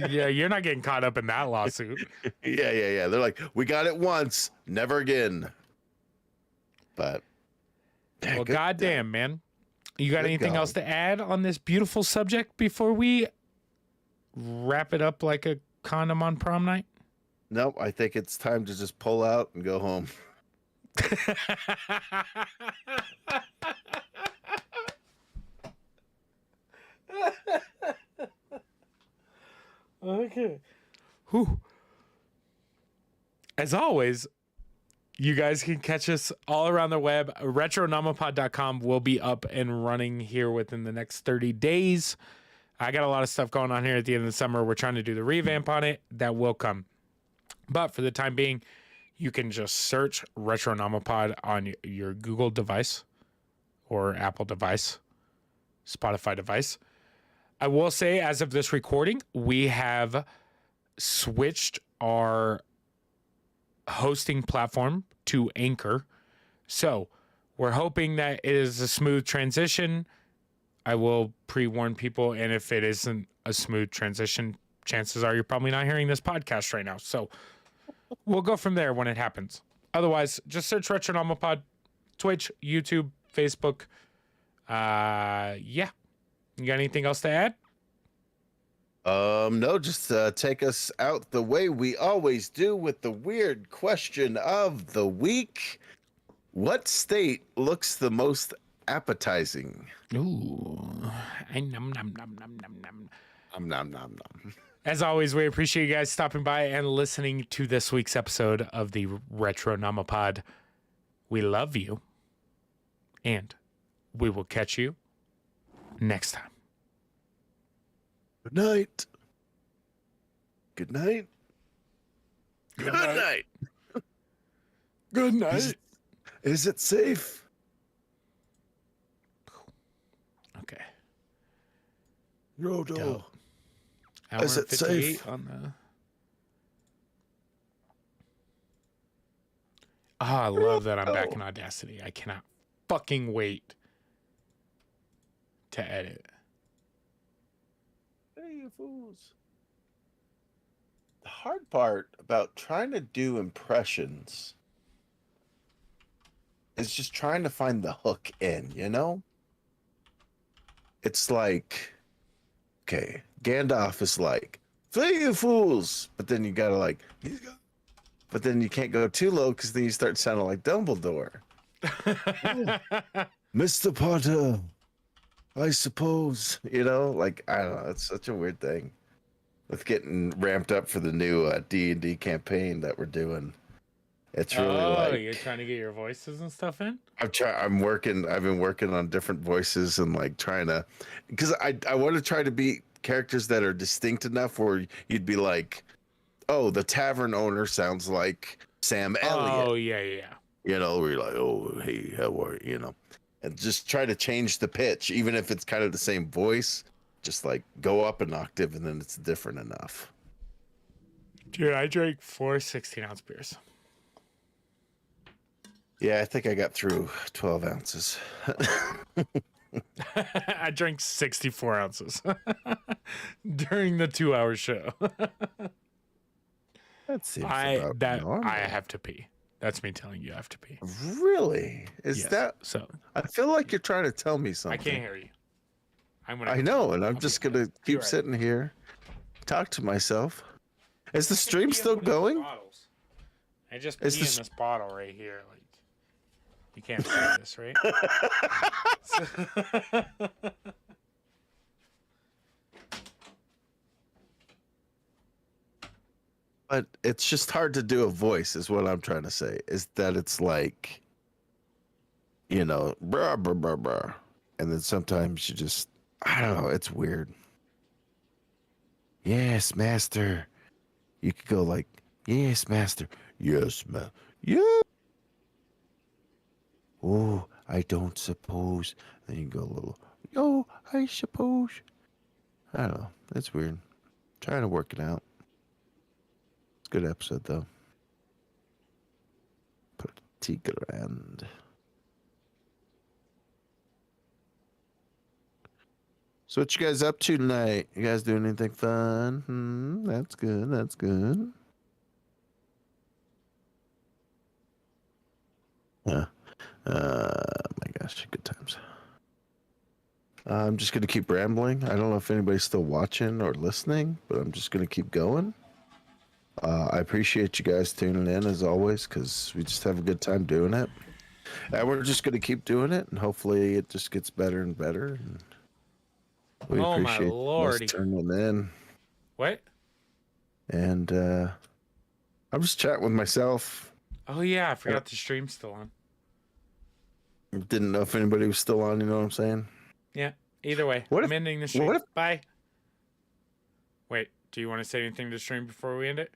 Yeah, you're not getting caught up in that lawsuit. Yeah. They're like, "We got it once, never again." But Well, goddamn, man. You got Good anything God. else to add on this beautiful subject before we wrap it up like a condom on prom night? nope, I think it's time to just pull out and go home. Okay. Whew. As always, you guys can catch us all around the web. Retronomipod.com will be up and running here within the next 30 days. I got a lot of stuff going on here at the end of the summer. We're trying to do the revamp on it. That will come. But for the time being, you can just search Retronomipod on your Google device or Apple device, Spotify device. I will say, as of this recording, we have switched our hosting platform to Anchor. So we're hoping that it is a smooth transition. I will pre-warn people, and if it isn't a smooth transition, chances are you're probably not hearing this podcast right now. So we'll go from there when it happens. Otherwise, just search Retronomipod, Twitch, YouTube, Facebook. Yeah. You got anything else to add? No, just take us out the way we always do with the weird question of the week. What state looks the most appetizing? Ooh. Nom, nom, nom, nom, nom, nom. Nom nom nom. As always, we appreciate you guys stopping by and listening to this week's episode of the Retronomipod. We love you, and we will catch you next time. Good night. Good night. Good night. Good night. Is it safe? Okay. Rodo. Dope. Hour Is it 58 safe? on the... Oh, I love that I'm back in Audacity. I cannot fucking wait to edit. Hey, you fools. The hard part about trying to do impressions is just trying to find the hook in, It's like, okay, Gandalf is like, "Hey, you fools," but then you gotta like, but then you can't go too low because then you start sounding like Dumbledore. Mr. Potter, I suppose, like, I don't know. It's such a weird thing with getting ramped up for the new D&D campaign that we're doing. It's really you're trying to get your voices and stuff in? I've been working on different voices and like trying to, because I want to try to be characters that are distinct enough where you'd be like, oh, the tavern owner sounds like Sam Elliott. Oh, yeah. Where you're like, oh, hey, how are you? And just try to change the pitch, even if it's kind of the same voice. Just like go up an octave, and then it's different enough. Dude, I drank 4 16-ounce beers. Yeah, I think I got through 12 ounces. I drank 64 ounces during the 2-hour show. That seems about normal. I have to pee. That's me telling you I have to pee. Really? Is Yes. that So? I feel like you're trying to tell me something. I can't hear you. I know, and I'm just gonna keep sitting here, talk to myself. Is the stream still going? I just pee in this bottle right here. Like, you can't see this, right? But it's just hard to do a voice, is what I'm trying to say. Is that it's like, you know, brr, brr, brr, brr. And then sometimes you just, I don't know, it's weird. Yes, master. You could go like, yes, master. Yes, ma. Yeah. Oh, I don't suppose. Then you go a little, oh, I suppose. I don't know. It's weird. Trying to work it out. It's a good episode, though. Pretty grand. So what you guys up to tonight? You guys doing anything fun? That's good. That's good. Yeah. My gosh, good times. I'm just gonna keep rambling. I don't know if anybody's still watching or listening, but I'm just gonna keep going. I appreciate you guys tuning in as always, because we just have a good time doing it, and we're just gonna keep doing it, and hopefully it just gets better and better. And we appreciate you guys tuning in. What? And I'm just chatting with myself. Oh yeah, I forgot the stream's still on. Didn't know if anybody was still on. You know what I'm saying? Yeah. Either way, I'm ending the stream. Bye. Wait, do you want to say anything to the stream before we end it?